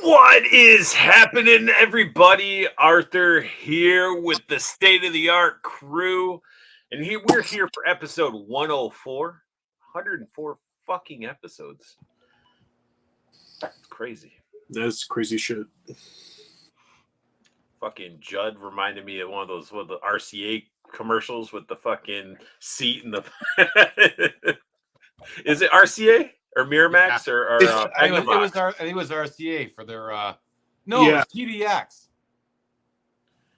What is happening, everybody? Arthur here with the state-of-the-art crew. And we're here for episode 104. 104 fucking episodes. It's crazy. That's crazy shit. Fucking Judd reminded me of one of the RCA commercials with the fucking seat and the... Is it RCA? Or Miramax, Yeah. or I think it was RCA for their it was TDX.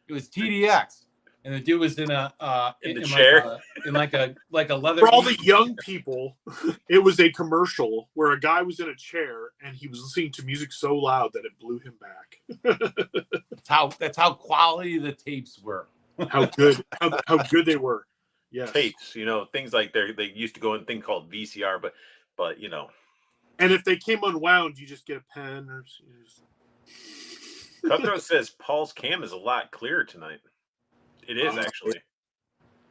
It was TDX, and the dude was in a in chair, like a leather. For all the young people, it was a commercial where a guy was in a chair and he was listening to music so loud that it blew him back. That's how quality the tapes were. How good they were. Yes. Tapes, things like they used to go in a thing called VCR, but and if they came unwound, you just get a pen or. Cutthroat says Paul's cam is a lot clearer tonight. It is actually.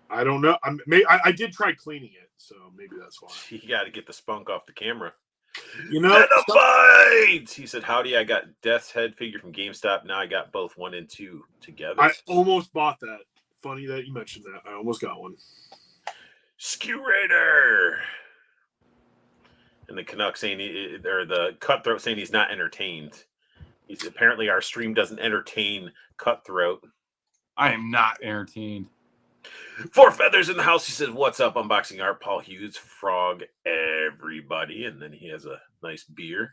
I don't know. I did try cleaning it, so maybe that's why. You got to get the spunk off the camera. He said, "Howdy, I got Death's Head figure from GameStop. Now I got both 1 and 2 together." I almost bought that. Funny that you mentioned that. I almost got one. Skew Raider. And the Canuck saying, or the Cutthroat saying he's not entertained. He's apparently our stream doesn't entertain Cutthroat. I am not entertained. Four Feathers in the house. He says, "What's up? Unboxing art." Paul Hughes, Frog, everybody, and then he has a nice beer.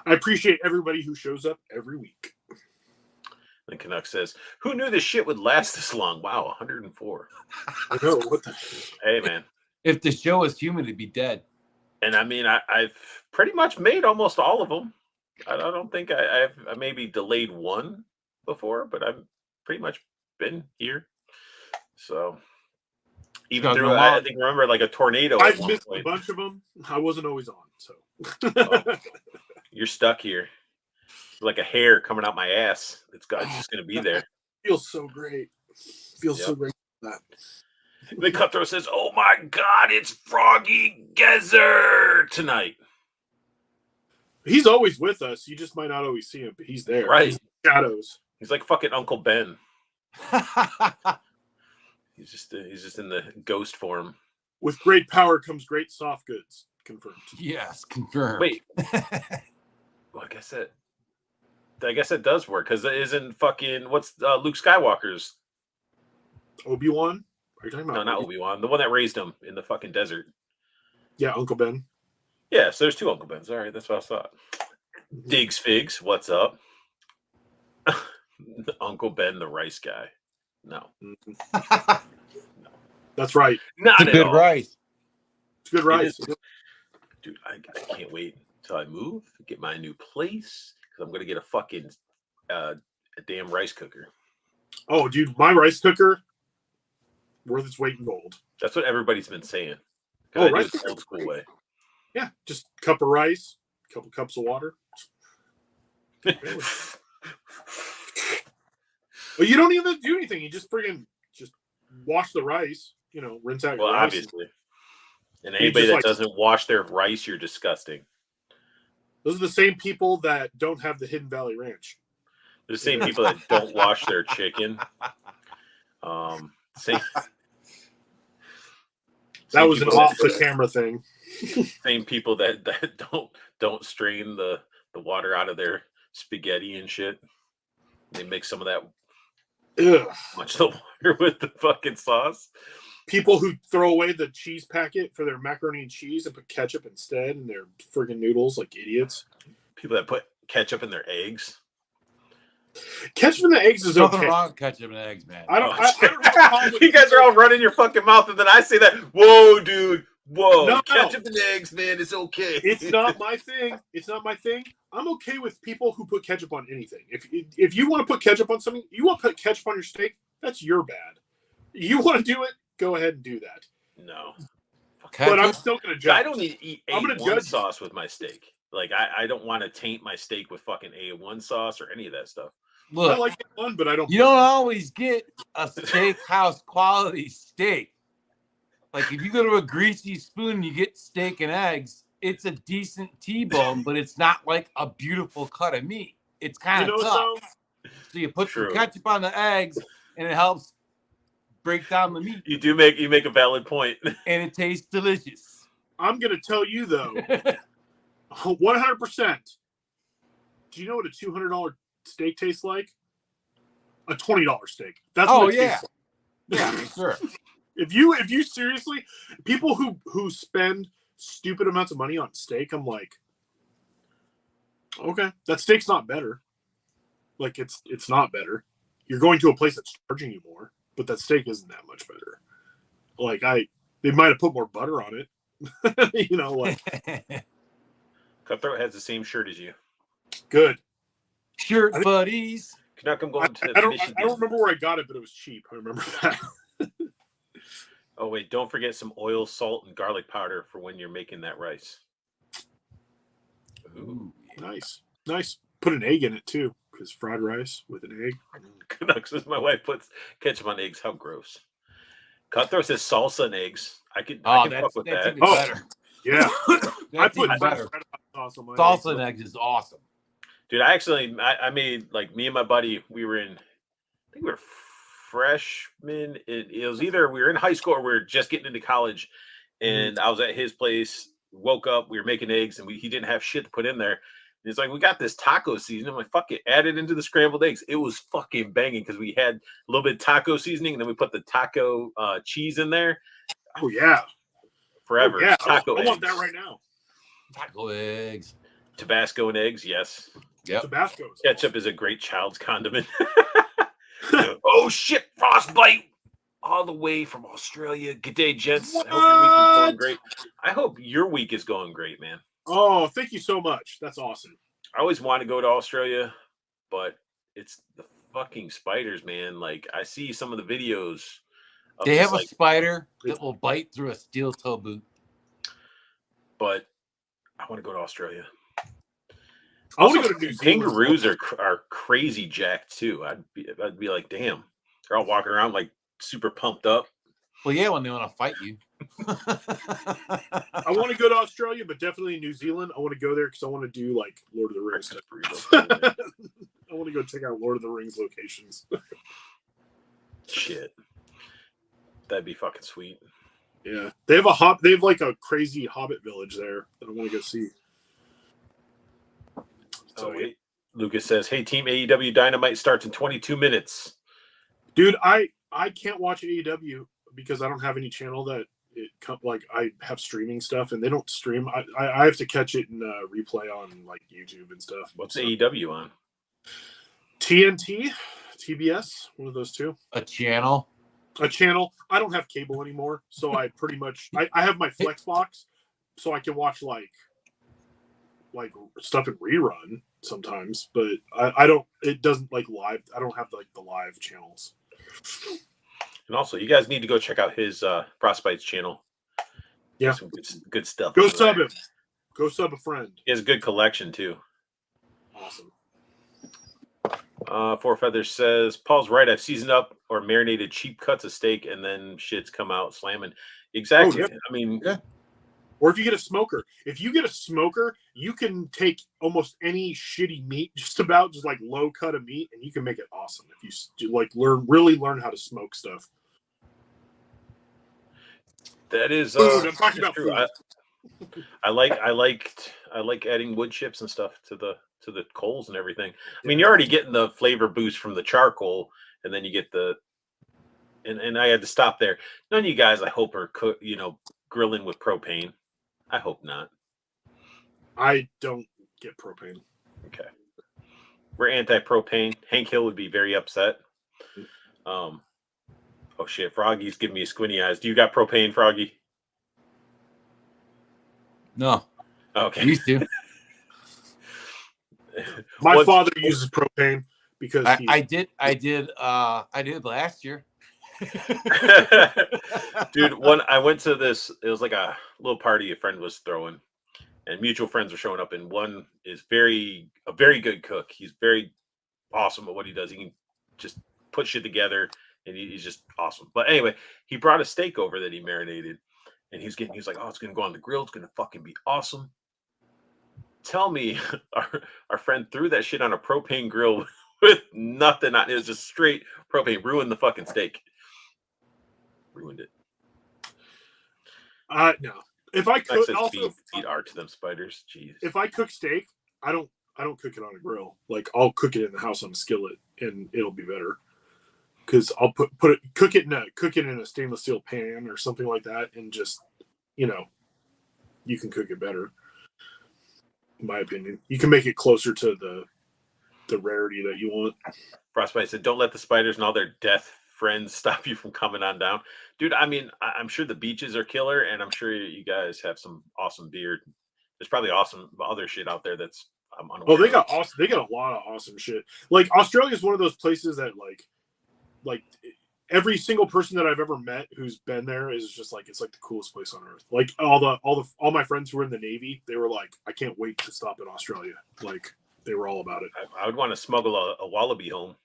I appreciate everybody who shows up every week. The Canuck says, "Who knew this shit would last this long?" Wow, 104. I know what the. Hey man, if the show was human, it'd be dead. And I mean, I've pretty much made almost all of them. I don't think I maybe delayed one before, but I've pretty much been here. So even through, I think remember like a tornado. I've missed a bunch of them. I wasn't always on, so you're stuck here like a hair coming out my ass. It's just going to be there. Feels so great. Feels so great. That. The Cutthroat says, "Oh my God, it's Froggy Gezer tonight." He's always with us. You just might not always see him, but he's there. Right. He's shadows. He's like fucking Uncle Ben. He's just in the ghost form. With great power comes great soft goods. Confirmed. Yes, confirmed. Wait. Well, I guess that does work because it isn't fucking what's Luke Skywalker's Obi-Wan. Are you talking about? No, not Obi-Wan. The one that raised him in the fucking desert. Yeah, Uncle Ben. Yeah, so there's 2 Uncle Bens. All right, that's what I thought. Diggs Figs, what's up? Uncle Ben, the rice guy. No. No. That's right. Not it's a good all. rice. It's good rice. Dude, I can't wait until I move, get my new place, because I'm going to get a fucking a damn rice cooker. Oh, dude, my rice cooker, worth its weight in gold. That's what everybody's been saying. Oh, right. The old school way. Yeah, just a cup of rice, a couple cups of water. Well, you don't even have to do anything. You just wash the rice, rinse out your rice. Obviously. And anybody that doesn't wash their rice, you're disgusting. Those are the same people that don't have the Hidden Valley Ranch. They're the same people that don't wash their chicken. That was an off-the-camera thing. Same people that don't strain the water out of their spaghetti and shit. They mix some of that much the water with the fucking sauce. People who throw away the cheese packet for their macaroni and cheese and put ketchup instead in their friggin' noodles like idiots. people that put ketchup in their eggs. Ketchup in the eggs is Nothing okay. wrong with ketchup and eggs, man. I don't have a problem with You guys are all running your fucking mouth, and then I say that. Whoa, dude. Whoa. No. Ketchup and eggs, man. It's okay. It's not my thing. It's not my thing. I'm okay with people who put ketchup on anything. If you want to put ketchup on something, you want to put ketchup on your steak, that's your bad. You want to do it, go ahead and do that. No. Ketchup? But I'm still going to judge. I don't need to eat I'm gonna A1 judge sauce with my steak. Like, I don't want to taint my steak with fucking A1 sauce or any of that stuff. Look, I like it fun, but I don't. you don't always get a steakhouse quality steak. Like if you go to a Greasy Spoon and you get steak and eggs, it's a decent T-bone, but it's not like a beautiful cut of meat. It's kind of tough. So you put some ketchup on the eggs, and it helps break down the meat. You make a valid point, and it tastes delicious. I'm gonna tell you though, 100%. Do you know what a $200 steak tastes like? A $20 steak. That's what it tastes like. Yeah, for sure. If you seriously, people who spend stupid amounts of money on steak, I'm like, okay, that steak's not better. Like it's not better. You're going to a place that's charging you more, but that steak isn't that much better. Like they might have put more butter on it. You know, like Cutthroat has the same shirt as you. good shirt buddies. Canuck, I'm going to I don't Michigan. I don't remember where I got it, but it was cheap. I remember that. Oh wait, don't forget some oil, salt, and garlic powder for when you're making that rice. Ooh, Nice. Put an egg in it too, because fried rice with an egg. Canuck says my wife puts ketchup on eggs. How gross. Cutthroat says salsa and eggs. I can fuck with that. Even better. Yeah. I put better. sauce on my Salsa eggs. and eggs is awesome. Dude, I made, like, me and my buddy, I think we were freshmen. It was either we were in high school or we were just getting into college, and I was at his place, woke up, we were making eggs, and he didn't have shit to put in there. And he's like, we got this taco seasoning. I'm like, fuck it, add it into the scrambled eggs. It was fucking banging because we had a little bit of taco seasoning, and then we put the taco cheese in there. Oh yeah. Forever. Oh, yeah. Taco I want eggs. that right now. Taco eggs. Tabasco and eggs, yes. Yep. Tabasco. Ketchup is a great child's condiment. Oh shit, frostbite! All the way from Australia. Good day, gents. I hope your week is going great. I hope your week is going great, man. Oh, thank you so much. That's awesome. I always want to go to Australia, but it's the fucking spiders, man. Like, I see some of the videos. They have a spider that will bite through a steel toe boot. But I want to go to Australia. I want to go to New Zealand. Kangaroos are crazy jacked too. I'd be like, damn, they're all walking around like super pumped up. Well, yeah, when they want to fight you. I want to go to Australia, but definitely New Zealand. I want to go there because I want to do like Lord of the Rings stuff. I want to go check out Lord of the Rings locations. Shit, that'd be fucking sweet. Yeah, they have They have like a crazy Hobbit village there that I want to go see. So wait. Lucas says, "Hey, Team AEW Dynamite starts in 22 minutes." Dude, I can't watch AEW because I don't have any channel that I have streaming stuff and they don't stream. I have to catch it in replay on like YouTube and stuff. What's AEW on? TNT, TBS, one of those two. A channel. A channel. I don't have cable anymore, so I pretty much I have my Flex box, so I can watch like stuff in rerun sometimes, but I don't. It doesn't like live. I don't have like the live channels. And also, you guys need to go check out his Frostbite's channel. Yeah, some good stuff. Go sub him. Go sub a friend. He has a good collection too. Awesome. Four Feathers says, Paul's right. I've seasoned up or marinated cheap cuts of steak and then shits come out slamming. Exactly. Oh, yeah. I mean, yeah. Or if you get a smoker, you can take almost any shitty meat, just like low cut of meat, and you can make it awesome if you like really learn how to smoke stuff. that is Food. I'm talking about true. food. I like adding wood chips and stuff to the coals and everything. I mean, you're already getting the flavor boost from the charcoal, and then you get and I had to stop there. None of you guys, I hope, are grilling with propane. I hope not. I don't get propane. Okay. We're anti-propane. Hank Hill would be very upset. Oh shit, Froggy's giving me squinty eyes. Do you got propane, Froggy? No. Okay. Used to. My father uses propane because I did last year. Dude, I went to this, it was like a little party a friend was throwing, and mutual friends were showing up, and one is a very good cook. He's very awesome at what he does. He can just put shit together, and he's just awesome. But anyway, he brought a steak over that he marinated, and he was like, oh, it's gonna go on the grill, it's gonna fucking be awesome. Tell me, our friend threw that shit on a propane grill with nothing on it. It was just straight propane. Ruined the fucking steak. Ruined it. No. If I cook, also feed art to them spiders. Jeez. If I cook steak, I don't cook it on a grill. Like I'll cook it in the house on a skillet, and it'll be better. Because I'll cook it in a stainless steel pan or something like that, and just you can cook it better. In my opinion, you can make it closer to the rarity that you want. Frostbite said, "Don't let the spiders and all their death friends stop you from coming on down, dude." I mean, I'm sure the beaches are killer, and I'm sure you guys have some awesome beer. There's probably awesome other shit out there that's I'm unaware. Oh, they got awesome. They got a lot of awesome shit. Like Australia is one of those places that like every single person that I've ever met who's been there is just like it's like the coolest place on earth. Like all my friends who were in the Navy, they were like, I can't wait to stop in Australia. Like they were all about it. I would want to smuggle a wallaby home.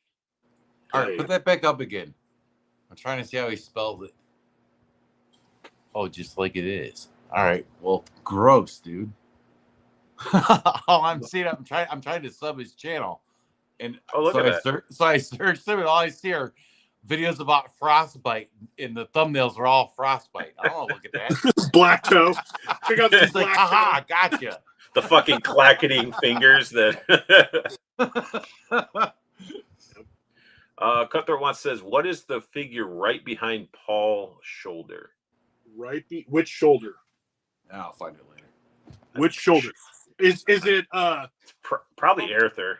All right, put that back up again. I'm trying to see how he spelled it. Oh, just like it is. All right. Well, gross, dude. I'm trying to sub his channel, and so I searched him, and all I see are videos about frostbite, and the thumbnails are all frostbite. I don't want to look at that. Black toe. Check out this like, haha, gotcha. The fucking clacketing fingers that. Cutthroat Wants says, "What is the figure right behind Paul's shoulder?" Which shoulder? I'll find it later. Which shoulder? Is it probably Aerithur?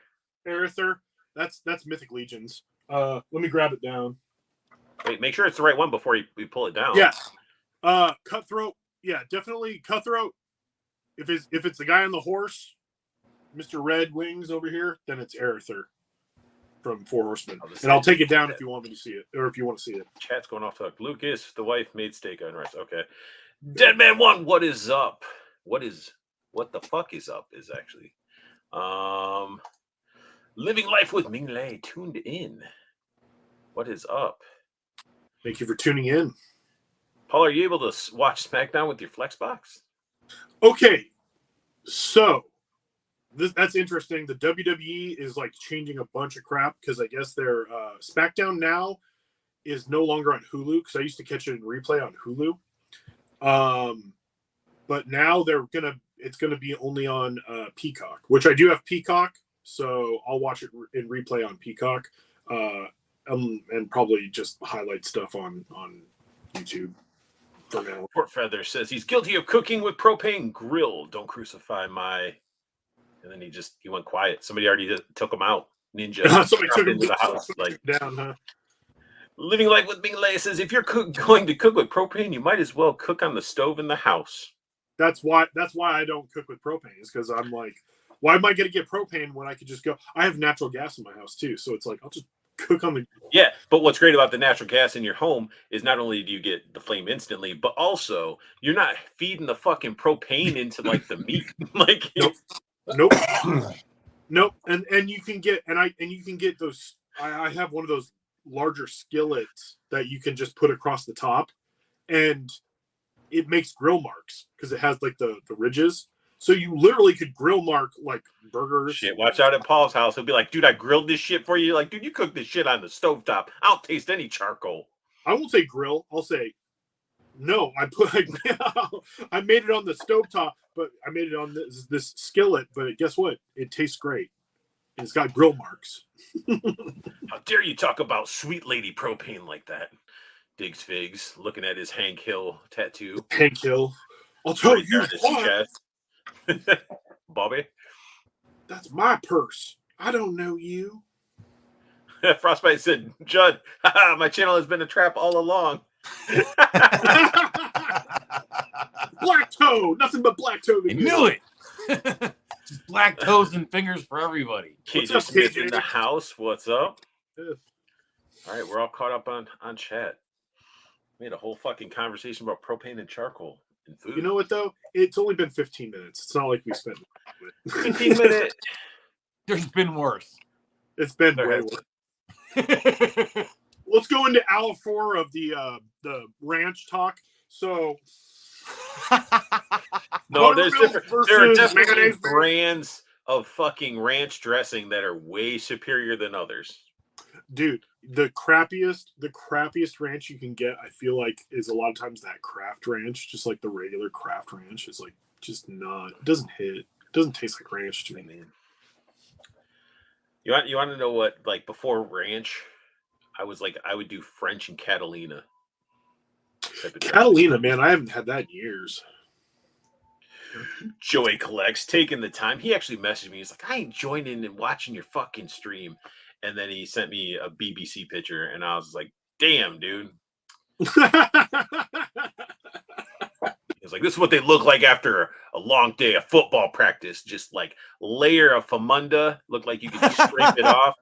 Aerithur. That's Mythic Legions. Let me grab it down. Wait, make sure it's the right one before we pull it down. Yeah. Cutthroat. Yeah, definitely Cutthroat. If it's the guy on the horse, Mr. Red Wings over here, then it's Aerithur from Four Horsemen. And I'll take it down if you want me to see it, or if you want to see it. Chat's going off talk. Lucas, the wife made steak on rice. Okay. Dead Man 1, what is up? What the fuck is up is actually. Living Life with Ming Lei tuned in. What is up? Thank you for tuning in. Paul, are you able to watch SmackDown with your Flexbox? Okay. So that's interesting. The WWE is like changing a bunch of crap because I guess their SmackDown now is no longer on Hulu because I used to catch it in replay on Hulu. But now it's gonna be only on Peacock, which I do have Peacock, so I'll watch it in replay on Peacock, and probably just highlight stuff on YouTube for now. Port Feather says he's guilty of cooking with propane grill. Don't crucify my. And then he went quiet. Somebody already took him out. Ninja. Somebody took him into the house. Like down, huh? Living Life with Ming Lei says if you're going to cook with propane, you might as well cook on the stove in the house. That's why I don't cook with propane, is because I'm like, why am I going to get propane when I could just go? I have natural gas in my house too, so it's like I'll just cook on the. Yeah, but what's great about the natural gas in your home is not only do you get the flame instantly, but also you're not feeding the fucking propane into like the meat. Like Nope. And you can get those. I have one of those larger skillets that you can just put across the top, and it makes grill marks because it has like the ridges. So you literally could grill mark like burgers. Shit, watch out at Paul's house. He'll be like, dude, I grilled this shit for you. Like, dude, you cooked this shit on the stovetop. I don't taste any charcoal. I won't say grill. I'll say, no, I made it on the stovetop, but I made it on this skillet. But guess what? It tastes great. It's got grill marks. How dare you talk about sweet lady propane like that? Diggs Figs, looking at his Hank Hill tattoo. Hank Hill. I'll tell you what. Bobby. That's my purse. I don't know you. Frostbite said, Judd, my channel has been a trap all along. Black toe. Nothing but black toe. I knew it. Just black toes and fingers for everybody. What's KJ up, Smith KJ? in the house. What's up? Yeah. All right, we're all caught up on chat. We had a whole fucking conversation about propane and charcoal and food. You know what, though? It's only been 15 minutes. It's not like we spent 15 minutes. There's been worse. It's been There way has worse. Let's go into hour 4 of the ranch talk. So, No, there are versus definitely mayonnaise. brands of fucking ranch dressing that are way superior than others. Dude, the crappiest ranch you can get, I feel like, is a lot of times that Kraft ranch. Just like the regular Kraft ranch is like just not. It doesn't hit. It doesn't taste like ranch to me. Man. You want to know what, like, before ranch, I would do French and Catalina. Catalina, man, I haven't had that in years. Joey collects, taking the time. He actually messaged me. He's like, I ain't joining and watching your fucking stream. And then he sent me a BBC picture, and I was like, damn, dude. He was like, this is what they look like after a long day of football practice. Just like layer of famunda. Looked like you could just scrape it off,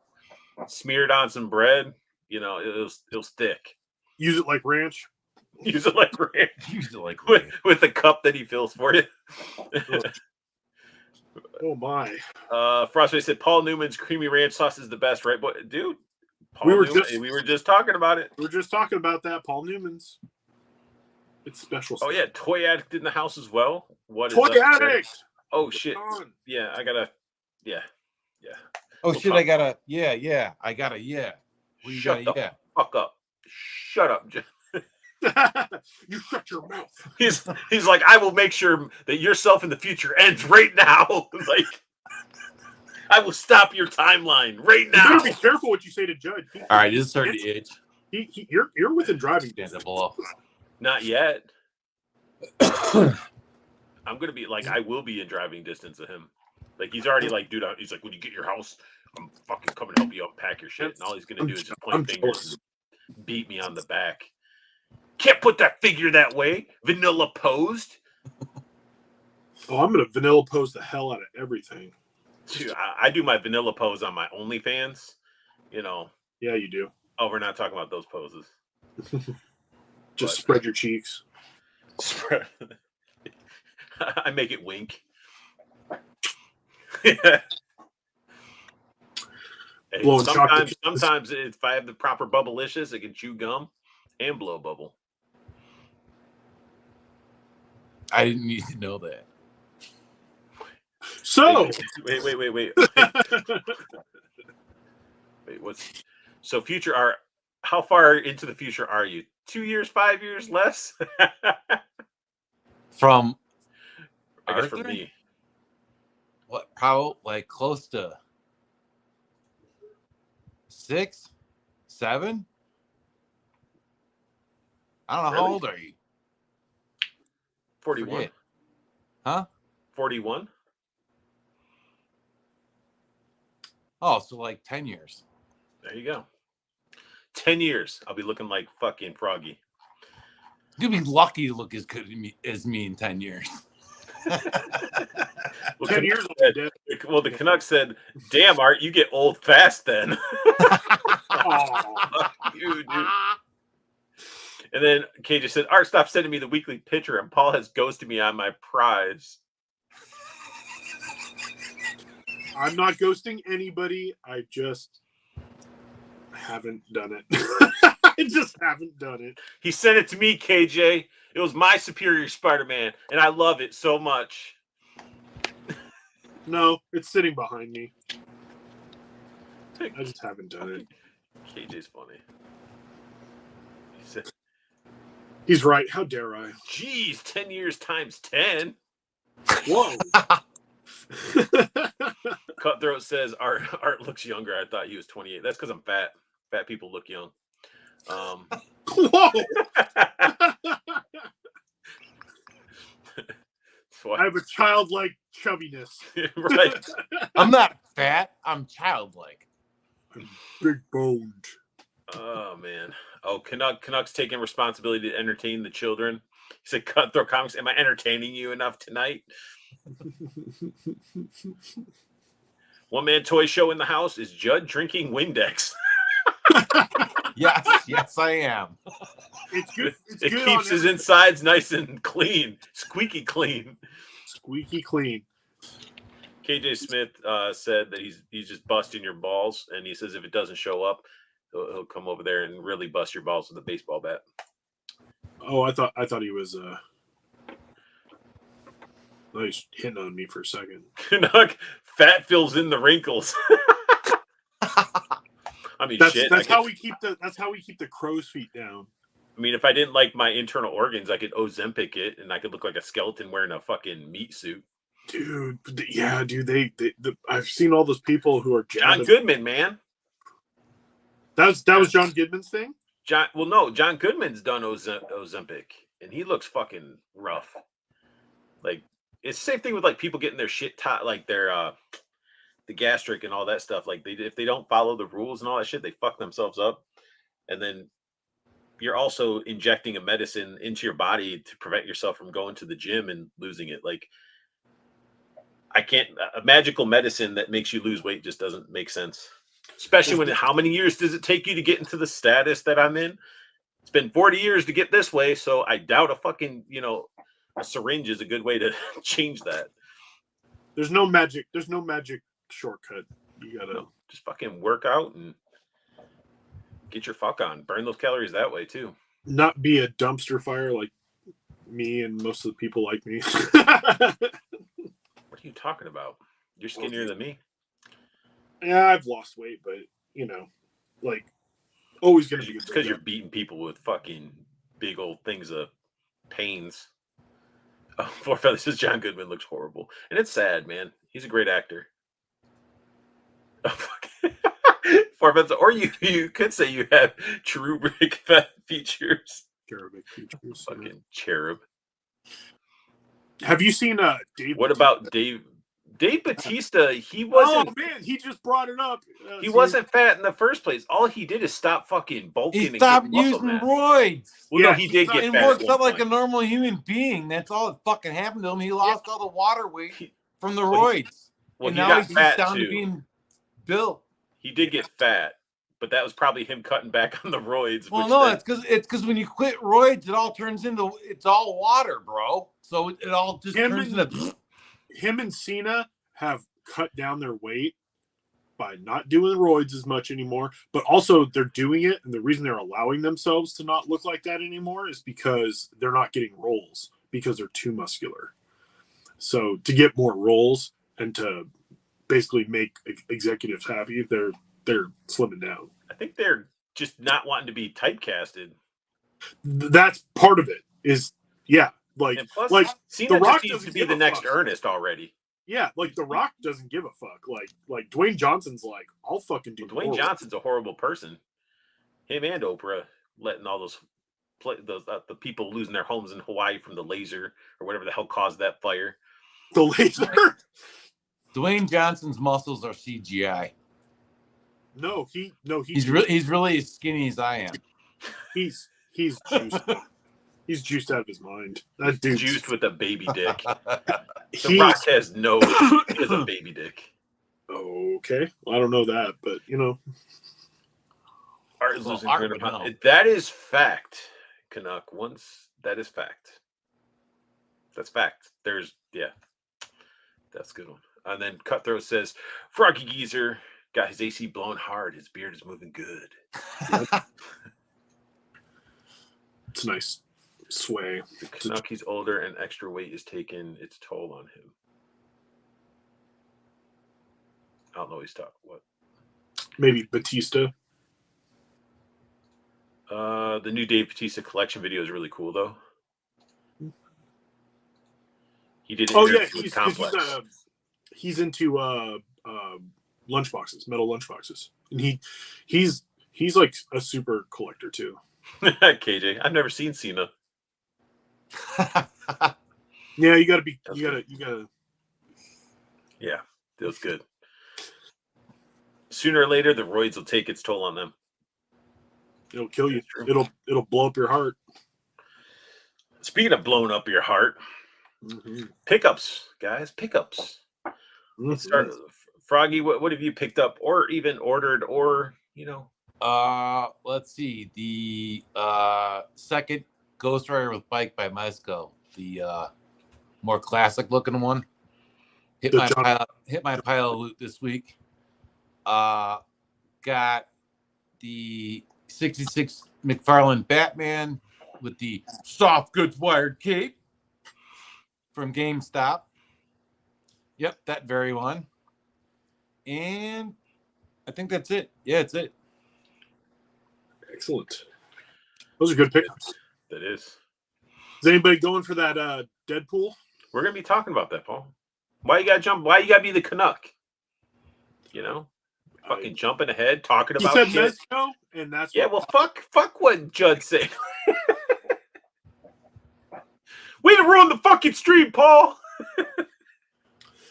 smear it on some bread. You know, it was thick. Use it like ranch. Use it like ranch. Use it like with the cup that he fills for you. Oh my! Frostbite said Paul Newman's creamy ranch sauce is the best, right? But dude, We were just talking about it. We were just talking about that. Paul Newman's. It's special stuff. Oh yeah, Toy Addict in the house as well. What is Toy up, Addict? Oh shit! On. Yeah, I gotta. Yeah. Oh shit! I gotta. Yeah. I gotta. Yeah. What you Shut gotta, the yeah. fuck up! Shut up, Jeff. You shut your mouth. He's like, I will make sure that yourself in the future ends right now. Like, I will stop your timeline right now. You better be careful what you say to Judge. All right, this is starting to itch. You're within driving Stand distance. up below. Not yet. I'm gonna be like, I will be in driving distance of him. Like, he's already like, dude. He's like, when you get your house, I'm fucking coming to help you unpack your shit. And all he's gonna do is just point fingers and beat me on the back. Can't put that figure that way. Vanilla posed. Oh, I'm gonna vanilla pose the hell out of everything. Dude, I do my vanilla pose on my OnlyFans. You know. Yeah, you do. Oh, we're not talking about those poses. Just spread your cheeks. Spread. I make it wink. Hey, sometimes if I have the proper bubblicious, it can chew gum and blow a bubble. I didn't need to know that. So wait. Wait, what's so future are how far into the future are you? 2 years, 5 years, less? From I guess for Arthur? me. What? How? Like close to 6, 7? I don't know. Really? How old are you? 41. Forget. Huh? 41. Oh, so like 10 years. There you go. 10 years. I'll be looking like fucking Froggy. You'll be lucky to look as good as me in 10 years. Well, 10 years. Well, the Canucks said, "Damn, Art, you get old fast then." You, dude. And then KJ said, "Art, stop sending me the weekly picture, and Paul has ghosted me on my prize." I'm not ghosting anybody. I just haven't done it. I just haven't done it. He sent it to me, KJ. It was my Superior Spider-Man, and I love it so much. No, it's sitting behind me. I just haven't done it. KJ's funny. He said, He's right. How dare I? "Geez, 10 years times 10." Whoa. Cutthroat says, Art looks younger. I thought he was 28. That's because I'm fat. Fat people look young. Whoa. I have a childlike chubbiness. Right. I'm not fat. I'm childlike. I'm big boned. Oh man. Oh, Canucks taking responsibility to entertain the children. He said, "Cutthroat Comics, am I entertaining you enough tonight?" One man toy show in the house is Judd drinking Windex. Yes, I am. It's good. It's It good keeps on his insides nice and clean, squeaky clean. squeaky clean. KJ Smith said that he's just busting your balls, and he says if it doesn't show up, he'll come over there and really bust your balls with a baseball bat. Oh, I thought he was he's hitting on me for a second. Fat fills in the wrinkles. I mean, That's how we keep the crow's feet down. I mean, if I didn't like my internal organs, I could Ozempic it, and I could look like a skeleton wearing a fucking meat suit. Dude, yeah, dude. I've seen all those people who are John Goodman, man. That was John Goodman's thing. John Goodman's done Ozempic, and he looks fucking rough. Like it's the same thing with like people getting their shit like their the gastric and all that stuff. Like if they don't follow the rules and all that shit, they fuck themselves up. And then you're also injecting a medicine into your body to prevent yourself from going to the gym and losing it. Like a magical medicine that makes you lose weight just doesn't make sense. Especially when how many years does it take you to get into the status that I'm in? It's been 40 years to get this way, so I doubt a fucking, a syringe is a good way to change that. There's no magic shortcut. You gotta just fucking work out and get your fuck on. Burn those calories that way too. Not be a dumpster fire like me and most of the people like me. What are you talking about? You're skinnier than me. Yeah, I've lost weight, but like always gonna be because you're beating people with fucking big old things of pains. Oh, Four Feathers says John Goodman looks horrible, and it's sad, man. He's a great actor. Oh, fuck. Four Feathers, or you could say you have cherubic features. Cherubic features. Fucking cherub. Have you seen Dave? What about Dave Bautista? He wasn't. Oh man, he just brought it up. He wasn't fat in the first place. All he did is stop fucking bulking. He stopped using roids. Well, no, he did get and fat. Worked up like a normal human being. That's all that fucking happened to him. He lost all the water weight from the roids. Well, and he now got he's fat down too. to being built. He did get fat, but that was probably him cutting back on the roids. Well, no, it's because when you quit roids, it all turns into it's all water, bro. So it all just turns into. Him and Cena have cut down their weight by not doing roids as much anymore, but also they're doing it, and the reason they're allowing themselves to not look like that anymore is because they're not getting roles because they're too muscular. So to get more roles and to basically make executives happy, they're slimming down. I think they're just not wanting to be typecasted. That's part of it. Like Cena The Rock just needs to be the next Ernest already. Yeah, like The Rock doesn't give a fuck. Like Dwayne Johnson's like, I'll fucking do. Dwayne Johnson's a horrible person. Him and Oprah letting all those the people losing their homes in Hawaii from the laser or whatever the hell caused that fire. The laser. Dwayne Johnson's muscles are CGI. He's really as skinny as I am. He's juiced. He's juiced out of his mind. That dude's juiced with a baby dick. The Rock has a baby dick. Okay, well, I don't know that, but Art is losing. That is fact, Canuck. That is fact. That's fact. That's a good one. And then Cutthroat says, Froggy Geezer got his AC blown hard. His beard is moving good. It's nice. Sway. Canuck, he's older and extra weight is taking its toll on him. I don't know what he's talking what. Maybe Batista. The new Dave Bautista collection video is really cool though. He did with Complex. He's into lunchboxes, metal lunchboxes. And he's like a super collector too. KJ, I've never seen Cena. Yeah, you gotta be. That's You good. gotta. Yeah, feels good. Sooner or later, the roids will take its toll on them. It'll kill you. That's true. It'll blow up your heart. Speaking of blowing up your heart, Mm-hmm. pickups, guys, pickups. Let's start. Froggy, what have you picked up, or even ordered, or Let's see. The second Ghost Rider with Bike by Mezco, the more classic looking one. Hit my pile of loot this week. Got the 66 McFarlane Batman with the soft goods wired cape from GameStop. Yep, that very one. And I think that's it. Yeah, it's it. Excellent. Those are good pickups. That is. Is anybody going for that Deadpool? We're gonna be talking about that, Paul. Why you gotta jump? Why you gotta be the Canuck? Fucking jumping ahead, talking about said shit. Mezco, and that's well, fuck what Judd said. Way to ruin the fucking stream, Paul.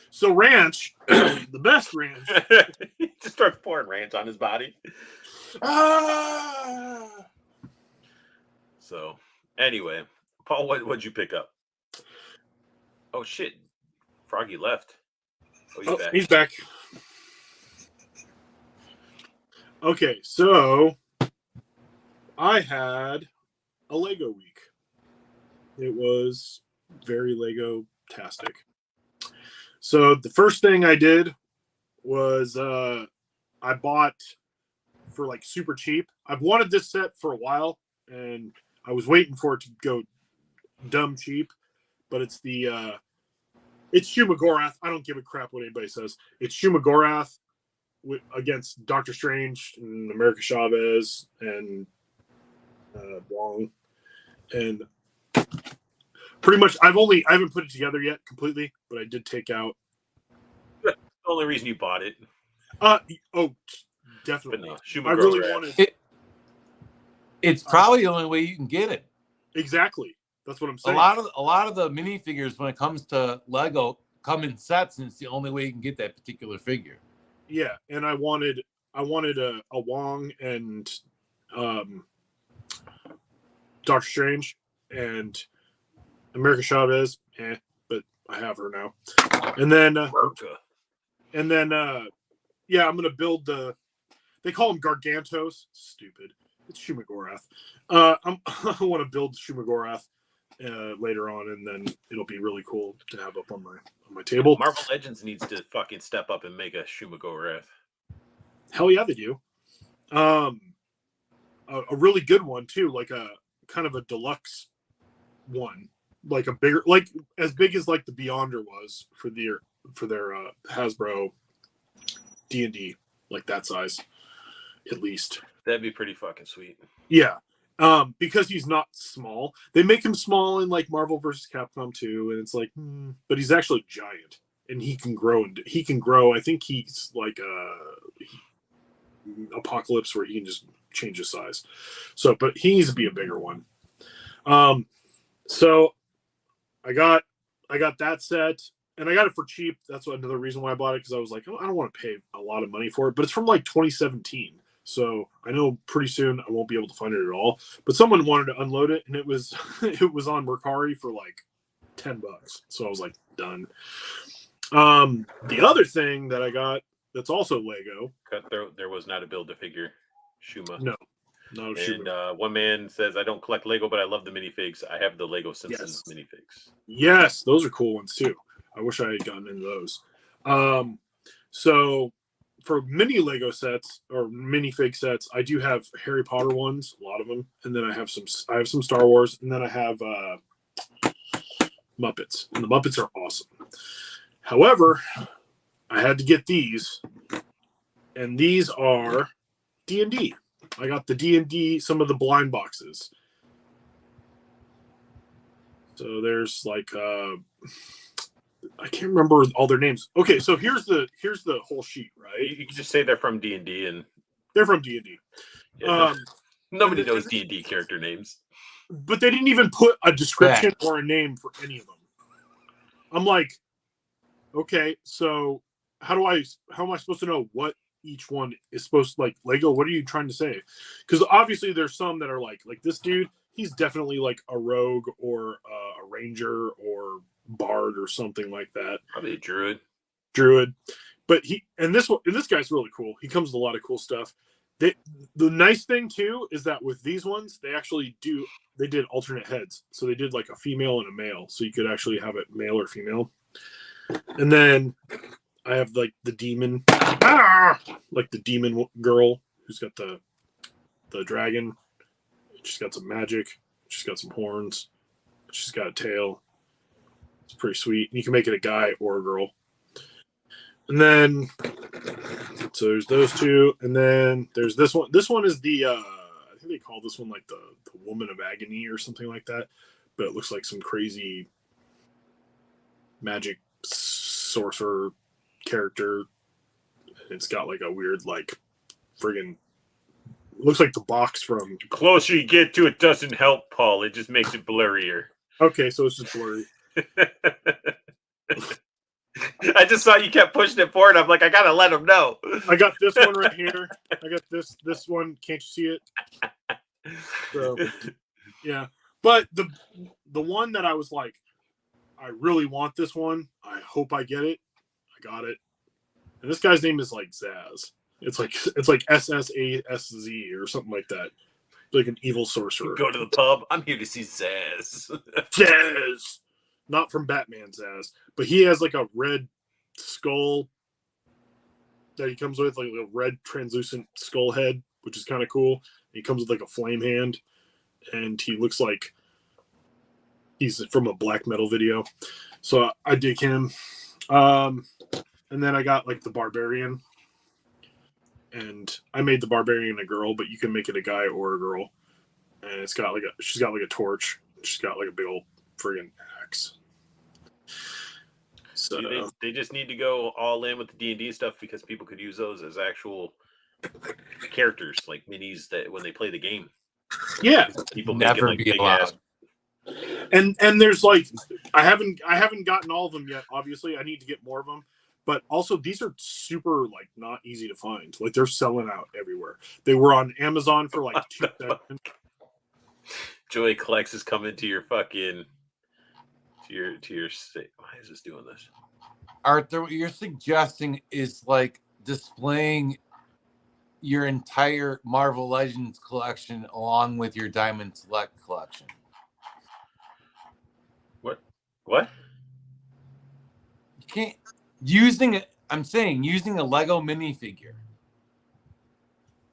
So ranch, the best ranch. He just starts pouring ranch on his body. So, anyway, Paul, what'd you pick up? Oh shit, Froggy left. Oh, back. He's back. Okay, so I had a Lego week. It was very Lego-tastic. So the first thing I did was I bought for like super cheap. I've wanted this set for a while, and I was waiting for it to go dumb cheap. But it's it's Shumagorath. I don't give a crap what anybody says. It's Shumagorath against Doctor Strange and America Chavez and Wong, and pretty much I haven't put it together yet completely, but I did take out. The only reason you bought it. Definitely. No, I really wanted it. It's probably the only way you can get it. Exactly. That's what I'm saying. A lot of the minifigures, when it comes to Lego, come in sets, and it's the only way you can get that particular figure. Yeah, and I wanted a Wong and Doctor Strange and America Chavez, but I have her now. And then yeah, I'm gonna build they call them Gargantos. Stupid. It's Shumagorath. I want to build Shumagorath later on, and then it'll be really cool to have up on my table. Marvel Legends needs to fucking step up and make a Shumagorath. Hell yeah, they do. A really good one too, like a kind of a deluxe one, like a bigger, like as big as like the Beyonder was for their Hasbro D&D, like that size, at least. That'd be pretty fucking sweet. Yeah. Because he's not small. They make him small in like Marvel vs. Capcom 2, and it's like, but he's actually giant, and he can grow. I think he's like Apocalypse, where he can just change his size. So, but he needs to be a bigger one. So I got that set, and I got it for cheap. That's another reason why I bought it, because I was like, I don't want to pay a lot of money for it, but it's from like 2017. So I know pretty soon I won't be able to find it at all. But someone wanted to unload it, and it was on Mercari for like $10. So I was like, done. The other thing that I got that's also Lego. There was not a Build-A-Figure Shuma. No Shuma. And one man says, I don't collect Lego, but I love the minifigs. I have the Lego Simpsons minifigs. Yes, those are cool ones too. I wish I had gotten into those. So for mini Lego sets or minifig sets, I do have Harry Potter ones, a lot of them, and then I have some Star Wars, and then I have Muppets, and the Muppets are awesome. However, I had to get these, and these are D&D. I got the D&D, some of the blind boxes. So there's like I can't remember all their names. Okay, so here's the whole sheet, right? You can just say they're from D&D, and they're from D&D. Yeah, nobody knows D&D character names. But they didn't even put a description or a name for any of them. I'm like, okay, so how am I supposed to know what each one is supposed to, like, Lego, what are you trying to say? Because obviously there's some that are like this dude, he's definitely like a rogue or a ranger or bard or something like that. Probably a Druid. But this guy's really cool. He comes with a lot of cool stuff. The nice thing too is that with these ones, they did alternate heads. So they did like a female and a male. So you could actually have it male or female. And then I have like the demon, like the demon girl who's got the dragon. She's got some magic. She's got some horns. She's got a tail. It's pretty sweet. You can make it a guy or a girl. And then, so there's those two, and then there's this one. This one is the I think they call this one like the Woman of Agony or something like that. But it looks like some crazy magic sorcerer character. It's got like a weird like friggin' looks like the box from. The closer you get to it, doesn't help, Paul. It just makes it blurrier. Okay, so it's just blurry. I just saw you kept pushing it forward. I'm like, I gotta let him know. I got this one right here. I got this one. Can't you see it? So, yeah. But the one that I was like, I really want this one. I hope I get it. I got it. And this guy's name is like Zaz. It's like SSASZ or something like that. Like an evil sorcerer. Go to the pub. I'm here to see Zaz. Zaz! Not from Batman Zaz. But he has like a red skull that he comes with, like a red translucent skull head, which is kind of cool. He comes with like a flame hand, and he looks like he's from a black metal video. So I dig him. And then I got like the barbarian, and I made the barbarian a girl, but you can make it a guy or a girl. And she's got like a torch. She's got like a big old friggin' axe. So they just need to go all in with the D&D stuff because people could use those as actual characters, like minis that when they play the game. Yeah, people never make it, like, be big allowed. ass. And there's like I haven't gotten all of them yet. Obviously, I need to get more of them. But also, these are super like not easy to find. Like they're selling out everywhere. They were on Amazon for like 2 seconds. Joey Collects is coming to your fucking to your state. Why is this doing this? Arthur, what you're suggesting is like displaying your entire Marvel Legends collection along with your Diamond Select collection. What? You can't I'm saying using a Lego minifigure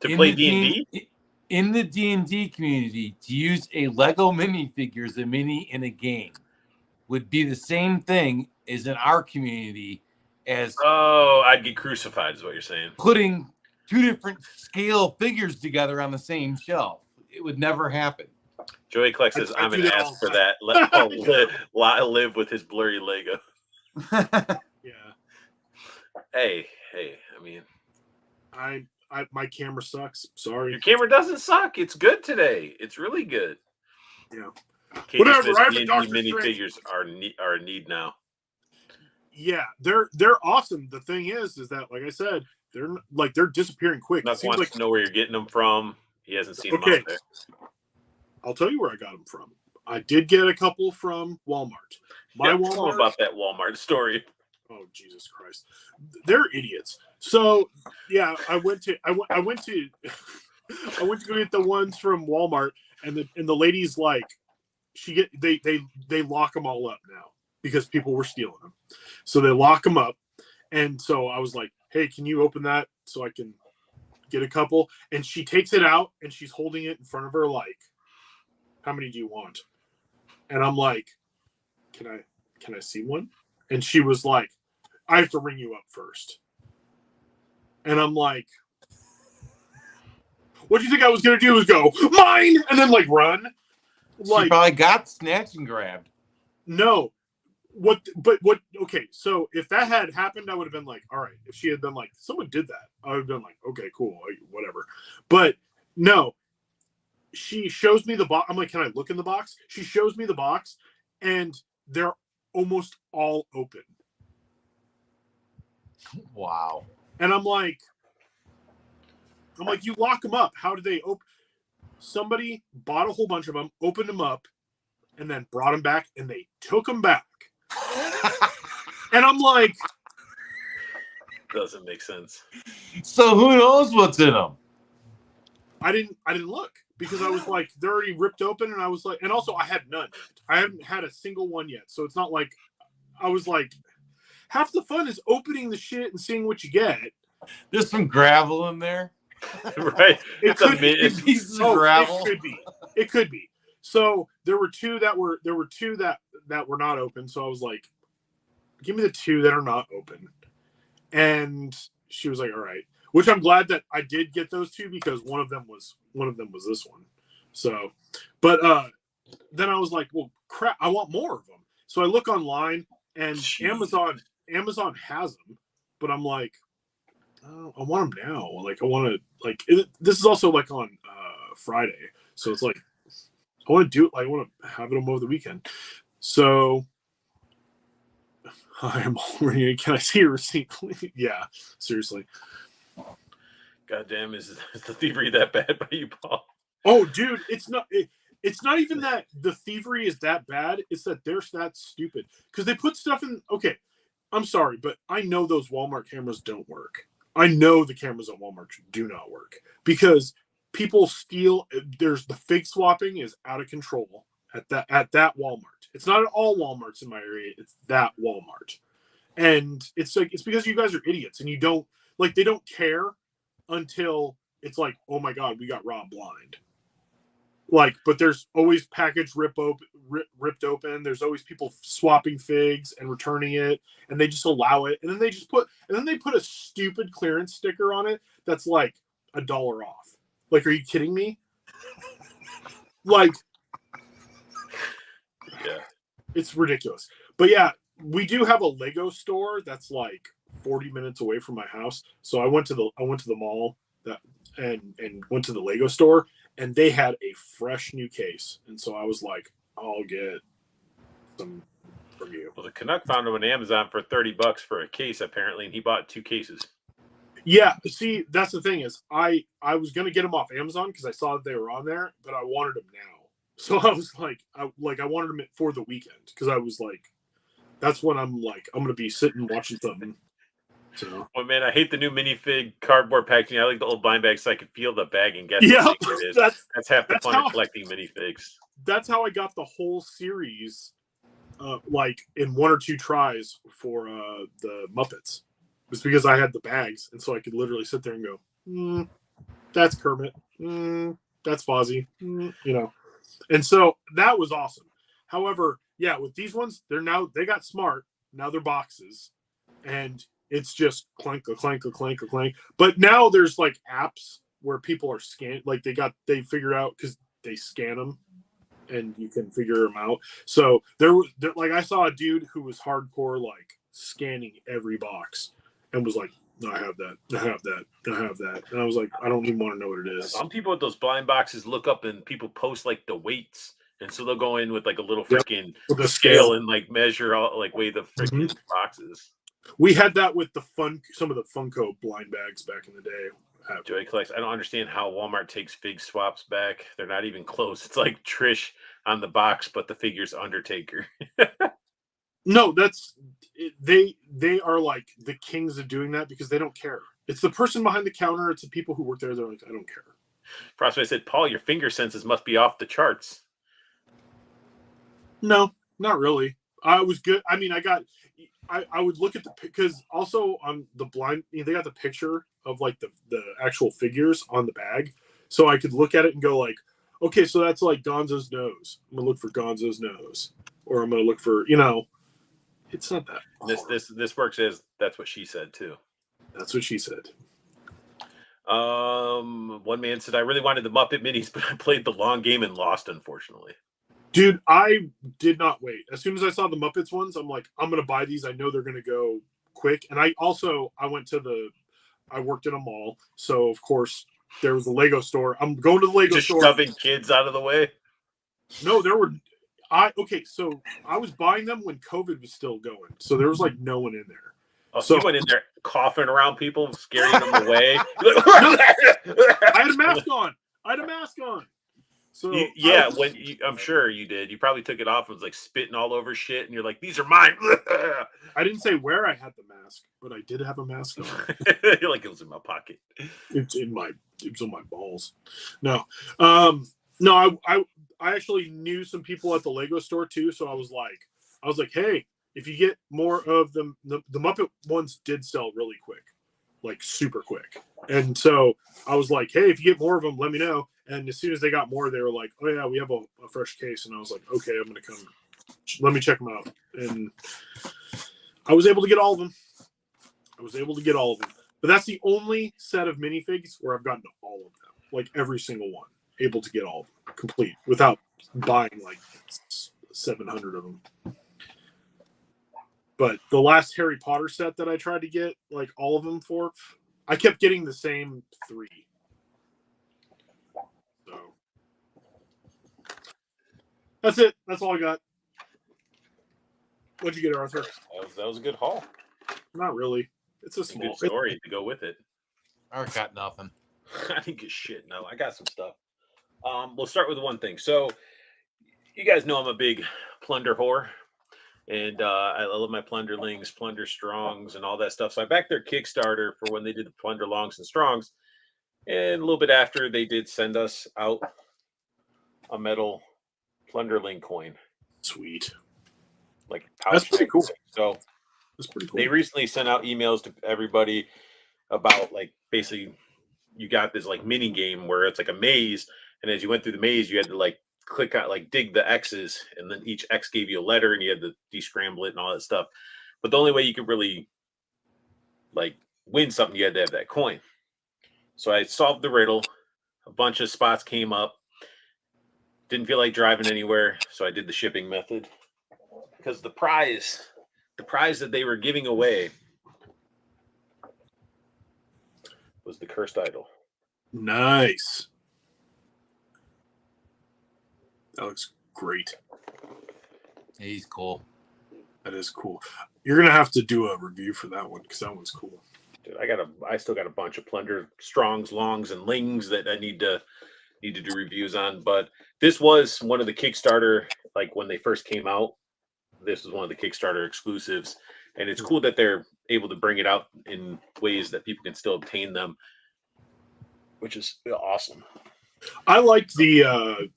To play D&D? In the D&D community, to use a Lego minifigure as a mini in a game would be the same thing as in our community as I'd get crucified is what you're saying. putting two different scale figures together on the same shelf. It would never happen. Joey Collects says, I I'm do an that ass all the for time. that. Let Paul live with his blurry Lego. Yeah, Hey, I mean, my camera sucks. Sorry. your camera doesn't suck. It's good today. It's really good. Yeah. Katie Whatever, says I have a D&D Doctor minifigures are a need now. Yeah, they're awesome. The thing is that like I said, they're disappearing quick. Nuck wants to know where you're getting them from. He hasn't seen them out there. I'll tell you where I got them from. I did get a couple from Walmart. Tell them about that Walmart story. Oh, Jesus Christ. They're idiots. So yeah, I went to go get the ones from Walmart, and the lady's like, they lock them all up now because people were stealing them. So they lock them up. And so I was like, hey, can you open that so I can get a couple? And she takes it out and she's holding it in front of her like, how many do you want? And I'm like, can I see one? And she was like, I have to ring you up first. And I'm like, what do you think I was going to do? Was go, mine! And then like run. She probably got snatched and grabbed. No. Okay, so if that had happened, I would have been like, all right. If she had been like, someone did that, I would have been like, okay, cool, whatever. But no, she shows me the box. I'm like, can I look in the box? She shows me the box, and they're almost all open. Wow. And I'm like, you lock them up. How do they open? Somebody bought a whole bunch of them, opened them up, and then brought them back, and they took them back. And I'm like, Doesn't make sense. So who knows what's in them? I didn't look because I was like, they're already ripped open, and I was like, and also I had none yet. I haven't had a single one yet, so it's not like I was like, half the fun is opening the shit and seeing what you get. There's some gravel in there. Right. It could be pieces of gravel. It could be. So there were two that were not open. So I was like, give me the two that are not open. And she was like, all right. Which I'm glad that I did get those two because one of them was this one. So, but then I was like, well, crap, I want more of them. So I look online and Jeez. Amazon has them, but I'm like, oh, I want them now. Like I want to this is also like on Friday, so it's like I want to do it. Like, I want to have them over the weekend. So I'm already. Can I see your receipt, please? Yeah, seriously. Goddamn, is the thievery that bad by you, Paul? Oh, dude, it's not. It's not even that the thievery is that bad. It's that they're that stupid because they put stuff in. Okay, I'm sorry, but I know those Walmart cameras don't work. I know the cameras at Walmart do not work because people steal. There's the fig swapping is out of control at that Walmart. It's not at all Walmarts in my area. It's that Walmart, and it's like it's because you guys are idiots and you don't like they don't care until it's like, oh my god, we got robbed blind. Like, but there's always package ripped open. There's always people swapping figs and returning it, and they just allow it. And then they put a stupid clearance sticker on it that's like $1 off. Like, are you kidding me? Like, yeah, it's ridiculous. But yeah, we do have a Lego store that's like 40 minutes away from my house. So I went to the mall and went to the Lego store. And they had a fresh new case. And so I was like, I'll get some from you. Well, the Canuck found them on Amazon for $30 for a case, apparently, and he bought 2 cases. Yeah, see, that's the thing is I was going to get them off Amazon because I saw that they were on there, but I wanted them now. So I was like, I wanted them for the weekend because I was like, that's when I'm going to be sitting watching something. So. Oh man, I hate the new minifig cardboard packaging. I like the old blind bags so I could feel the bag and guess yeah, how big it is. That's half the fun of collecting minifigs. That's how I got the whole series, like in 1 or 2 tries for the Muppets. It was because I had the bags, and so I could literally sit there and go, "That's Kermit, that's Fozzie," you know. And so that was awesome. However, yeah, with these ones, they got smart. Now they're boxes, and it's just clank, a clank, a clank, a clank. But now there's like apps where people are scanned, like they figured out because they scan them and you can figure them out. So there like I saw a dude who was hardcore, like scanning every box and was like, no, I have that. I have that. I have that. And I was like, I don't even want to know what it is. Some people with those blind boxes look up and people post like the weights. And so they'll go in with like a little freaking scale and like measure all, like weigh the freaking boxes. We had that with some of the Funko blind bags back in the day. Joey collects. I don't understand how Walmart takes fig swaps back. They're not even close. It's like Trish on the box, but the figure's Undertaker. No, they are like the kings of doing that because they don't care. It's the person behind the counter. It's the people who work there. They're like, I don't care. Prospect said, Paul, your finger senses must be off the charts. No, not really. I was good. I mean, I would look at because also on the blind, they got the picture of like the actual figures on the bag. So I could look at it and go like, okay, so that's like Gonzo's nose. I'm going to look for Gonzo's nose. Or I'm going to look for, it's not that. This works as that's what she said too. That's what she said. One man said, I really wanted the Muppet Minis, but I played the long game and lost, unfortunately. Dude, I did not wait. As soon as I saw the Muppets ones, I'm like, I'm going to buy these. I know they're going to go quick. And I worked in a mall. So, of course, there was a Lego store. I'm going to the Lego store. Just shoving kids out of the way? No, So I was buying them when COVID was still going, so there was like no one in there. Oh, so you went in there coughing around people, scaring them away. Like, I had a mask on. So yeah, I'm sure you did. You probably took it off and was like spitting all over shit, and you're like, "These are mine." I didn't say where I had the mask, but I did have a mask on. You're like, it was in my pocket. It was on my balls. No, no. I actually knew some people at the Lego store too, so I was like, hey, if you get more of them, the Muppet ones did sell really quick, like super quick. And so I was like, hey, if you get more of them, let me know. And as soon as they got more, they were like, oh yeah, we have a fresh case. And I was like, okay, I'm gonna come. Let me check them out. And I was able to get all of them. But that's the only set of minifigs where I've gotten all of them, like every single one, able to get all of them complete without buying like 700 of them. But the last Harry Potter set that I tried to get like all of them for, I kept getting the same 3. So that's it. That's all I got. What'd you get, Arthur? That was a good haul. Not really. It's a Good story to go with it. I got nothing. I didn't get shit. No, I got some stuff. We'll start with one thing. So, you guys know I'm a big plunder whore, and I love my plunderlings, plunder strongs, and all that stuff. So I backed their Kickstarter for when they did the plunder longs and strongs, and a little bit after they did send us out a metal plunderling coin. Sweet. Like pouch. That's pretty cool. So that's pretty cool. They recently sent out emails to everybody about like basically you got this like mini game where it's like a maze, and as you went through the maze, you had to like click out, like dig the X's, and then each X gave you a letter, and you had to descramble it and all that stuff. But the only way you could really like win something, you had to have that coin. So I solved the riddle. A bunch of spots came up. Didn't feel like driving anywhere, so I did the shipping method. Because the prize that they were giving away was the cursed idol. Nice. That looks great. He's cool. That is cool. You're gonna have to do a review for that one because that one's cool. Dude, I still got a bunch of plunder strongs, longs, and lings that I need to do reviews on. But this was one of the Kickstarter, like when they first came out. This was one of the Kickstarter exclusives, and it's cool that they're able to bring it out in ways that people can still obtain them, which is awesome. I liked the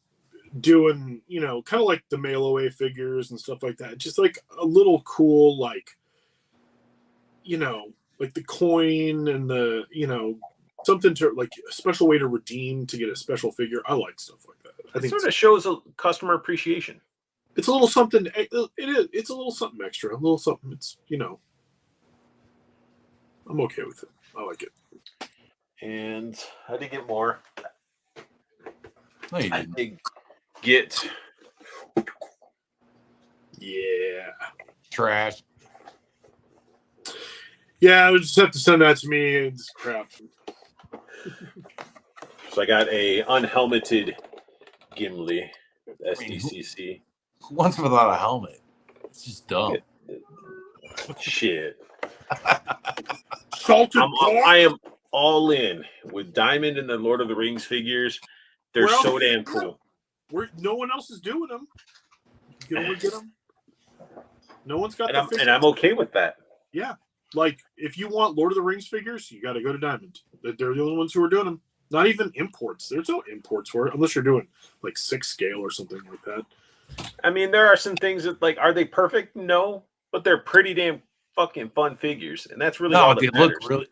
doing, kind of like the mail away figures and stuff like that. Just like a little cool, like the coin and the, something to like a special way to redeem to get a special figure. I like stuff like that. I think it sort of shows a customer appreciation. It's a little something. It is. It's a little something extra. A little something. It's I'm okay with it. I like it. And I did get more. No, you I didn't. did get. Yeah. Trash. Yeah, I would just have to send that to me. It's crap. So I got a unhelmeted Gimli SDCC. Once without a helmet. It's just dumb. Shit. Salted I am all in with Diamond and the Lord of the Rings figures. They're so damn cool. No one else is doing them. You can only get them. No one's got and I'm okay with that. Yeah. Like, if you want Lord of the Rings figures, you got to go to Diamond. They're the only ones who are doing them. Not even imports. There's no imports for it unless you're doing like 6 scale or something like that. I mean, there are some things that, like, are they perfect? No, but they're pretty damn fucking fun figures, and that's really all that matters.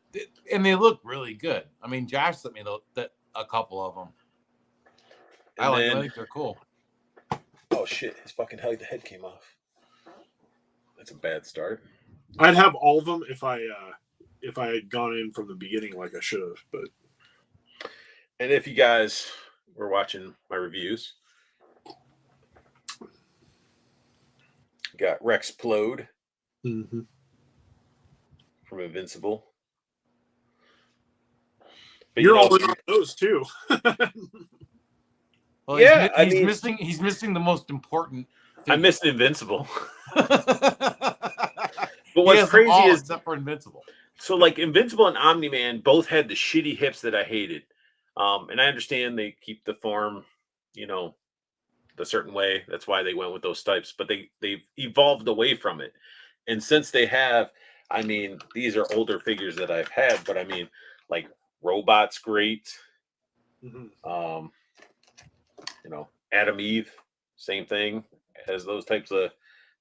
They look really good. I mean, Josh sent me a couple of them. I think they're cool. Oh shit! His fucking head came off. That's a bad start. I'd have all of them if I had gone in from the beginning like I should have. But and if you guys were watching my reviews. Got Rexplode from Invincible. But you're all in on those too. Well, yeah, he's missing the most important I missed Invincible. He But what's has them crazy all is except for Invincible. so like Invincible and Omni-Man both had the shitty hips that I hated. And I understand they keep the form, you know, the certain way. That's why they went with those types, but they've evolved away from it. And since they have, I mean, these are older figures that I've had, but I mean, like Robot's great. Um, you know, Adam Eve, same thing, has those types of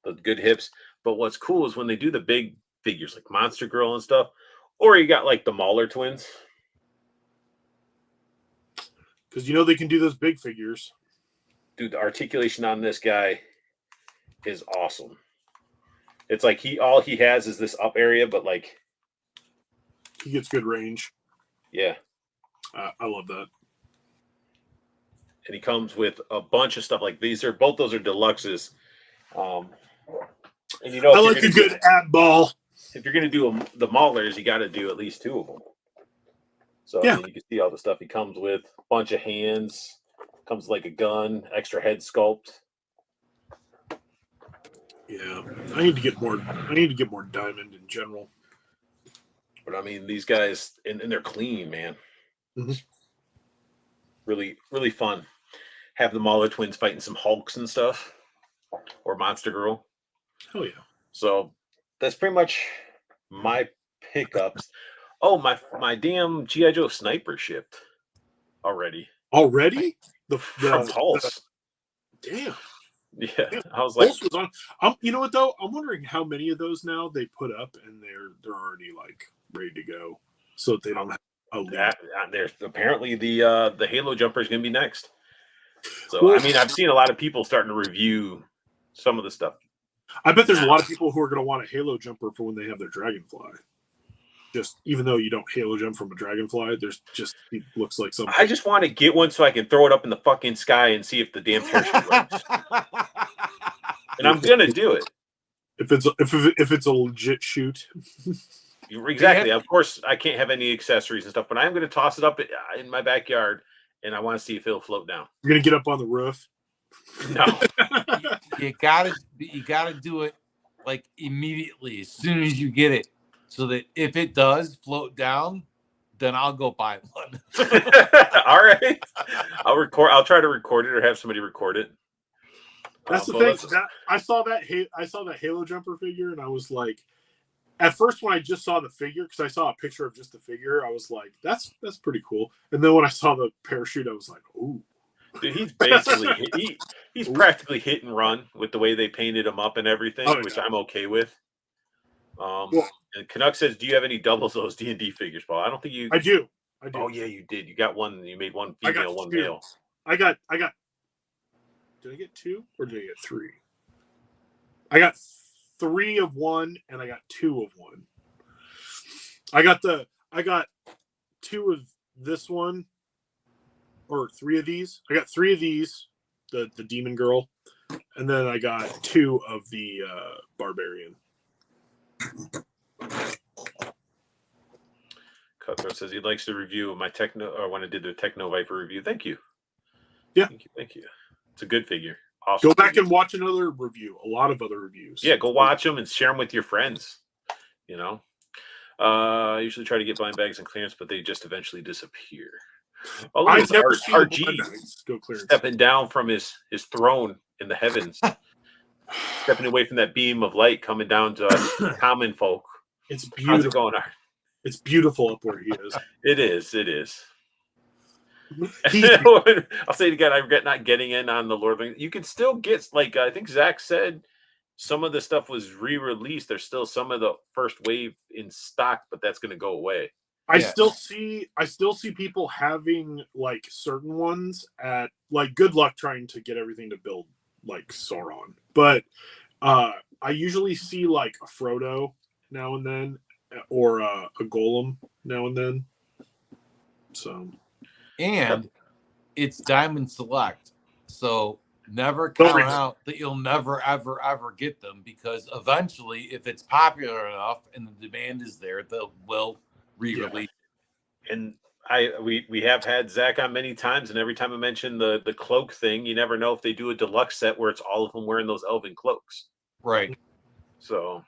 the good hips. But what's cool is when they do the big figures like Monster Girl and stuff, or you got like the Mauler twins. Because you know they can do those big figures. Dude, the articulation on this guy is awesome. It's like all he has is this up area, but like He gets good range. yeah. I love that. And he comes with a bunch of stuff like these are both those are deluxes. And you know, I like a good ab ball. If you're gonna do the Maulers, you got to do at least 2 of them. So Yeah. I mean, you can see all the stuff he comes with, a bunch of hands, comes like a gun, extra head sculpt. Yeah, I need to get more. I need to get more diamond in general. But I mean, these guys and they're clean, man. Mm-hmm. Really, really fun. Have the Mauler twins fighting some Hulks and stuff, or Monster Girl. Oh yeah. So that's pretty much my pickups. Oh, my damn GI Joe sniper shipped already. Already From Pulse. Damn. Yeah, I was like, Pulse was on. You know what though? I'm wondering how many of those now they put up and they're already like ready to go, so that they don't have a lead. There's apparently the Halo jumper is going to be next. So I mean, I've seen a lot of people starting to review some of the stuff. I bet there's a lot of people who are going to want a Halo jumper for when they have their Dragonfly. Just even though you don't Halo jump from a Dragonfly, there's just it looks like something. I just want to get one so I can throw it up in the fucking sky and see if the damn parachute works. And I'm gonna do it if it's a legit shoot. Exactly. Of course, I can't have any accessories and stuff, but I'm gonna toss it up in my backyard, and I want to see if it'll float down. You're gonna get up on the roof. No, you gotta do it like immediately as soon as you get it, so that if it does float down, then I'll go buy one. All right, I'll try to record it or have somebody record it. That's the thing. I saw that Halo jumper figure, and I was like, at first when I just saw the figure, because I saw a picture of just the figure, I was like, that's pretty cool. And then when I saw the parachute, I was like, ooh. Dude, he's basically he's practically hit and run with the way they painted him up and everything, which I'm okay with. And Canuck says, "Do you have any doubles of those D&D figures, Paul?" I don't think you. I do. Oh yeah, you did. You got one. You made one female, one male. I got. Did I get 2 or did I get 3? I got 3 of one and I got 2 of one. I got 2 of this one. Or 3 of these. I got 3 of these, the demon girl, and then I got 2 of the barbarian. Cutthroat says he likes the review of my Techno, or when I did the Techno Viper review. Thank you. Yeah. Thank you. It's a good figure. Awesome. Go back and watch another review. A lot of other reviews. Yeah, go watch them and share them with your friends. You know, I usually try to get blind bags and clearance, but they just eventually disappear. Oh, look, I've never seen RG go clearance. stepping down from his throne in the heavens, stepping away from that beam of light coming down to us common folk. It's beautiful. How's it going, Art? It's beautiful up where he is. It is. It is. I'll say it again. I regret not getting in on the Lord of the Rings. You can still get, like, I think Zach said, some of the stuff was re-released. There's still some of the first wave in stock, but that's going to go away. I still see people having like certain ones at like good luck trying to get everything to build like Sauron. But I usually see like a Frodo now and then or a Golem now and then. So and it's Diamond Select. So never count out that you'll never ever get them, because eventually if it's popular enough and the demand is there, they'll will re-release. And we have had Zach on many times, and every time I mention the cloak thing, you never know if they do a deluxe set where it's all of them wearing those elven cloaks. Right. So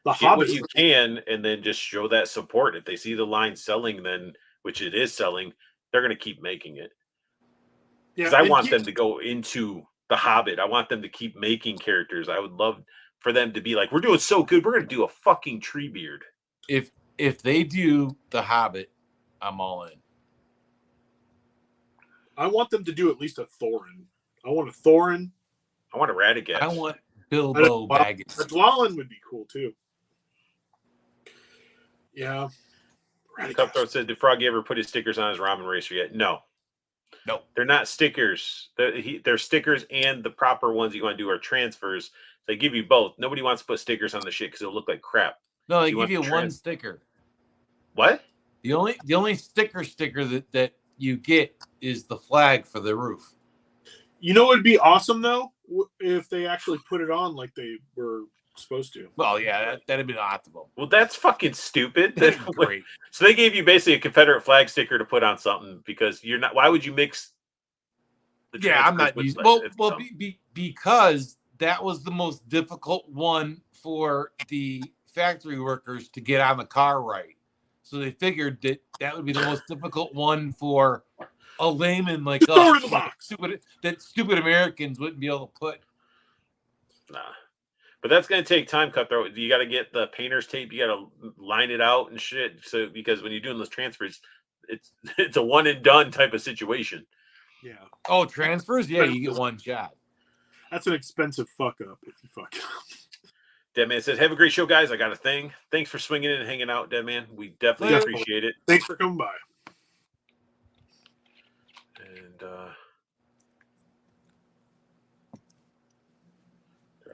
The get what Hobbit. you can, and then just show that support. If they see the line selling, then which it is selling, they're going to keep making it. Because I want them to go into the Hobbit. I want them to keep making characters. I would love for them to be like, we're doing so good, we're going to do a fucking Treebeard. If they do the Hobbit, I'm all in. I want them to do at least a Thorin. I want a Thorin. I want a Radagast. I want Bilbo Baggins. A Dwalin would be cool too. Yeah. Cutthroat said, did Froggy ever put his stickers on his ramen racer yet? No. No. They're not stickers. They're stickers, and the proper ones you want to do are transfers. They give you both. Nobody wants to put stickers on the shit because it'll look like crap. No, they give you one sticker. What? The only sticker that you get is the flag for the roof. You know, it'd be awesome though if they actually put it on like they were supposed to. Well, yeah, that'd be optimal. Well, that's fucking stupid. Great. So they gave you basically a Confederate flag sticker to put on something because you're not. Why would you mix? I'm not using. Well, because that was the most difficult one for the factory workers to get on the car right. So they figured that would be the most difficult one for a layman like us. Stupid Americans wouldn't be able to put. Nah. But that's going to take time, Cutthroat. You got to get the painter's tape. You got to line it out and shit. So because when you're doing those transfers, it's a one and done type of situation. Yeah. Oh, transfers? Yeah, you get one shot. That's an expensive fuck up if you fuck up. Deadman says, have a great show, guys. I got a thing. Thanks for swinging in and hanging out, Deadman. We definitely appreciate it. Thanks for coming by. And they're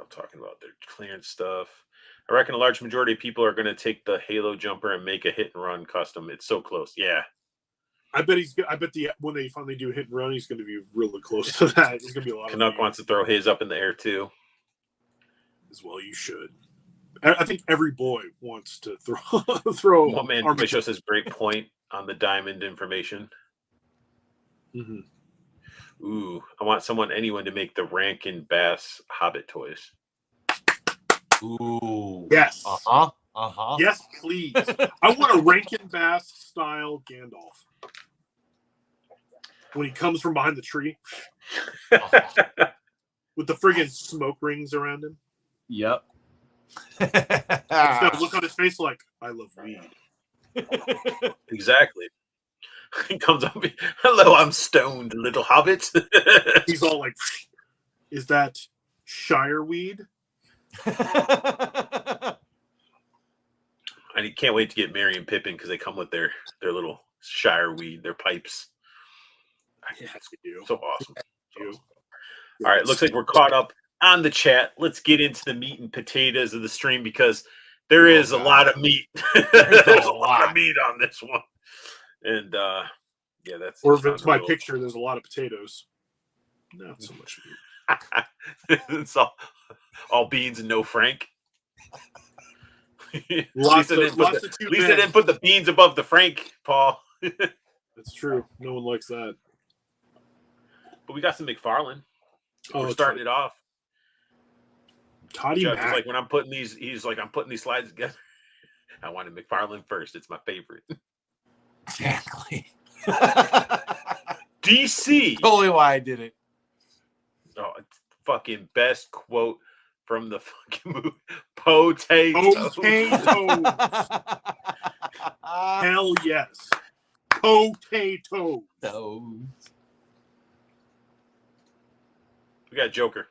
all talking about their clearance stuff. I reckon a large majority of people are going to take the Halo jumper and make a hit and run custom. It's so close. Yeah. I bet when they finally do hit and run, he's going to be really close to that. It's going to be a lot. Canuck wants to throw his up in the air too. As well, you should. I think every boy wants to throw. Oh man, Bishop says great point on the diamond information. Mm-hmm. Ooh, I want anyone to make the Rankin Bass Hobbit toys. Ooh. Yes. Uh-huh. Yes, please. I want a Rankin Bass style Gandalf. When he comes from behind the tree. With the friggin' smoke rings around him. Yep. He's got a look on his face like, I love weed. Exactly. He comes up, hello, I'm stoned, little hobbit. He's all like, is that Shire weed? And he can't wait to get Merry and Pippin because they come with their little Shire weed, their pipes. Yeah, you. So awesome. All right, looks like we're caught up on the chat. Let's get into the meat and potatoes of the stream because there is a lot of meat. There's a lot of meat on this one. And yeah, that's. Or if it's my picture, there's a lot of potatoes. Not so much meat. It's all beans and no Frank. Lisa didn't put the beans above the Frank, Paul. That's true. No one likes that. But we got some McFarlane. We're starting it off. Toddy Jeff is like, when I'm putting these, he's like, I'm putting these slides together. I wanted McFarlane first. It's my favorite. Exactly. DC. Totally why I did it. Oh, it's fucking best quote from the fucking movie. Potatoes. Hell yes. Potatoes. We got Joker.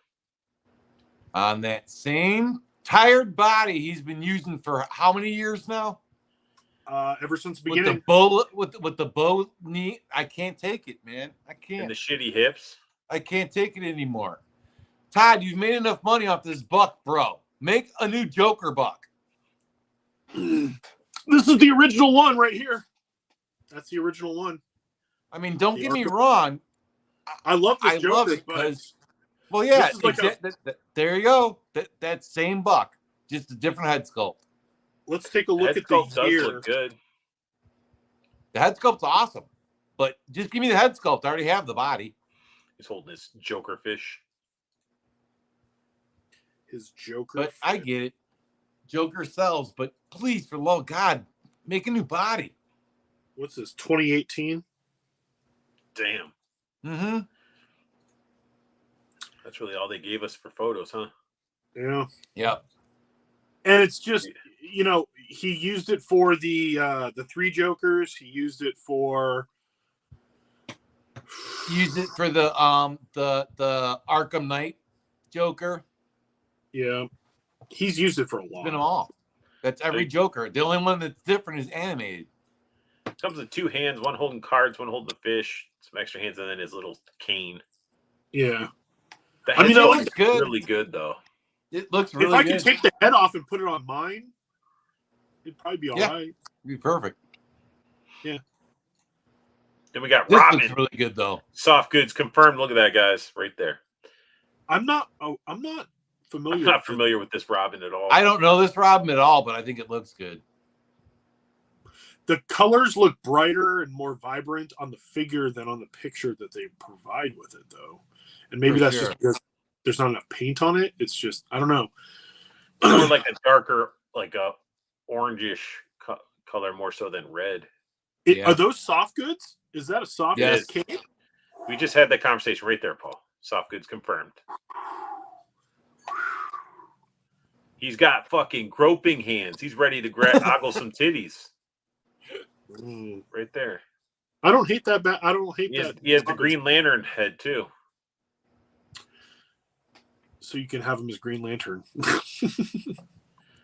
On that same tired body he's been using for how many years now? Ever since the beginning. With the bow knee, I can't take it, man. I can't. And the shitty hips. I can't take it anymore. Todd, you've made enough money off this buck, bro. Make a new Joker buck. This is the original one right here. That's the original one. I mean, don't get me wrong. I love this Joker, love it because, well, yeah, there you go. That same buck, just a different head sculpt. Let's take a look at the year. Look good. The head sculpt's awesome, but just give me the head sculpt. I already have the body. He's holding his Joker fish. His Joker. But I get it. Joker sells, but please, for the love of God, make a new body. What's this? 2018. Damn. Mm-hmm. That's really all they gave us for photos, huh? Yeah. Yep. And it's just, you know, he used it for the 3 Jokers. He used it for Use it for the Arkham Knight Joker. Yeah. He's used it for a It's while. been them all. That's every Joker. The only one that's different is animated. Comes with 2 hands, one holding cards, one holding the fish, some extra hands, and then his little cane. Yeah. The I head mean, it looks looks good. really good, though. It looks really if I good. could take the head off and put it on mine, it'd probably be all right. It'd be perfect. Then we got This Robin. looks really good, though. Soft goods confirmed. Look at that, guys, right there. I'm not familiar. I'm not familiar with this Robin at all. I don't know this Robin at all, but I think it looks good. The colors look brighter and more vibrant on the figure than on the picture that they provide with it, though. And maybe For that's sure. just because there's not enough paint on it. It's just, I don't know. More like a darker, like a orangish color, more so than red. Yeah. Are those soft goods? Is that a soft Yes. goods cape? We just had that conversation right there, Paul. Soft goods confirmed. He's got fucking groping hands. He's ready to ogle some titties. Right there. I don't hate that. I don't hate He has, that. he has the Green Lantern head, too. So you can have him as Green Lantern. I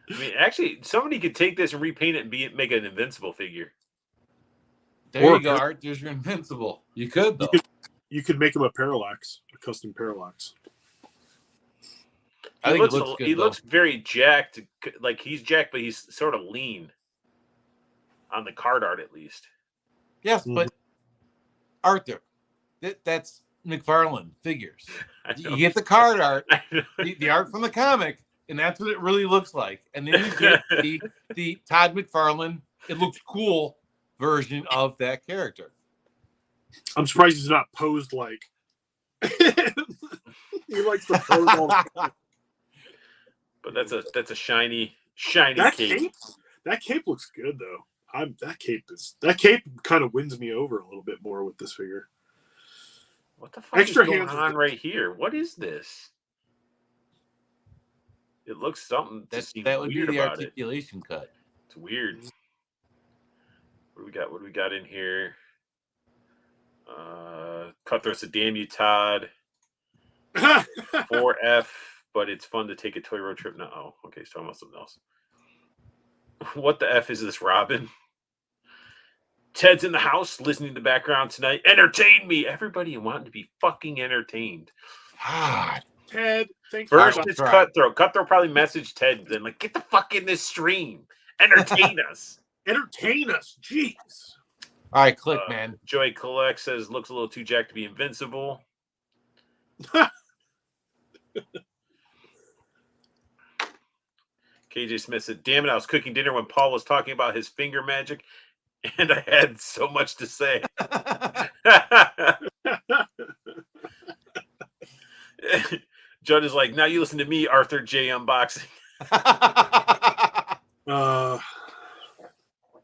mean, actually, somebody could take this and repaint it and make an Invincible figure. There Or- you go, Art. There's your Invincible. You could, though. You could make him a Parallax, a custom Parallax. I think it looks good, He though. looks very jacked. Like, he's jacked, but he's sort of lean. On the card art, at least. Yes, but Arthur, that's McFarlane figures. You get the card art, the art from the comic, and that's what it really looks like. And then you get the Todd McFarlane, it looks cool version of that character. I'm surprised he's not posed like. He likes to pose all the time. But that's a shiny That cape. cape, that cape looks good though. That cape kind of wins me over a little bit more with this figure. What the fuck Extra is going hands is on good. right here? What is this? It looks something That would be weird the about it. articulation cut. It's weird. What do we got? What do we got in here? Cutthroat's a damn you, Todd. 4F, but it's fun to take a toy road trip. No, oh, okay, so almost something else. What the F is this, Robin? Ted's in the house listening to the background tonight. Entertain me. Everybody wanting to be fucking entertained. God. Ted, thanks First, for it's right. Cutthroat. Cutthroat probably messaged Ted then, like, get the fuck in this stream. Entertain us. entertain us. Jeez. All right, click, man. Joey Collect says, looks a little too jacked to be invincible. KJ Smith said, damn it, I was cooking dinner when Paul was talking about his finger magic, and I had so much to say. Judd is like, now you listen to me, Arthur J. Unboxing.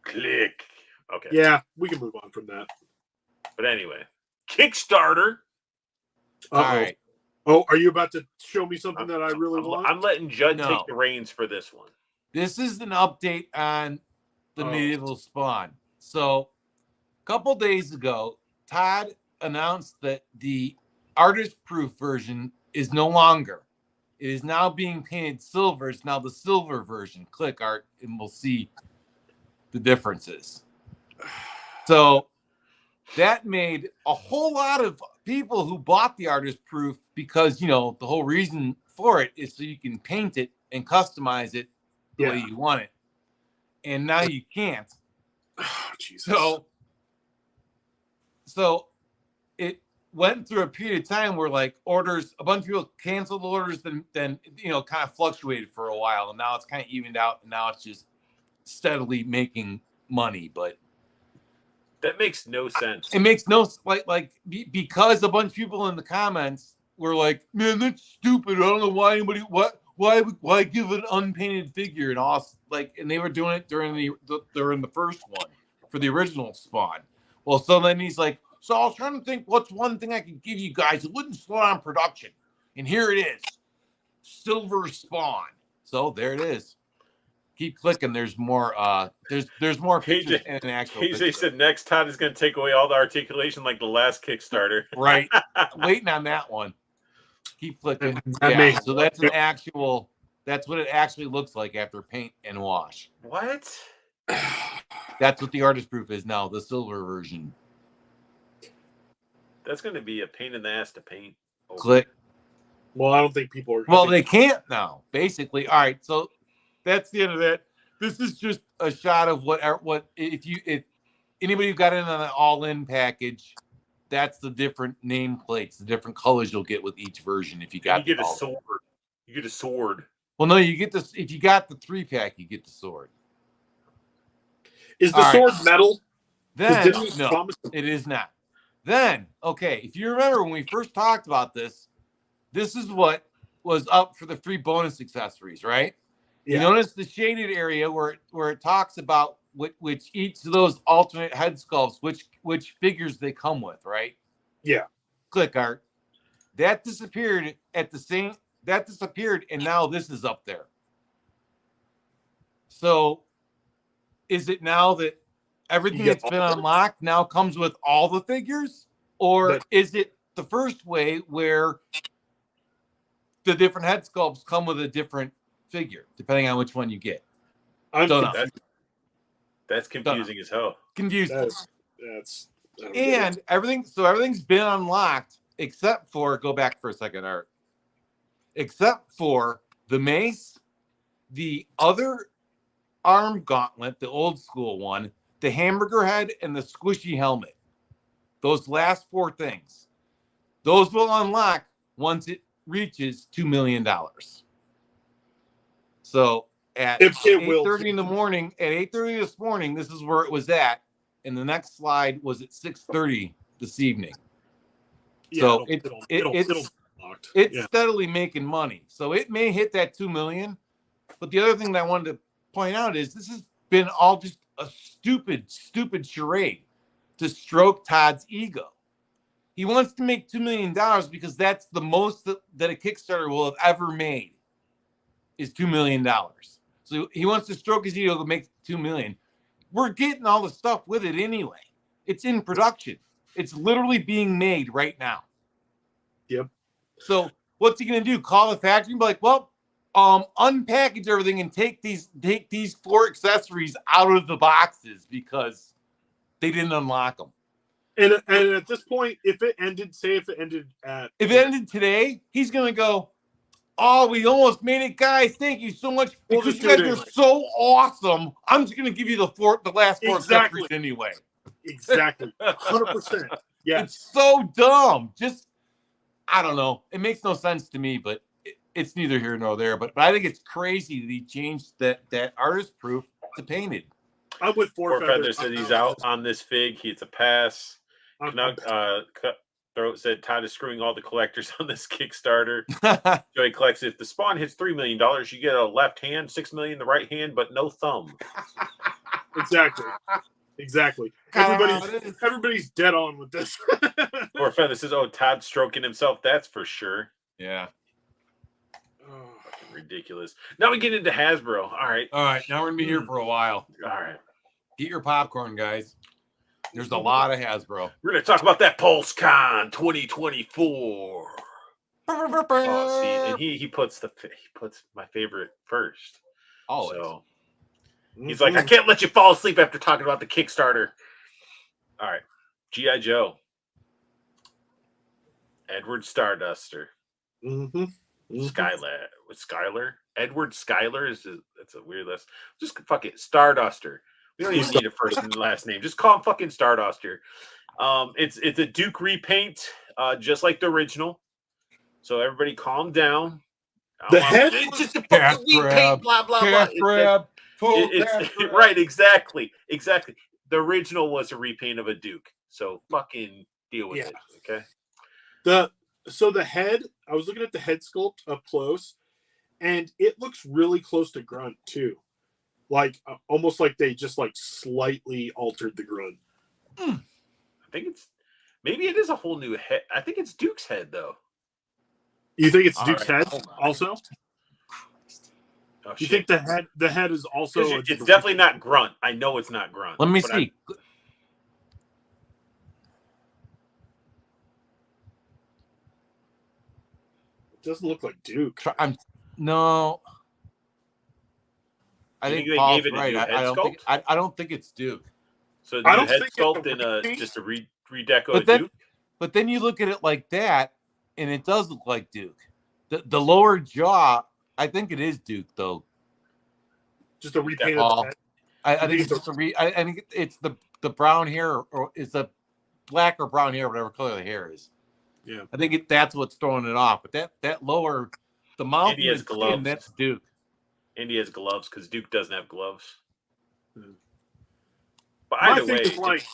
Click. Okay. Yeah, we can move on from that. But anyway, Kickstarter. All right. Oh, are you about to show me something that I really want? I'm letting Judd No. take the reins for this one. This is an update on the Oh. medieval spawn. So, a couple days ago, Todd announced that the artist-proof version is no longer. It is now being painted silver. It's now the silver version. Click, Art, and we'll see the differences. So, that made a whole lot of people who bought the artist-proof because, you know, the whole reason for it is so you can paint it and customize it the way you want it. And now you can't. Oh, Jesus. So it went through a period of time where like orders, a bunch of people canceled orders, then you know, kind of fluctuated for a while, and now it's kind of evened out, and now it's just steadily making money. But That makes no sense. It makes no because a bunch of people in the comments were like, "Man, that's stupid. I don't know why anybody why give an unpainted figure?" And all and they were doing it during the first one for the original Spawn. Well, so then he's like, "So I was trying to think, what's one thing I could give you guys that wouldn't slow down production, and here it is, Silver Spawn." So there it is. Keep clicking. There's more. There's more pictures and an actual. KJ said next Todd is going to take away all the articulation like the last Kickstarter. Right. Waiting on that one. Keep clicking. That so that's an actual. That's what it actually looks like after paint and wash. What? That's what the artist proof is now. The silver version. That's going to be a pain in the ass to paint. Click. Well, I don't think people are. Well, they can't now. Basically, all right. So that's the end of that. This is just a shot of what if anybody who got in on an all-in package, that's the different nameplates, the different colors you'll get with each version. If you got, you get a sword. You get a sword. Well, no, you get this. If you got the 3-pack, you get the sword. Is the sword metal? Then no, it is not. Then okay, if you remember when we first talked about this is what was up for the free bonus accessories, right? Yeah. You notice the shaded area where it talks about which each of those alternate head sculpts, which figures they come with, right? Yeah. Click art. That disappeared and now this is up there. So is it now that everything that's been unlocked now comes with all the figures? Or is it the first way where the different head sculpts come with a different figure, depending on which one you get? That's confusing as hell. Confusing. That's and everything's been unlocked except for, go back for a second, Art. Except for the mace, the other arm gauntlet, the old school one, the hamburger head, and the squishy helmet. Those last 4 things. Those will unlock once it reaches $2 million. So at 8:30 in the morning, at 8:30 this morning, this is where it was at. And the next slide was at 6:30 this evening. Yeah, so it's steadily making money. So it may hit that 2 million. But the other thing that I wanted to point out is this has been all just a stupid charade to stroke Todd's ego. He wants to make $2 million because that's the most that a Kickstarter will have ever made is $2 million. So he wants to stroke his ego to make $2 million. We're getting all the stuff with it anyway. It's in production. It's literally being made right now. Yep. So what's he going to do? Call the factory and be like, well, unpackage everything and take these 4 accessories out of the boxes because they didn't unlock them. And at this point, if it ended today, he's going to go, oh, we almost made it, guys. Thank you so much. Because you guys are so awesome. I'm just going to give you the last 4 accessories anyway. Exactly. 100%. Yeah. It's so dumb. Just, I don't know. It makes no sense to me, but it's neither here nor there. But I think it's crazy that he changed that artist proof to painted. I'm with Four Feathers said he's out on this fig. It's a pass. Throat said Todd is screwing all the collectors on this Kickstarter. Joey collects, if the Spawn hits $3 million, you get a left hand, $6 million in the right hand, but no thumb. Exactly. Everybody's dead on with this. Four Feathers says, oh, Todd's stroking himself. That's for sure. Yeah. Ridiculous. Now we get into Hasbro. All right. Now we're gonna be here for a while. All right. Get your popcorn, guys. There's a lot of Hasbro. We're gonna talk about that PulseCon 2024. Oh, see, and he puts my favorite first. Oh, so he's like, I can't let you fall asleep after talking about the Kickstarter. All right, G.I. Joe, Edward Starduster. Skylar. Edward Skylar that's a weird list. Just fuck it. Starduster. We don't even need a first and last name. Just call him fucking Starduster. It's a Duke repaint, just like the original. So everybody calm down. The head? It's just a fucking repaint, blah, blah, blah. Grab. Right, exactly. the original was a repaint of a Duke. So fucking deal with it. Okay. So the head, I was looking at the head sculpt up close, and it looks really close to Grunt too. Like almost like they just like slightly altered the Grunt. I think maybe it is a whole new head. I think it's Duke's head though. You think it's All Duke's right, head also? Oh, You shit. think the head is also? It's definitely not Grunt. I know it's not Grunt. Let me but see. It doesn't look like Duke. No. I You think think they Paul's gave it a right. new head I don't think. sculpt? I don't think it's Duke. So I new don't head think sculpt it's and just a redeco But of then- Duke. But then you look at it like that, and it does look like Duke. The lower jaw, I think it is Duke though. Just a repaint of Paul. the head. I think it's just I think it's the brown hair, or it's the black or brown hair, whatever color the hair is. Yeah. I think that's what's throwing it off. But that lower, the mouth Indy and has the chin, gloves. that's Duke. Indy has gloves because Duke doesn't have gloves. Hmm. But My either thing way, is like,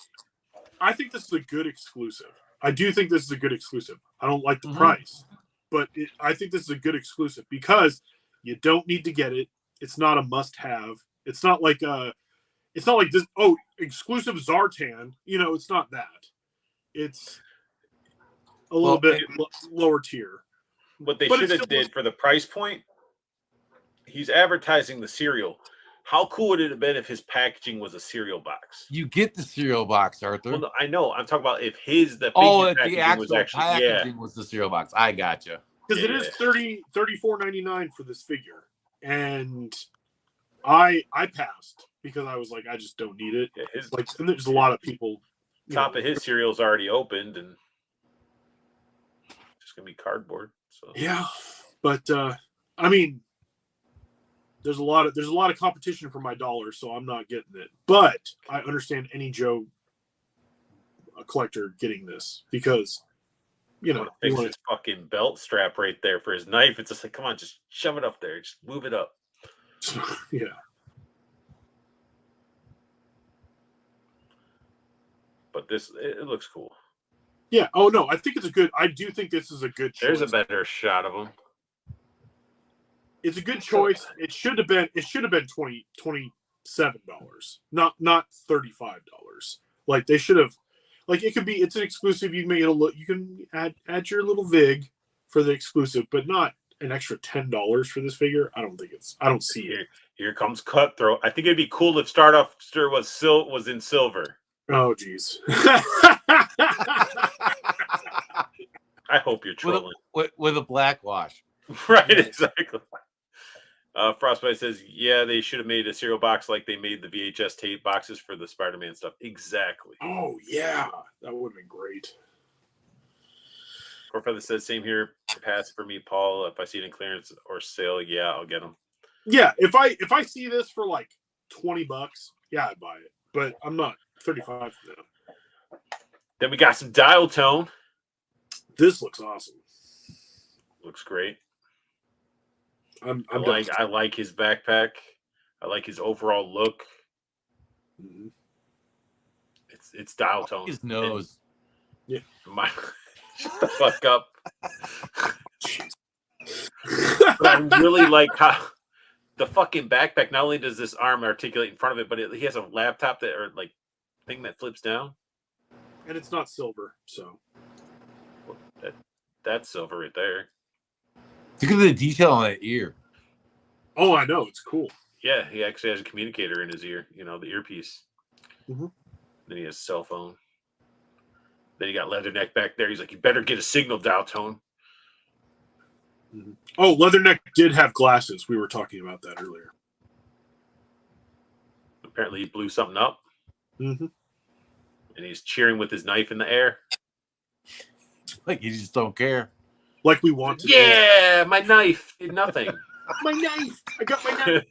I think this is a good exclusive. I do think this is a good exclusive. I don't like the price, but I think this is a good exclusive because you don't need to get it. It's not a must-have. It's not like this. Oh, exclusive Zartan. It's not that. It's a little bit lower tier. what they But should it have still did for the price point, he's advertising the cereal. How cool would it have been if his packaging was a cereal box? You get the cereal box, Arthur. Well, I know. I'm talking about if the the packaging was actual actually packaging was the cereal box. I gotcha. Because it is $34.99 for this figure, and I passed because I was like, I just don't need it. Yeah, And there's a lot of people. Top of his cereal's already opened and just gonna be cardboard. So Yeah, but I mean, there's a lot of competition for my dollar, so I'm not getting it. But I understand any Joe collector getting this because fix his fucking belt strap right there for his knife. It's just like, come on, just shove it up there, just move it up. Yeah. But it looks cool. Yeah. Oh no, I do think this is a good choice. There's a better shot of him. It's a good choice. It should have been $27, not $35. Like they should have. Like it could be. It's an exclusive. You can make it you can add your little vig for the exclusive, but not an extra $10 for this figure. I don't see it. Here comes Cutthroat. I think it'd be cool if Starduster was in silver. Oh geez. I hope you're trolling. With a black wash. Right, exactly. Frostbite says, yeah, they should have made a cereal box like they made the VHS tape boxes for the Spider-Man stuff. Exactly. Oh, yeah. That would have been great. Corfeather says, same here. Pass for me, Paul. If I see it in clearance or sale, yeah, I'll get them. Yeah, if I see this for like $20, yeah, I'd buy it. But I'm not 35 for that. Then we got some dial tone. This looks awesome. Looks great. I like his backpack. I like his overall look. Mm-hmm. It's dial tone. His nose. Yeah. Shut the fuck up. But I really like how the fucking backpack. Not only does this arm articulate in front of it, but he has a laptop thing that flips down. And it's not silver, so that's silver right there. Look at the detail on that ear. Oh, I know. It's cool. Yeah, he actually has a communicator in his ear, the earpiece. Mm-hmm. Then he has a cell phone. Then you got Leatherneck back there. He's like, you better get a signal, dial tone. Mm-hmm. Oh, Leatherneck did have glasses. We were talking about that earlier. Apparently he blew something up. Mm-hmm. And he's cheering with his knife in the air. Like you just don't care. Like we want to. Yeah, my knife did nothing. My knife. I got my knife.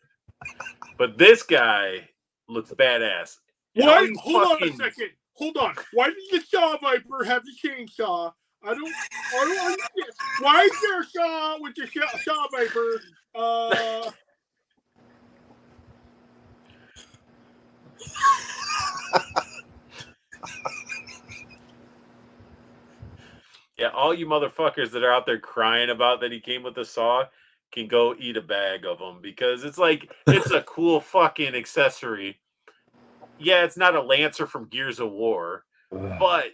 But this guy looks badass. Why? Hold on a second. Hold on. Why did the Saw Viper have the chainsaw? I don't understand. Why is there a saw with the Saw Viper? Yeah, all you motherfuckers that are out there crying about that he came with a saw can go eat a bag of them because it's like it's a cool fucking accessory. Yeah, it's not a Lancer from Gears of War, but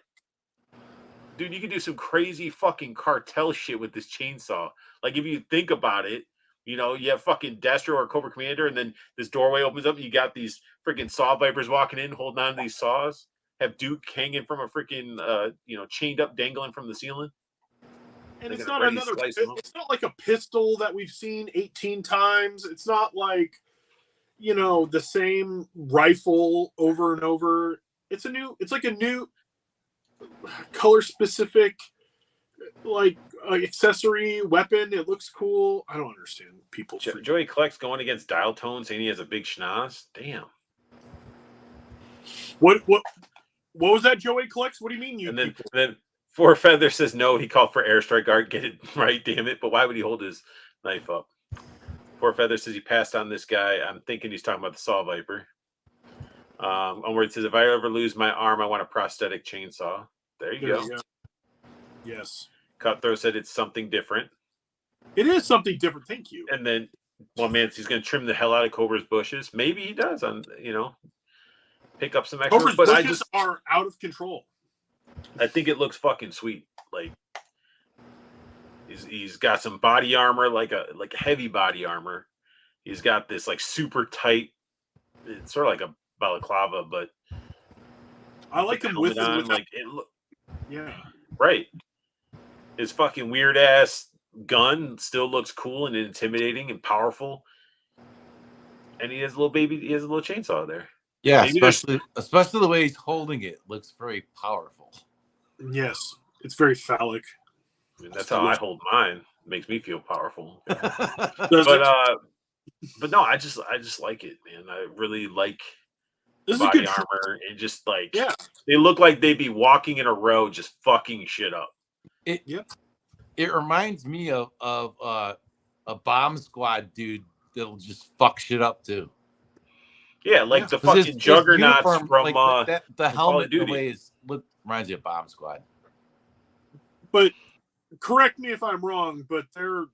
dude, you can do some crazy fucking cartel shit with this chainsaw. Like if you think about it, you have fucking Destro or Cobra Commander, and then this doorway opens up, and you got these freaking saw vipers walking in, holding on to these saws. Have Duke hanging from a freaking, chained up, dangling from the ceiling. And They're it's gonna not ready another. slice them up. It's not like a pistol that we've seen 18 times. It's not like the same rifle over and over. It's like a new color specific like accessory weapon. It looks cool. I don't understand people. Joey Kleck's going against Dial Tone, saying he has a big schnoz. Damn. What was that, Joey Klex? What do you mean, you And people? then Four Feather says no. He called for airstrike guard. Get it right, damn it. But why would he hold his knife up? Four Feather says he passed on this guy. I'm thinking he's talking about the Saw Viper. Onward says, if I ever lose my arm, I want a prosthetic chainsaw. There you go. Yes. Cutthroat said it's something different. It is something different. Thank you. And then one man, he's going to trim the hell out of Cobra's bushes. Maybe he does pick up some extra. Cobra's but bushes are out of control. I think it looks fucking sweet. Like he's got some body armor, like a heavy body armor. He's got this like super tight. It's sort of like a balaclava, but I like him with on. Like it look. Yeah. Right. His fucking weird ass gun still looks cool and intimidating and powerful. And he has a little chainsaw there. Yeah, especially the way he's holding it looks very powerful. Yes, it's very phallic. I mean, that's how I hold mine. It makes me feel powerful. But no, I just like it, man. I really like body armor and just like they look like they'd be walking in a row just fucking shit up. It reminds me of a bomb squad dude that'll just fuck shit up too. Yeah, like the fucking juggernauts uniform, from like the helmet Duty. the way reminds you of bomb squad. But correct me if I'm wrong, but the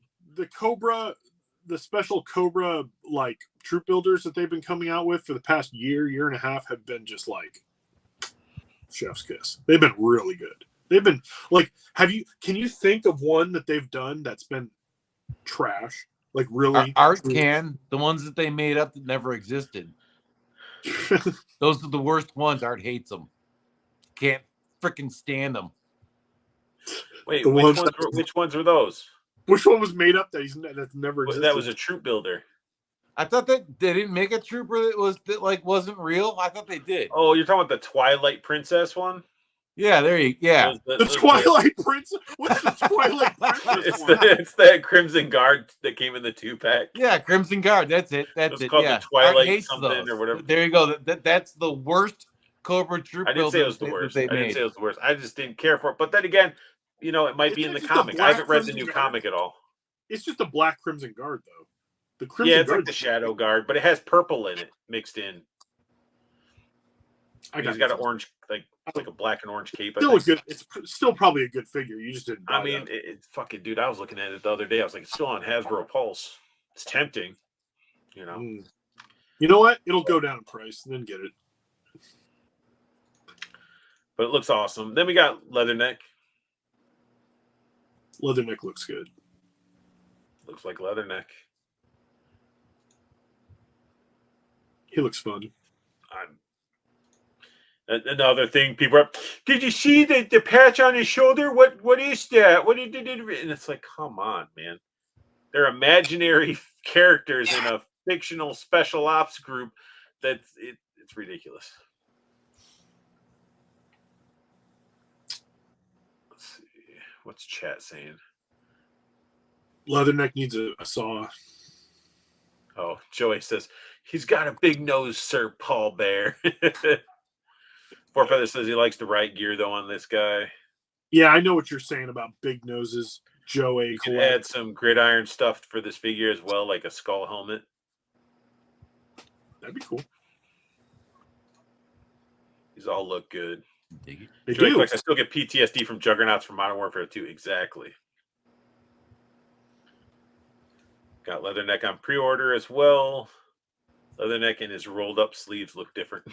special Cobra like troop builders that they've been coming out with for the past year and a half have been just like chef's kiss. They've been really good. They've been like, can you think of one that they've done that's been trash? Like really? Art can, the ones that they made up that never existed. Those are the worst ones. Art hates them. Can't freaking stand them. Wait, which ones were those? Which one was made up that's never existed? That was a troop builder. I thought that they didn't make a trooper that wasn't real. I thought they did. Oh, you're talking about the Twilight Princess one? Yeah, The Twilight Princess. What's the Twilight Princess? It's that Crimson Guard that came in the 2-pack. Yeah, Crimson Guard. That's it. It's called the Twilight something those. or whatever. There you go. That's the worst Cobra troop. I didn't say it was the worst. I just didn't care for it. But then again, it might be in the comic. I haven't read the new comic at all. It's just a black Crimson Guard, though. The Crimson Guard, like the Shadow Guard, but it has purple in it mixed in. He's got an orange, like a black and orange cape. It's still probably a good figure. You just didn't. I mean, it's fucking dude. I was looking at it the other day. I was like, it's still on Hasbro Pulse. It's tempting, You know what? It'll go down in price and then get it. But it looks awesome. Then we got Leatherneck. Leatherneck looks good. Looks like Leatherneck. He looks fun. Another thing, people are, did you see the patch on his shoulder? What is that? What did it? And it's like, come on, man. They're imaginary characters in a fictional special ops group. It's ridiculous. Let's see. What's chat saying? Leatherneck needs a saw. Oh, Joey says, he's got a big nose, Sir Paul Bear. Four Feather says he likes the right gear, though, on this guy. Yeah, I know what you're saying about big noses, Joey. You can add some gridiron stuff for this figure as well, like a skull helmet. That'd be cool. These all look good. Dig it. They Joey do. Flex, I still get PTSD from Juggernauts from Modern Warfare 2. Exactly. Got Leatherneck on pre-order as well. Leatherneck and his rolled up sleeves look different.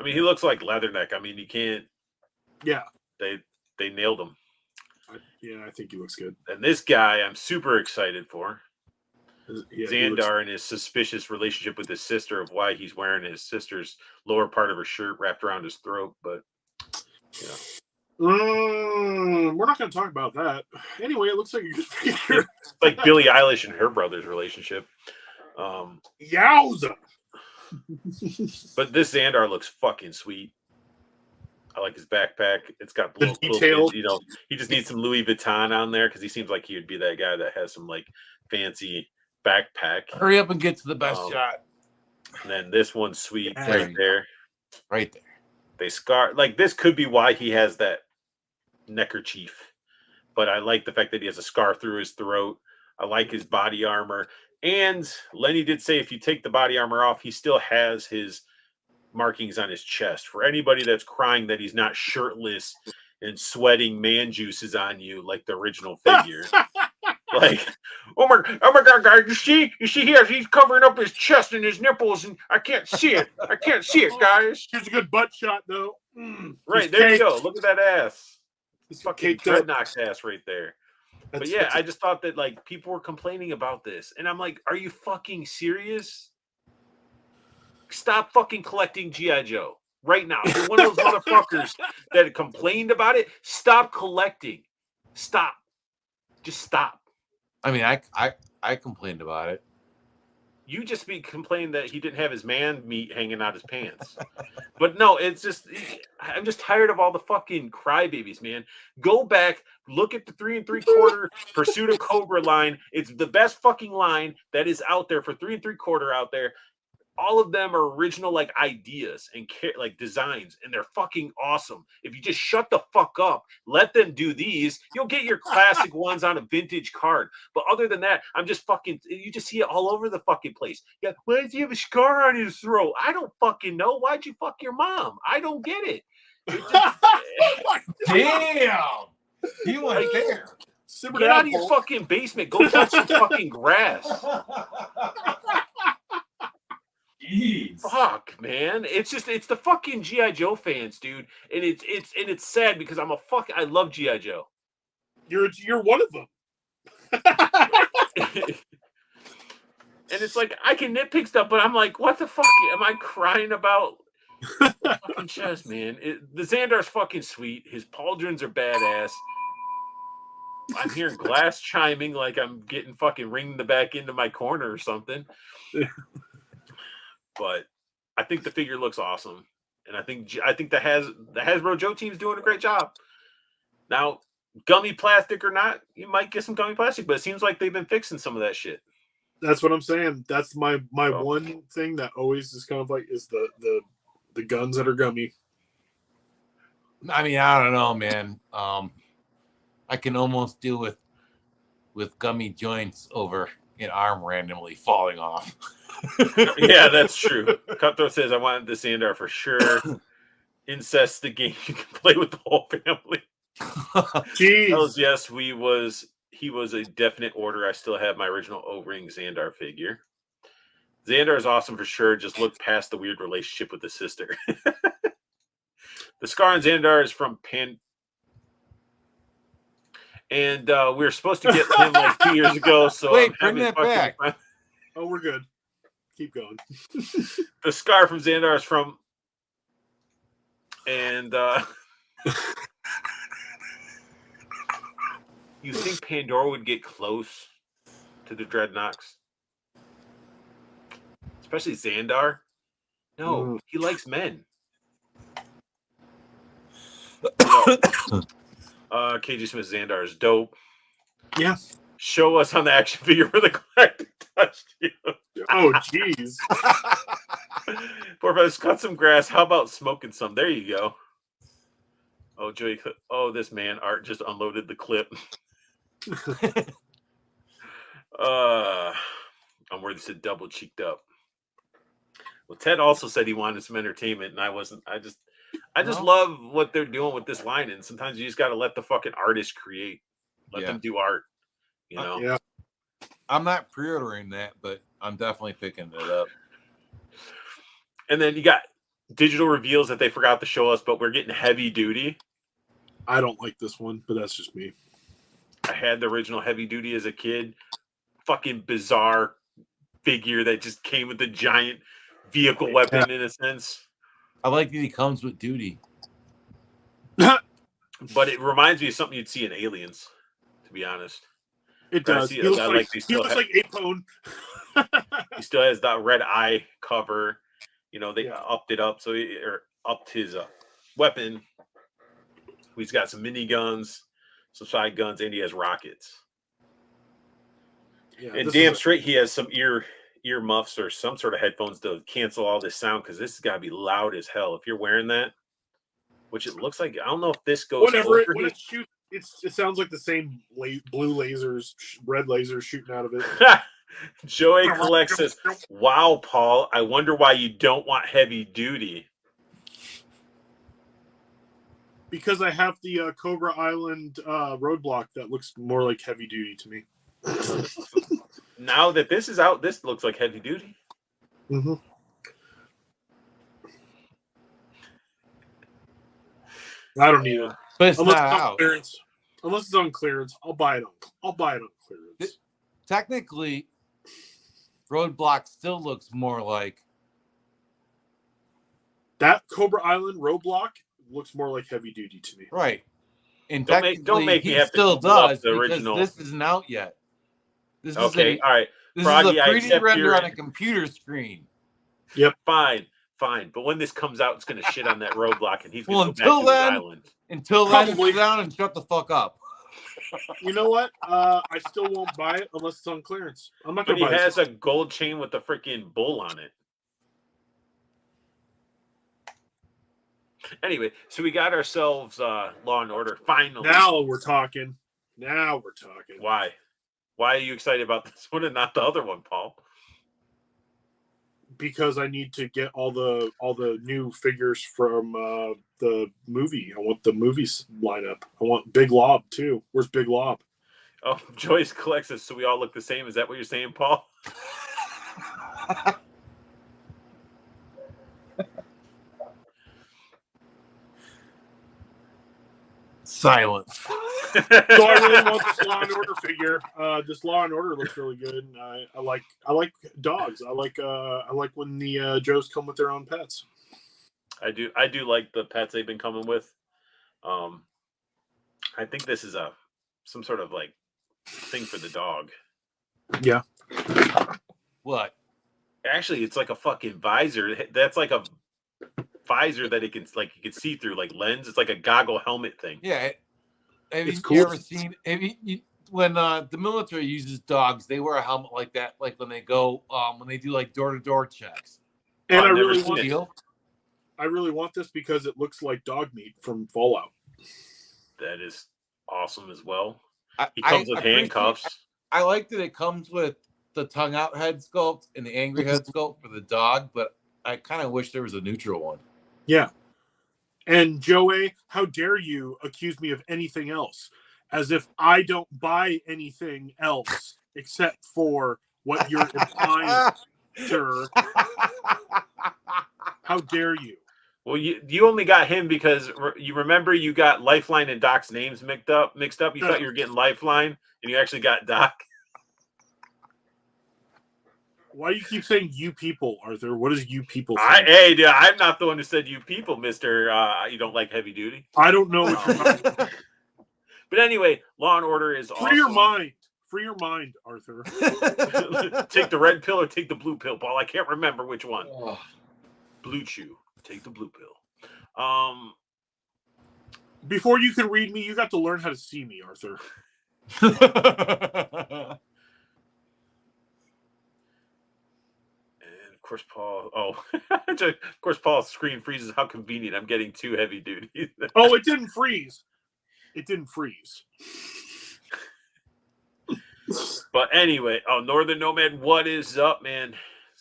I mean, he looks like Leatherneck. I mean, you can't. Yeah. They nailed him. I think he looks good. And this guy, I'm super excited for. Yeah, Xandar and his suspicious relationship with his sister, of why he's wearing his sister's lower part of her shirt wrapped around his throat. But yeah. We're not going to talk about that. Anyway, it looks like a good figure. It's like Billie Eilish and her brother's relationship. Yowza! But this Xandar looks fucking sweet. I like his backpack. It's got The little detail. You know, he just needs some Louis Vuitton on there because he seems like he would be that guy that has some like fancy backpack. Hurry up and get to the best shot. And then this one's sweet Yeah. there. Right there. They scar like this could be why he has that neckerchief. But I like the fact that he has a scar through his throat. I like his body armor. And Lenny did say if you take the body armor off, he still has his markings on his chest. For anybody that's crying that he's not shirtless and sweating man juices on you like the original figure. Like, oh my god, guys, you see here, he's covering up his chest and his nipples, and I can't see it, guys. Here's a good butt shot, though. Right, there you go. Look at that ass. It's Fucking Dreadnought's ass right there. But yeah, I just thought that like people were complaining about this, and I'm like, are you fucking serious? Stop fucking collecting G.I. Joe right now. If you're one of those motherfuckers that complained about it, stop collecting. Stop. Just stop. I mean, I complained about it. You just be complaining that he didn't have his man meat hanging out his pants. But no, it's just, I'm just tired of all the fucking crybabies, man. Go back, look at the 3 3/4 Pursuit of Cobra line. It's the best fucking line that is out there for 3 3/4 out there. All of them are original like ideas and like designs, and they're fucking awesome. If you just shut the fuck up, let them do these, you'll get your classic ones on a vintage card. But other than that, I'm just fucking, you just see it all over the fucking place. Yeah, why does he have a scar on his throat? I don't fucking know. Why'd you fuck your mom? I don't get it. Damn, he went there. Get out of your fucking basement. Go touch some fucking grass. Jeez. Fuck, man. It's the fucking G.I. Joe fans, dude. And it's sad because I love G.I. Joe. You're one of them. And it's like I can nitpick stuff, but I'm like, what the fuck am I crying about? Fucking chest, man. The Xandar's fucking sweet. His pauldrons are badass. I'm hearing glass chiming like I'm getting fucking ringed the back into my corner or something. But I think the figure looks awesome, and I think the Hasbro Joe team's doing a great job. Now, gummy plastic or not, you might get some gummy plastic, but it seems like they've been fixing some of that shit. That's what I'm saying. That's my one thing that always is kind of like is the guns that are gummy. I mean, I don't know, man. I can almost deal with gummy joints over an arm randomly falling off. Yeah, that's true. Cutthroat says, I wanted this Xandar for sure. Incest, the game you can play with the whole family. Jeez. Hells yes, he was a definite order. I still have my original O-Ring Xandar figure. Xandar is awesome for sure. Just look past the weird relationship with the sister. The scar on Xandar is from Pan. And we were supposed to get him like 2 years ago. So wait, bring that back. Oh, we're good. Keep going. The scar from Xandar is from, and you think Pandora would get close to the Dreadnoks, especially Xandar? No, he likes men. KG Smith Xandar is dope. Yeah. Show us on the action figure where the collector touched you. Oh, jeez. Poor fellas, cut some grass. How about smoking some? There you go. Oh, Joey. Oh, this man Art just unloaded the clip. I'm worried this is double cheeked up. Well, Ted also said he wanted some entertainment, and I wasn't. I just No. love what they're doing with this line. And sometimes you just got to let the fucking artist create. Let them do art. You know. Yeah. I'm not pre-ordering that, but I'm definitely picking it up. And then you got digital reveals that they forgot to show us, but we're getting heavy duty. I don't like this one, but that's just me. I had the original heavy duty as a kid. Fucking bizarre figure that just came with a giant vehicle weapon in a sense. I like that he comes with duty. But it reminds me of something you'd see in Aliens, to be honest. It But I does. see- He looks I like they he still looks have- like Apone. He still has that red eye cover. You know, they Yeah. upped it up, or upped his weapon. He's got some miniguns, some side guns, and he has rockets. Yeah, And this damn is straight, he has some ear muffs or some sort of headphones to cancel all this sound, because this has got to be loud as hell. If you're wearing that, which it looks like, I don't know if this goes whatever over when it shoots. It sounds like the same blue lasers, red lasers shooting out of it. Joey Collect says, "Wow, Paul, I wonder why you don't want heavy duty." Because I have the Cobra Island roadblock that looks more like heavy duty to me. Now that this is out, this looks like heavy duty. Mm-hmm. I don't need it. But it's Unless not it's on out. clearance. Unless it's on clearance, I'll buy it on clearance. Technically, Roadblock still looks more like That Cobra Island roadblock looks more like heavy duty to me. right. And Don't make me he have to still Google up does the because original. this isn't out yet. This Okay, is all right, this Froggy, is I a 3D accept render your- on a computer screen. fine. But when this comes out, it's going to shit on that roadblock, and he's going Well, to go back to his until island. Until Probably. then, sit down and shut the fuck up. You know what? I still won't buy it unless it's on clearance. I'm not But gonna he buy has this. a gold chain with the freaking bull on it. Anyway, so we got ourselves Law and Order finally. Now we're talking. Why? Why are you excited about this one and not the other one, Paul? Because I need to get all the new figures from the movie. I want the movies lineup. I want Big Lob too. Where's Big Lob? Oh, Joyce collects us, so we all look the same. Is that what you're saying, Paul? Silence. So I really want this Law and Order figure. This Law and Order looks really good. And I like dogs. I like when the Joes come with their own pets. I do like the pets they've been coming with. I think this is some sort of like thing for the dog. Yeah. What? Actually, it's like a fucking visor. That's like a visor that you can see through, like lens. It's like a goggle helmet thing. Yeah. Have It's you cool. ever seen when the military uses dogs, they wear a helmet like that, like when they go when they do like door-to-door checks. And I've I never really seen want it. Deal? I really want this because it looks like dog meat from Fallout. That is awesome as well. I- He comes I with appreciate- handcuffs. I like that it comes with the tongue out head sculpt and the angry head sculpt for the dog, but I kind of wish there was a neutral one. Yeah. And Joey, how dare you accuse me of anything else? As if I don't buy anything else except for what you're implying, sir. How dare you? Well, you only got him because you remember you got Lifeline and Doc's names mixed up. You thought you were getting Lifeline, and you actually got Doc. Why do you keep saying you people, Arthur? What is you people? Hey, dude, I'm not the one who said you people, Mister. You don't like heavy duty. I don't know what you're talking about. But anyway, Law and Order is awesome. Free your mind. Free your mind, Arthur. Take the red pill or take the blue pill, Paul. I can't remember which one. Oh. Blue chew. Take the blue pill. Before you can read me, you got to learn how to see me, Arthur. And of course, Paul. Oh, of course, Paul's screen freezes. How convenient! I'm getting 2 heavy duty. Oh, it didn't freeze. It didn't freeze. But anyway, Northern Nomad, what is up, man?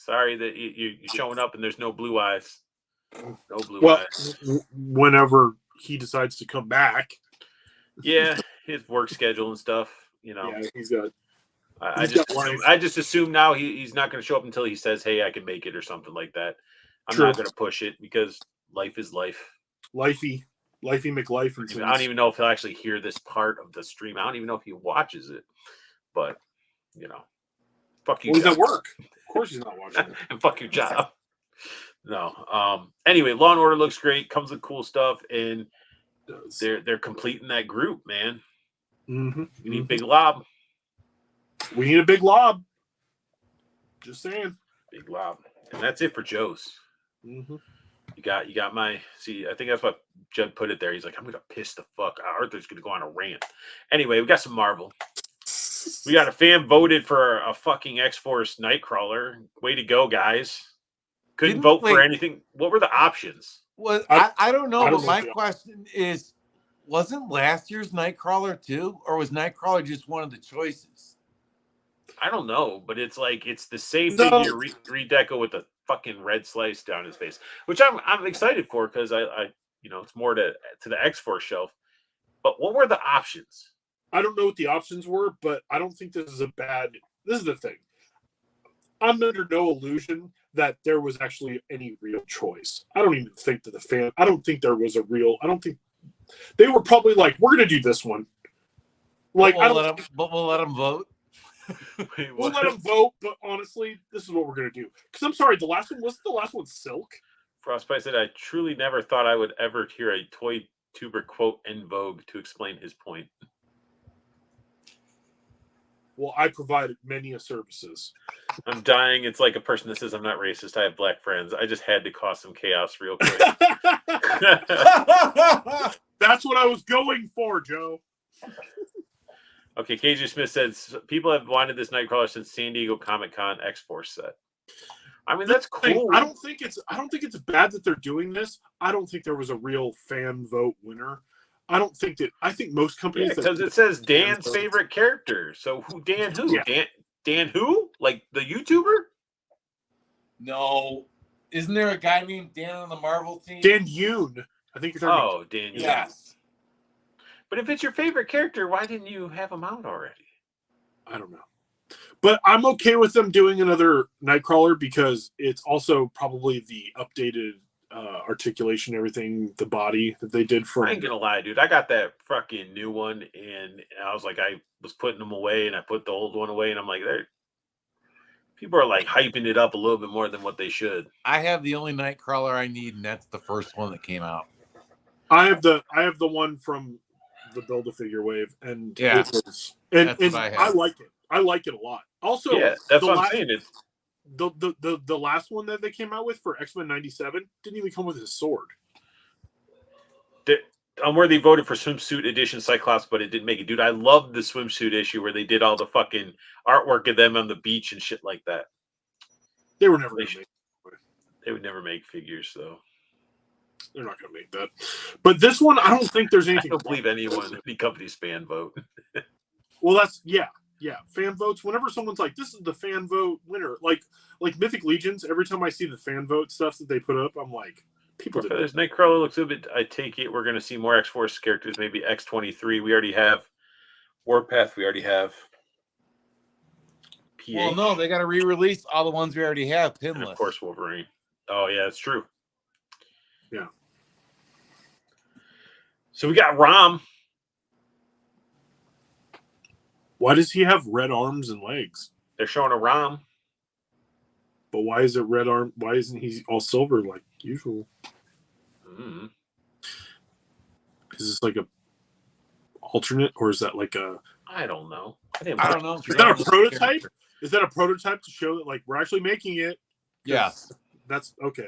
Sorry that you're showing up and there's no blue eyes. No blue Well, eyes. whenever he decides to come back, Yeah, his work schedule and stuff. You know, yeah, he's got. I He's just got assume, life. I just assume now he's not going to show up until he says, "Hey, I can make it" or something like that. I'm True. not going to push it because life is life. Lifey McLife. And I don't even know if he'll actually hear this part of the stream. I don't even know if he watches it. But you know, fuck you. Well, he's Jeff. at work. Of course, he's not watching it. And fuck your job. No. Anyway, Law and Order looks great. Comes with cool stuff, and they're completing that group, man. Mm-hmm. We need Big Lob. We need a big lob. Just saying. Big Lob, and that's it for Joe's. Mm-hmm. You got my. See, I think that's what Judd put it there. He's like, I'm gonna piss the fuck out. Arthur's gonna go on a rant. Anyway, we got some Marvel. We got a fan voted for a fucking X-Force Nightcrawler. Way to go, guys. Couldn't vote for anything. What were the options? Well, I don't know, I don't but know my if question is, wasn't last year's Nightcrawler too? Or was Nightcrawler just one of the choices? I don't know, but it's like it's the same No. figure redeco with a fucking red slice down his face, which I'm excited for because I it's more to the X-Force shelf. But what were the options? I don't know what the options were, but I don't think this is a bad. This is the thing. I'm under no illusion that there was actually any real choice. I don't even think that I don't think there was a real. I don't think they were probably like, we're going to do this one. Like, we'll let them vote. Wait, We'll let them vote, but honestly, this is what we're going to do. Because I'm sorry, wasn't the last one Silk? Frostbite said, I truly never thought I would ever hear a toy tuber quote en vogue to explain his point. Well, I provided many a services. I'm dying. It's like a person that says I'm not racist. I have black friends. I just had to cause some chaos real quick. That's what I was going for, Joe. Okay, KJ Smith says people have wanted this Nightcrawler since San Diego Comic-Con X-Force set. I mean, that's cool. I don't think it's bad that they're doing this. I don't think there was a real fan vote winner. I think most companies because it says Dan's favorite character. So Dan who? Yeah. Dan who? Like the YouTuber? No. Isn't there a guy named Dan on the Marvel team? Dan Yoon. I think you're talking about. Dan Yoon. Yes. But if it's your favorite character, why didn't you have him out already? I don't know. But I'm okay with them doing another Nightcrawler because it's also probably the updated articulation, everything, the body that they did for. I ain't gonna lie, dude. I got that fucking new one, and I was like, I was putting them away, and I put the old one away, and I'm like, people are like hyping it up a little bit more than what they should. I have the only Nightcrawler I need, and that's the first one that came out. I have the one from the Build-A-Figure wave, and yeah, and I like it. I like it a lot. Also, yeah, that's what I'm saying. It's the last one that they came out with for X-Men 97 didn't even come with his sword. I'm where they voted for swimsuit edition Cyclops, but it didn't make it. Dude, I loved the swimsuit issue where they did all the fucking artwork of them on the beach and shit like that. They were never they would never make figures, though. They're not going to make that. But this one, I don't think there's anything. I don't believe any company's fan vote. Well, that's fan votes. Whenever someone's like, "This is the fan vote winner," like Mythic Legions. Every time I see the fan vote stuff that they put up, I'm like, people. This Nightcrawler looks a bit. I take it we're going to see more X-Force characters. Maybe X-23. We already have Warpath. We already have. PH. Well, no, they got to re-release all the ones we already have. Pinless. And of course, Wolverine. Oh yeah, that's true. Yeah. So we got Rom. Why does he have red arms and legs? They're showing a Rom. But why is it red arm? Why isn't he all silver like usual? Mm. Is this like a alternate, or is that like a? I don't know. I don't know. Is that a prototype? Is that a prototype to show that like we're actually making it? Yes. That's okay.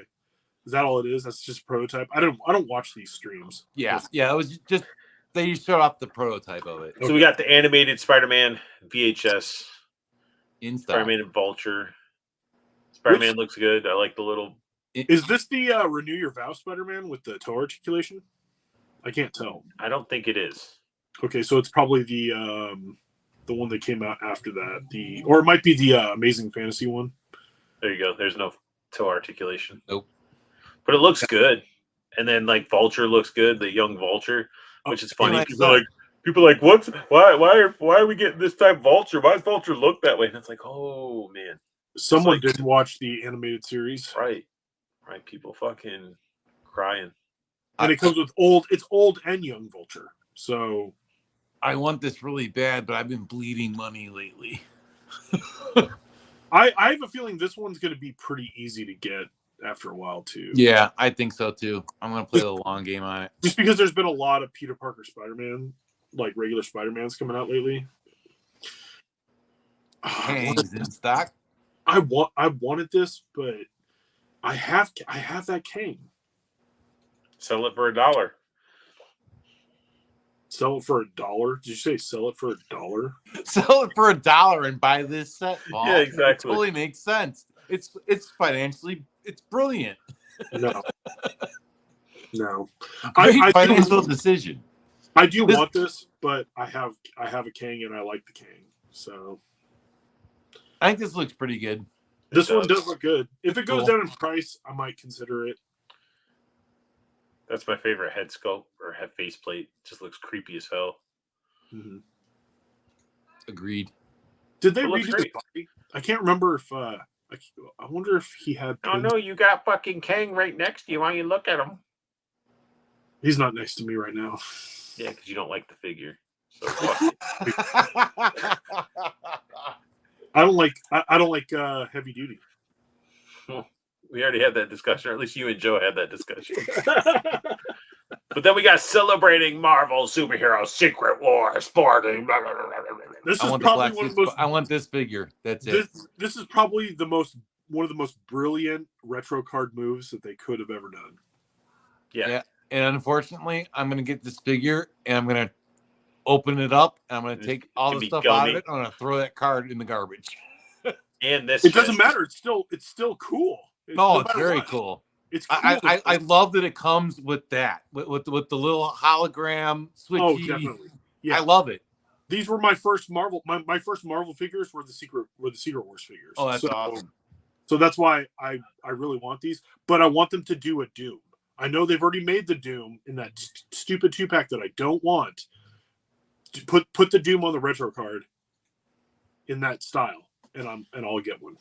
Is that all it is? That's just a prototype. I don't watch these streams. Yeah. It was just they showed off the prototype of it. So we got the animated Spider-Man VHS. Spider-Man and Vulture. Spider-Man looks good. I like the little. Is this the Renew Your Vow Spider-Man with the toe articulation? I can't tell. I don't think it is. Okay, so it's probably the one that came out after that. Or it might be the Amazing Fantasy one. There you go. There's no toe articulation. Nope. But it looks good. And then like Vulture looks good, the young Vulture, which is funny. like People are like, why are we getting this type of Vulture? Why does Vulture look that way? And it's like, oh man. Someone like- didn't watch the animated series. Right. People fucking crying. And it comes with old and young Vulture. So I want this really bad, but I've been bleeding money lately. I have a feeling this one's going to be pretty easy to get after a while too. Yeah, I think so too. I'm gonna play the long game on it. Just because there's been a lot of Peter Parker Spider-Man, like regular Spider-Mans coming out lately. Kang's in stock. I wanted this, but I have that Kang. Sell it for $1. Sell it for $1. Did you say sell it for $1? Sell it for $1 and buy this set, Paul. Yeah, exactly. It totally makes sense. It's financially, it's brilliant. No. Great financial decision. I do want this, but I have a Kang and I like the Kang. So I think this looks pretty good. this one does look good. If it goes Cool. down in price, I might consider it. That's my favorite head sculpt or head faceplate. Just looks creepy as hell. Mm-hmm. Agreed. Did they It looks redo his great. body? I can't remember if I wonder if he had. Oh no, you got fucking Kang right next to you. Why don't you look at him? He's not next to me right now. Yeah, because you don't like the figure. So fuck it. I don't like heavy duty. We already had that discussion, or at least you and Joe had that discussion. But then we got celebrating Marvel superhero Secret War sporting. Blah, blah, blah, blah, blah, blah. This I is want probably one of the most. I want this figure. That's it. This is probably one of the most brilliant retro card moves that they could have ever done. Yeah. And unfortunately, I'm gonna get this figure and I'm gonna open it up and I'm gonna take all Can the be stuff out gummy. of it and I'm gonna throw that card in the garbage. And this It doesn't matter. It's still cool. No, it's matter very what. cool. It's cool. I love that it comes with that with the little hologram switchy. Oh, definitely. Yeah, I love it. these were my first Marvel. My first Marvel figures were the Secret Wars figures. Oh, that's awesome. So that's why I really want these, but I want them to do a Doom. I know they've already made the Doom in that stupid 2-pack that I don't want. Put the Doom on the retro card in that style, and I'll get one.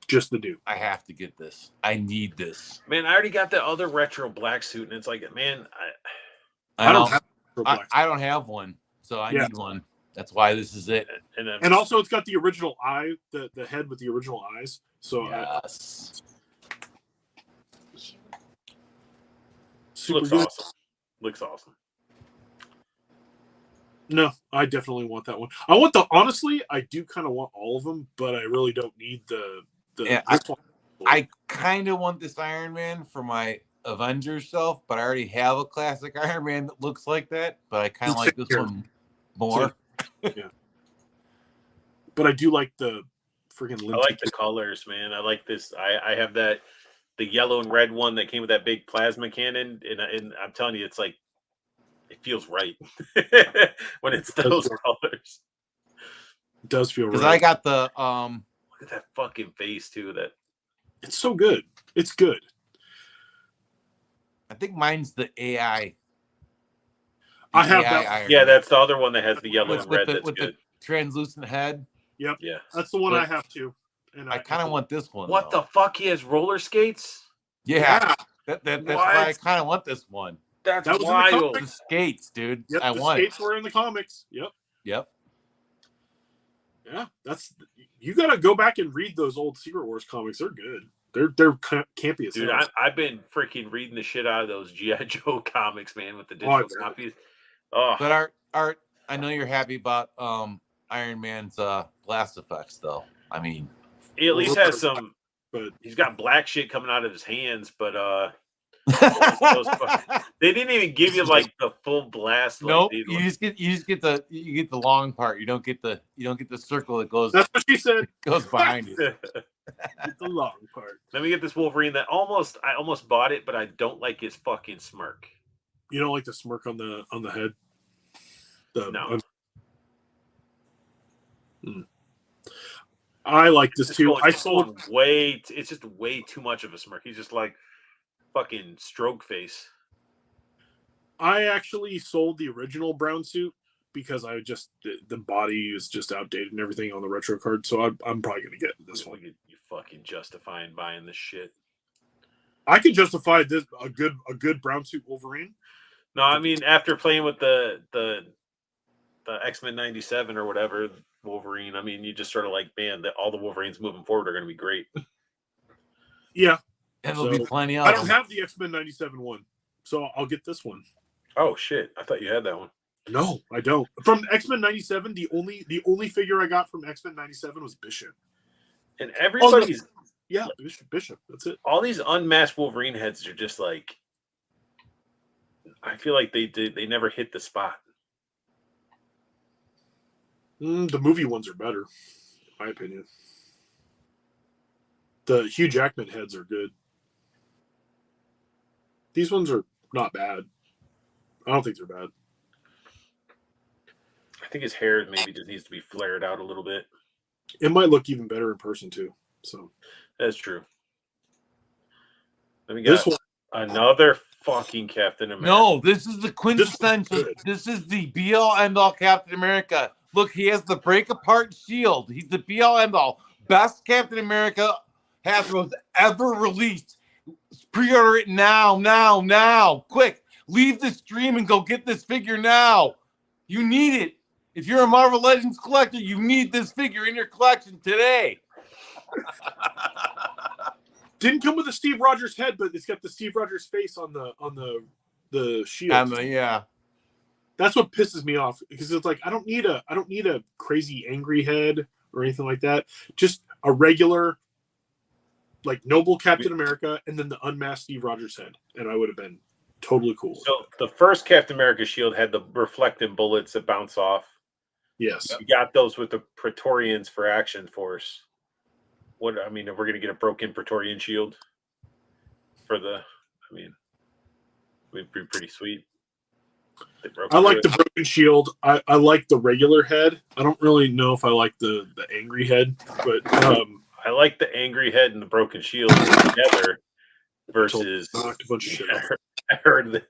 Just the Doom. I have to get this. I need this. Man, I already got the other retro black suit, and it's like, man, I don't have I don't have one, so I need one. That's why this is it. and also it's got the original eye, the head with the original eyes. So Yes. super looks good. awesome. Looks awesome. No, I definitely want that one. Honestly, I do kind of want all of them, but I really don't need the Yeah, this one. I kind of want this Iron Man for my Avengers self, but I already have a classic Iron Man that looks like that. But I kind of like this one more. Yeah. But I do like the freaking. I like the colors, man. I like this. I have the yellow and red one that came with that big plasma cannon, and I'm telling you, it's like it feels right when it's those colors. It does feel right. Because I got the Look at that fucking face too. That it's so good. It's good. I think mine's the AI. I have AI that. Iron yeah, Man. that's the other one that has the yellow with, and red. the, That's with good. the translucent head. Yep. Yeah. That's the one But I have too. And I kind of want this one. What though. the fuck? He has roller skates. Yeah. That's why I What? kind of want this one. That's That was in the wild. The skates, dude. Yep, I the want skates it. were in the comics. Yep. Yep. Yeah, you got to go back and read those old Secret Wars comics. They're good. They're campy as Dude, hell. I've been freaking reading the shit out of those G.I. Joe comics, man, with the Oh, digital yeah. copies. Oh, But Art, I know you're happy about Iron Man's blast effects, though. I mean, he at least has some. But He's got black shit coming out of his hands, but they didn't even give you like the full blast. Like, nope. they- You just get the long part. You don't get the circle that goes that's what she said. behind it. It's the long part. Let me get this Wolverine that I almost bought it, but I don't like his fucking smirk. You don't like the smirk on the head? No. I like this It's too. going, I it's sold. going way. It's just way too much of a smirk. He's just like fucking stroke face. I actually sold the original brown suit because I just the body is just outdated and everything on the retro card. So I'm probably gonna get this one. You fucking justifying buying this shit. I can justify this a good brown suit Wolverine. No, I mean after playing with the X-Men 97 or whatever Wolverine, I mean you just sort of like, man, that all the Wolverines moving forward are going to be great. Yeah, And there'll be plenty of I don't them. have the X-Men 97 one, so I'll get this one. Oh shit! I thought you had that one. No, I don't. From X-Men 97, the only figure I got from X-Men 97 was Bishop. And everybody's yeah, Bishop. That's it. all these unmasked Wolverine heads are just like, I feel like they never hit the spot. The movie ones are better, in my opinion. The Hugh Jackman heads are good. These ones are not bad. I don't think they're bad. I think his hair maybe just needs to be flared out a little bit. It might look even better in person too. So that's true. Then we this got another fucking Captain America. No, this is the quintessential. This is the be-all end-all Captain America. Look, he has the break-apart shield. He's the be-all end-all. Best Captain America Hasbro's ever released. Pre-order it now. Quick, leave the stream and go get this figure now. You need it. If you're a Marvel Legends collector, you need this figure in your collection today. Didn't come with a Steve Rogers head, but it's got the Steve Rogers face on the shield. Yeah. That's what pisses me off because it's like I don't need a crazy angry head or anything like that. Just a regular, like noble Captain America, and then the unmasked Steve Rogers head, and I would have been totally cool. So the first Captain America shield had the reflective bullets that bounce off. Yes, you got those with the Praetorians for Action Force. What I mean, we're gonna get a broken Praetorian shield for the. I mean, would be pretty sweet. I like the broken shield. I like the regular head. I don't really know if I like the angry head, but I like the angry head and the broken shield together versus. Knocked a bunch of shit off. I heard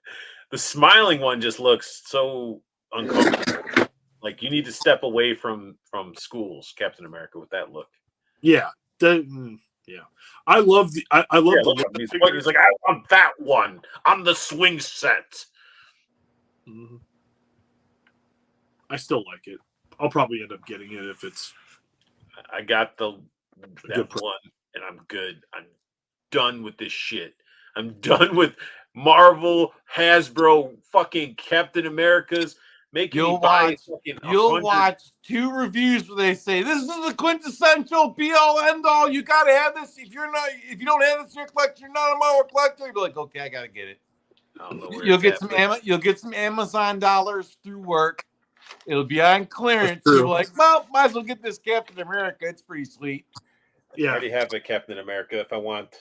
the smiling one just looks so uncomfortable. Like you need to step away from schools, Captain America, with that look. Yeah, yeah. I love the. I love the look. He's like, I want that one on the swing set. Mm-hmm. I still like it. I'll probably end up getting it if it's. I got that one, and I'm good. I'm done with this shit. I'm done with Marvel, Hasbro, fucking Captain America's. You'll watch 2 reviews where they say this is the quintessential be-all end-all. You gotta have this. If you don't have this in your collection, you're not a Marvel collector. You'll be like, okay, I gotta get it. You'll get some Amazon dollars through work. It'll be on clearance. You're like, well, might as well get this Captain America. It's pretty sweet. Yeah, I already have a Captain America if I want.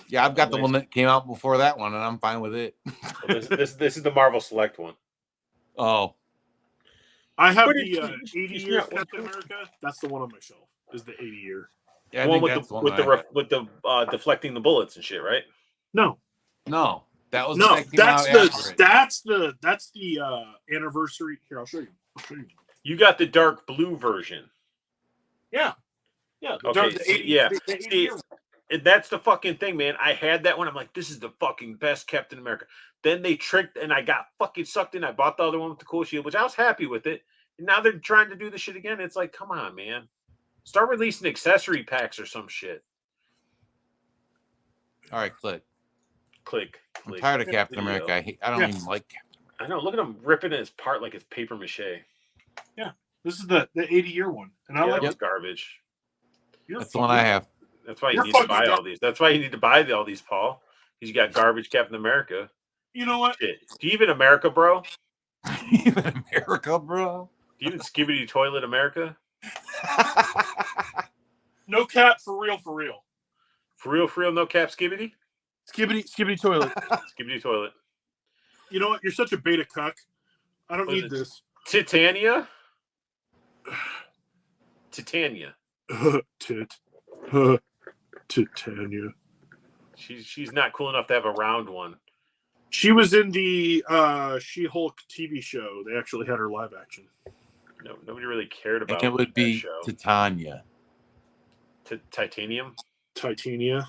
Yeah, I've got the one that came out before that one, and I'm fine with it. Well, this is the Marvel Select one. Oh, I have the 80 years Captain America. That's the one on my shelf. Is the 80 year? Yeah, the one with the deflecting the bullets and shit, right? No, that was that's the anniversary. Here, I'll show you. You got the dark blue version. Yeah. Okay. See, that's the fucking thing, man. I had that one. I'm like, this is the fucking best Captain America. Then they tricked, and I got fucking sucked in. I bought the other one with the cool shield, which I was happy with it. And now they're trying to do the shit again. It's like, come on, man. Start releasing accessory packs or some shit. All right, click. I'm tired of Captain America. I don't even like Captain America. I know. Look at him ripping it apart like it's paper mache. Yeah, this is the 80-year one, and I like it. Garbage. That's the one I have. That's why you need to buy all these. That's why you need to buy all these, Paul. Because you got garbage Captain America. You know what? Shit. Do you even America, bro? Even America, bro? Do you even Skibbity Toilet America? No cap for real. For real, no cap Skibbity? Skibbity Toilet. Skibbity Toilet. You know what? You're such a beta cuck. I don't need this. Titania? Titania. Titania. She's not cool enough to have a round one. She was in the She-Hulk TV show. They actually had her live action. No, nobody really cared about And it would that be show. Titania. Titanium? Titania.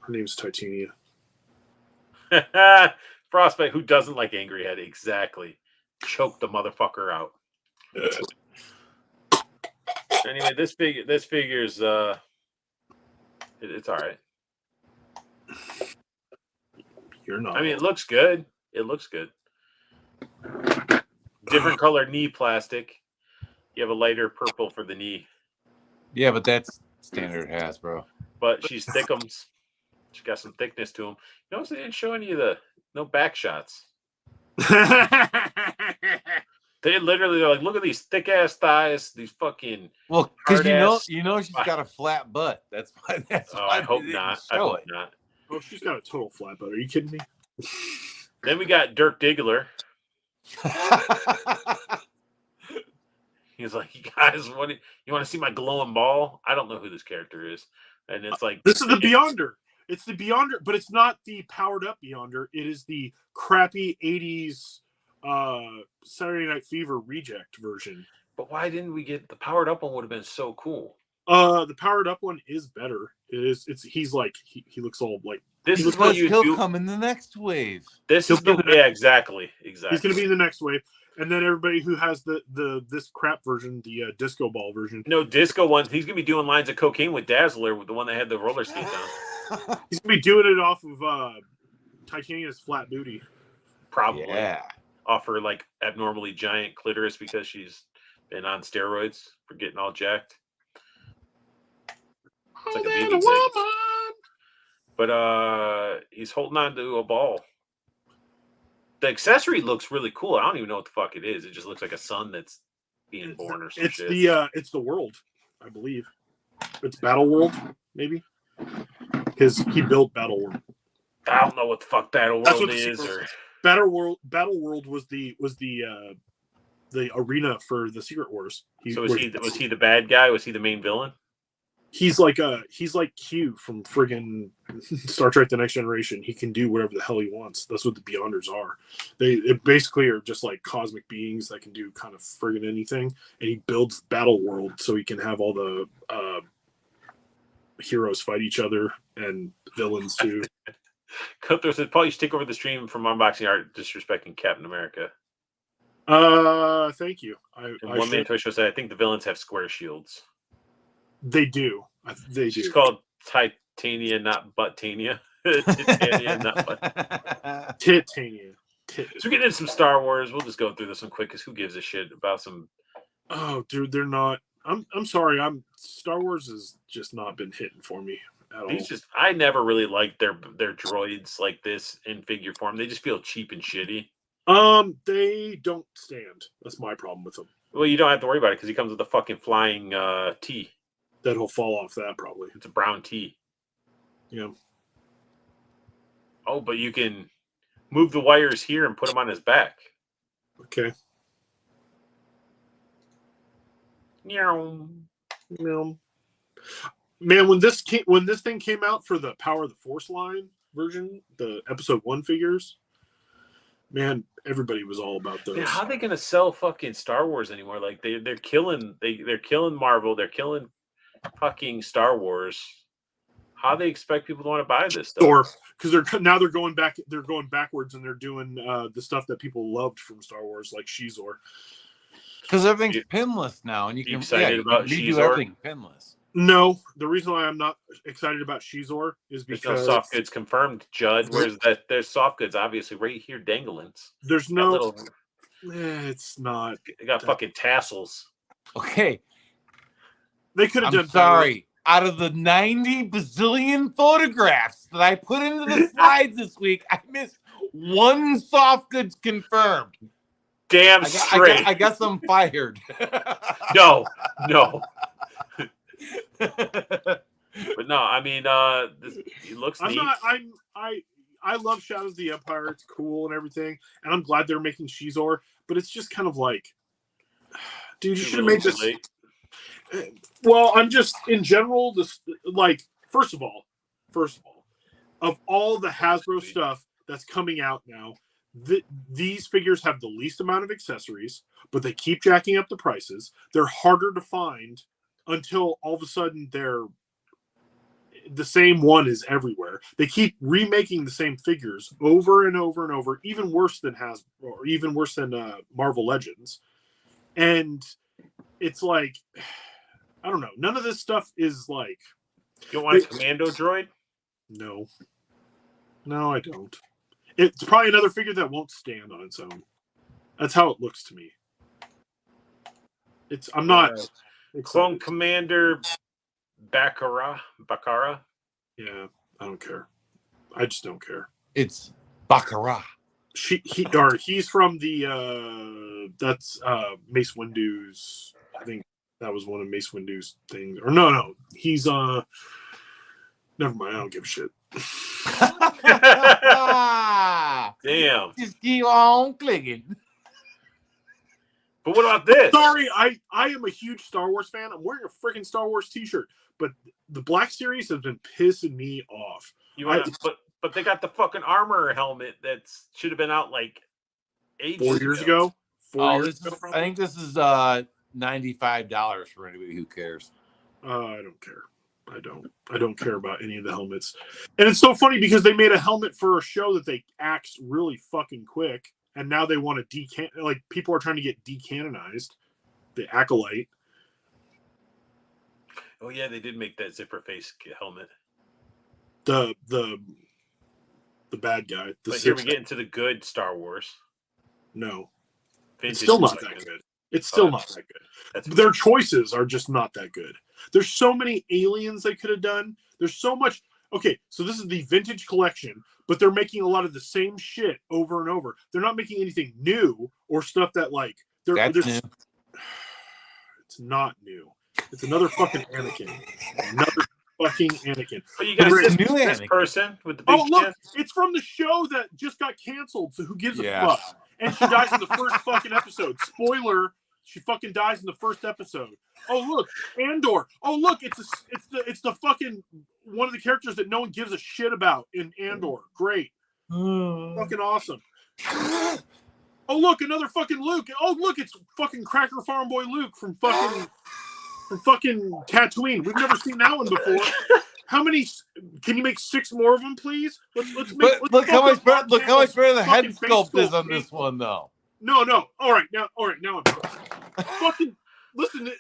Her name's Titania. Frostbite, who doesn't like Angry Head? Exactly. Choke the motherfucker out. Anyway, this figure's it's all right. You're not. I mean, it looks good. It looks good. Different color knee plastic. You have a lighter purple for the knee. Yeah, but that's standard Hasbro. But she's thickums. She got some thickness to them. You notice they didn't show any of no back shots. They're like, look at these thick ass thighs, these fucking. Well, because hard-ass- you know she's got a flat butt. That's why. I hope not. I hope not. Oh, she's got a total flat butt. Are you kidding me? Then we got Dirk Diggler. He's like, you guys, you want to see my glowing ball? I don't know who this character is, and it's like this is the Beyonder. It's the Beyonder, but it's not the powered up Beyonder. It is the crappy '80s Saturday Night Fever reject version. But why didn't we get the powered up one? Would have been so cool. The powered up one is better. He's like he looks all like this is what he'll come in the next wave. This is exactly. He's going to be in the next wave, and then everybody who has this crap version, the disco ball version. No disco ones. He's going to be doing lines of cocaine with Dazzler, with the one that had the roller skates on. He's going to be doing it off of Titania's flat booty. Probably. Yeah. Off her like abnormally giant clitoris because she's been on steroids for getting all jacked. It's like a baby woman. But he's holding on to a ball. The accessory looks really cool. I don't even know what the fuck it is. It just looks like a sun that's being born or something. It's the world, I believe. It's Battle World, maybe. Because he built Battle World. I don't know what the fuck Battle World is. Battle World was the arena for the Secret Wars. Was he the bad guy? Was he the main villain? He's like Q from friggin' Star Trek: The Next Generation. He can do whatever the hell he wants. That's what the Beyonders are. They basically are just like cosmic beings that can do kind of friggin' anything. And he builds Battle World so he can have all the heroes fight each other and villains too. Cutthroat said, Paul, you should take over the stream from Unboxing Art disrespecting Captain America. Thank you. One man Twitch said, I think the villains have square shields. They do. She's called Titania, not Buttania. Titania, not Butt. Titania. So we're getting into some Star Wars. We'll just go through this one quick because who gives a shit about some. Oh, dude, they're not. I'm sorry. Star Wars has just not been hitting for me at all. I never really liked their droids like this in figure form. They just feel cheap and shitty. They don't stand. That's my problem with them. Well, you don't have to worry about it because he comes with a fucking flying T. That'll fall off that probably. It's a brown T. Yeah. Oh, but you can move the wires here and put him on his back. Okay. Meow. Meow. Man, when this thing came out for the Power of the Force line version, the episode 1 figures, man, everybody was all about those. Man, how are they gonna sell fucking Star Wars anymore? Like they're killing Marvel, they're killing fucking Star Wars. How do they expect people to want to buy this stuff? Or because they're going backwards and they're doing the stuff that people loved from Star Wars, like Shizor. Because everything's pinless now, and you can redo everything pinless. No, the reason why I'm not excited about Shizor is because there's no soft goods confirmed, Judd. Where's that? There's soft goods, obviously, right here, dangling. There's no. It's not. They got fucking tassels. Okay. They could have done. Sorry. Out of the 90 bazillion photographs that I put into the slides this week, I missed one soft goods confirmed. Damn straight. I guess I'm fired. No. But no, I mean, it looks neat. I love Shadows of the Empire. It's cool and everything, and I'm glad they're making Shizor. But it's just kind of like, dude, you should have made this. Late. Well, I'm just in general. This like first of all, of all the Hasbro stuff that's coming out now, these figures have the least amount of accessories, but they keep jacking up the prices. They're harder to find until all of a sudden they're the same one is everywhere. They keep remaking the same figures over and over and over, even worse than Marvel Legends. And it's like, I don't know. None of this stuff is like. You don't want a commando droid? No, I don't. It's probably another figure that won't stand on its own. That's how it looks to me. I'm not. Clone Commander Bakara. Yeah, I don't care. I just don't care. It's Baccarat. He's from the that's Mace Windu's. I think that was one of Mace Windu's things. Or no, he's never mind. I don't give a shit. Damn. Just keep on clicking. But what about this? Sorry, I am a huge Star Wars fan. I'm wearing a freaking Star Wars t-shirt, but the Black Series has been pissing me off. But they got the fucking armor helmet that should have been out like 4 years ago. I think this is $95 for anybody who cares. I don't care. I don't care about any of the helmets. And it's so funny because they made a helmet for a show that they axed really fucking quick, and now they want to like people are trying to get decanonized. The Acolyte. Oh yeah, they did make that zipper face helmet. The bad guy. But here we get into the good Star Wars. No. Vintage It's still not that good. It's still not that good. Their choices are just not that good. There's so many aliens they could have done. There's so much. Okay, so this is the vintage collection, but they're making a lot of the same shit over and over. They're not making anything new or stuff that like That's new. It's not new. It's another fucking Anakin. Another fucking Anakin. But you got this person with the big look, it's from the show that just got canceled, so who gives a fuck? And she dies in the first fucking episode. Spoiler, she fucking dies in the first episode. Oh look, Andor. Oh look, it's the fucking one of the characters that no one gives a shit about in Andor. Great. Fucking awesome. Oh look, another fucking Luke. Oh look, it's fucking Cracker Farm Boy Luke from fucking Tatooine. We've never seen that one before. How many? Can you make 6 more of them, please? Let's make. Look how much better the head sculpt is on this one, though. No. All right, now I'm fucking. Listen,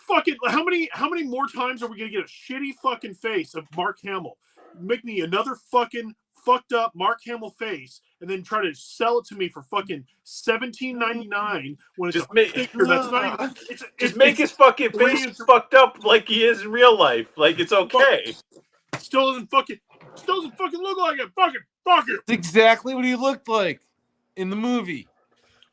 fucking. How many more times are we gonna get a shitty fucking face of Mark Hamill? Make me another fucking fucked up Mark Hamill face, and then try to sell it to me for fucking $17.99 when it's just a figure that's not even. Just make his fucking face fucked up like he is in real life. Like it's okay. Still doesn't fucking look like it. Fuck it. It's exactly what he looked like in the movie.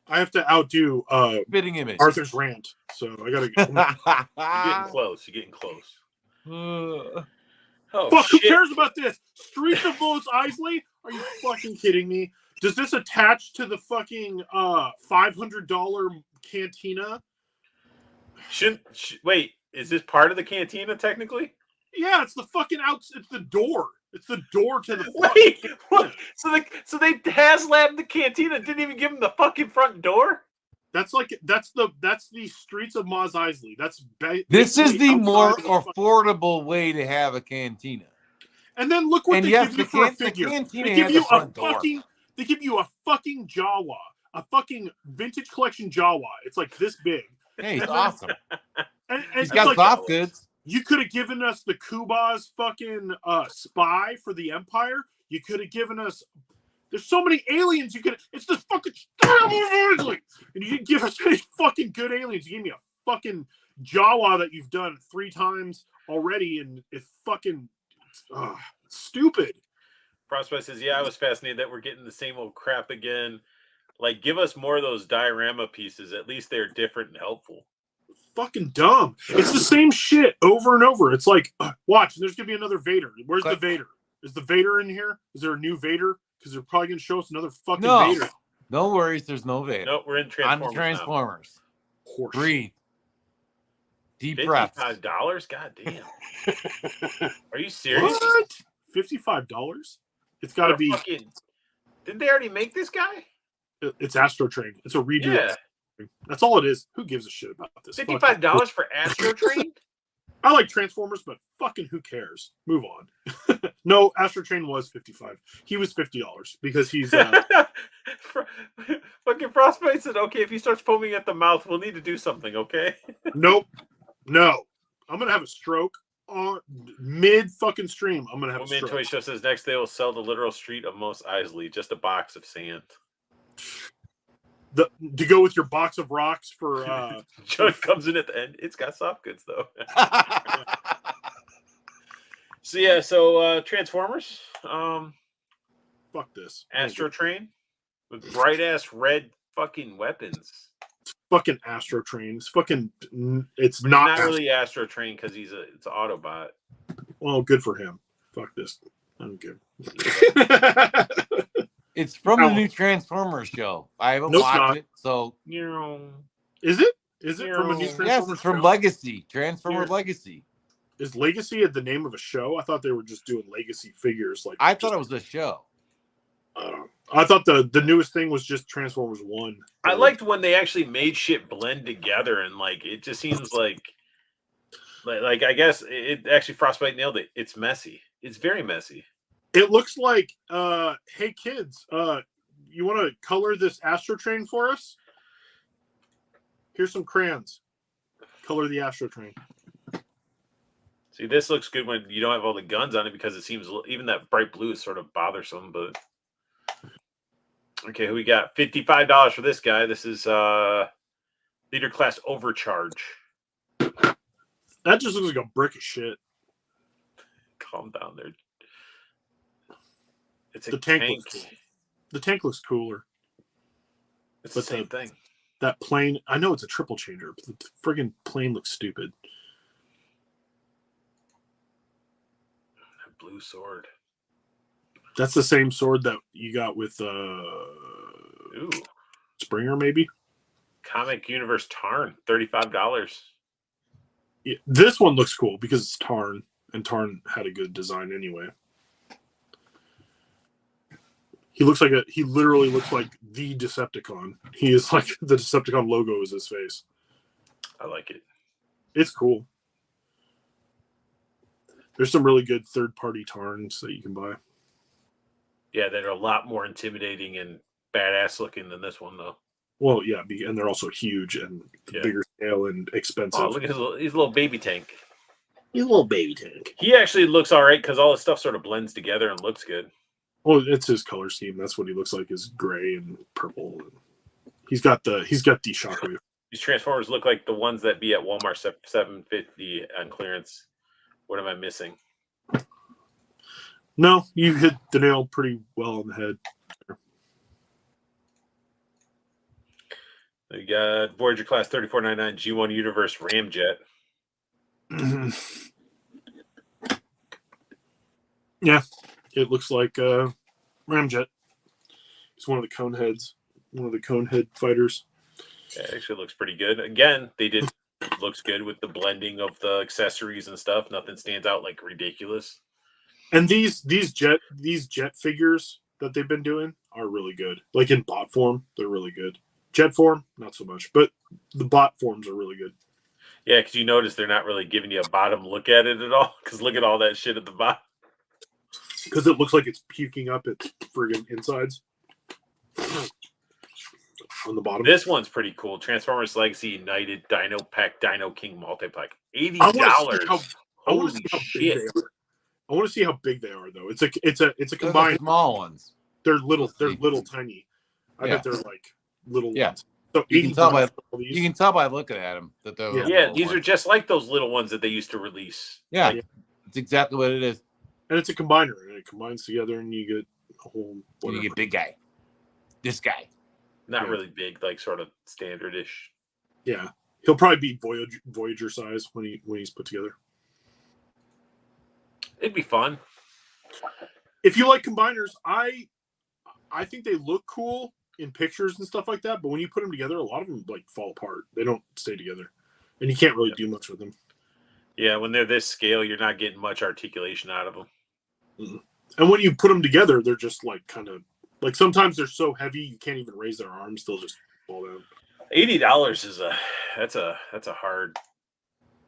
I have to outdo fitting image Arthur's rant, so I gotta get. You're getting close. Oh, fuck, shit. Who cares about this? Streets of Mos Eisley? Are you fucking kidding me? Does this attach to the fucking $500 cantina? Wait, is this part of the cantina technically? Yeah, it's the fucking it's the door. It's the door to the Wait, what? So they HasLab the cantina, didn't even give them the fucking front door? That's the Streets of Mos Eisley. This is the more affordable way to have a cantina. And then look what they give you for a figure. They give you a fucking Jawa, a fucking vintage collection Jawa. It's like this big. Hey, he's awesome. And he's got soft goods. You could have given us the Kuba's fucking spy for the Empire. You could have given us. There's so many aliens you could. It's this fucking and you didn't give us any fucking good aliens. You gave me a fucking Jawa that you've done 3 times already, and it's fucking stupid. Prospect says, "Yeah, I was fascinated that we're getting the same old crap again. Like, give us more of those diorama pieces. At least they're different and helpful." Fucking dumb. It's the same shit over and over. It's like, watch, there's gonna be another Vader. Where's the Vader? Is the Vader in here? Is there a new Vader? Because they're probably going to show us another fucking Vader. No worries, there's no Vader. No, we're in Transformers. On Transformers. Breathe. Deep breaths. $55? God damn. Are you serious? What? $55? It's got to be. Fucking... Didn't they already make this guy? It's Astro Train. It's a redo. Yeah. That's all it is. Who gives a shit about this? $55 for Astro Train? I like Transformers, but fucking who cares? Move on. No, Astro Train was $55. He was $50 because he's. Fucking Frostbite said, okay, if he starts foaming at the mouth, we'll need to do something, okay? Nope. No. I'm going to have a stroke on mid fucking stream. I'm going to have a stroke. Toy Show says next they will sell the literal street of Mos Eisley, just a box of sand. To go with your box of rocks for Joe comes in at the end. It's got soft goods though. So Transformers, fuck this. Astro Train with bright ass red fucking weapons. It's fucking Astro Train. It's fucking. It's But not really Astro Train because it's an Autobot. Well, good for him. Fuck this. I'm good. It's from the new Transformers show. I haven't watched it, so is it? Is it from a new Transformers? Yes, it's from show? Legacy. Transformers Legacy. Is Legacy the name of a show? I thought they were just doing Legacy figures. I thought it was a show. I thought the newest thing was just Transformers 1. I liked when they actually made shit blend together and like it just seems like I guess it actually Frostbite nailed it. It's messy. It's very messy. It looks like, hey kids, you want to color this Astro Train for us? Here's some crayons. Color the Astro Train. See, this looks good when you don't have all the guns on it because it seems even that bright blue is sort of bothersome. But okay, who we got? $55 for this guy. This is Leader Class Overcharge. That just looks like a brick of shit. Calm down there. It's a the tank. Looks cool. The tank looks cooler. It's the same thing. That plane, I know it's a triple changer, but the friggin' plane looks stupid. That blue sword. That's the same sword that you got with Springer, maybe? Comic Universe Tarn, $35. Yeah, this one looks cool because it's Tarn, and Tarn had a good design anyway. He literally looks like the Decepticon. He is like the Decepticon logo is his face. I like it. It's cool. There's some really good third-party Tarns that you can buy. Yeah, they're a lot more intimidating and badass looking than this one, though. Well, yeah, and they're also huge and bigger scale and expensive. Oh, look at his little baby tank. He's a little baby tank. He actually looks all right because all his stuff sort of blends together and looks good. Well, it's his color scheme. That's what he looks like, is gray and purple. He's got the Shockwave. These Transformers look like the ones that be at Walmart $7.50 on clearance. What am I missing? No, you hit the nail pretty well on the head. We got Voyager Class 3499 G1 Universe Ramjet. Yeah, it looks like Ramjet. It's one of the Coneheads, one of the Conehead fighters. Yeah, it actually looks pretty good. Again, looks good with the blending of the accessories and stuff. Nothing stands out like ridiculous. And these jet figures that they've been doing are really good. Like in bot form, they're really good. Jet form, not so much, but the bot forms are really good. Yeah, because you notice they're not really giving you a bottom look at it at all. Because look at all that shit at the bottom. Because it looks like it's puking up its friggin' insides on the bottom. This one's pretty cool. Transformers Legacy United Dino Pack Dino King Multipack. $80. Holy shit! I want to see how big they are, though. It's a combined. The small ones. They're little tiny. I bet they're like little ones. So you can tell by looking at them that they're these are just like those little ones that they used to release. Yeah, it's exactly what it is. And it's a combiner, and it combines together, and you get a whole. You get big guy. This guy. Not really big, like sort of standard-ish. Yeah, he'll probably be Voyager size when he's put together. It'd be fun. If you like combiners, I think they look cool in pictures and stuff like that, but when you put them together, a lot of them like fall apart. They don't stay together. and you can't really do much with them. Yeah, when they're this scale, you're not getting much articulation out of them. Mm. And when you put them together, they're just like kind of like sometimes they're so heavy you can't even raise their arms; they'll just fall down. $80 is that's a hard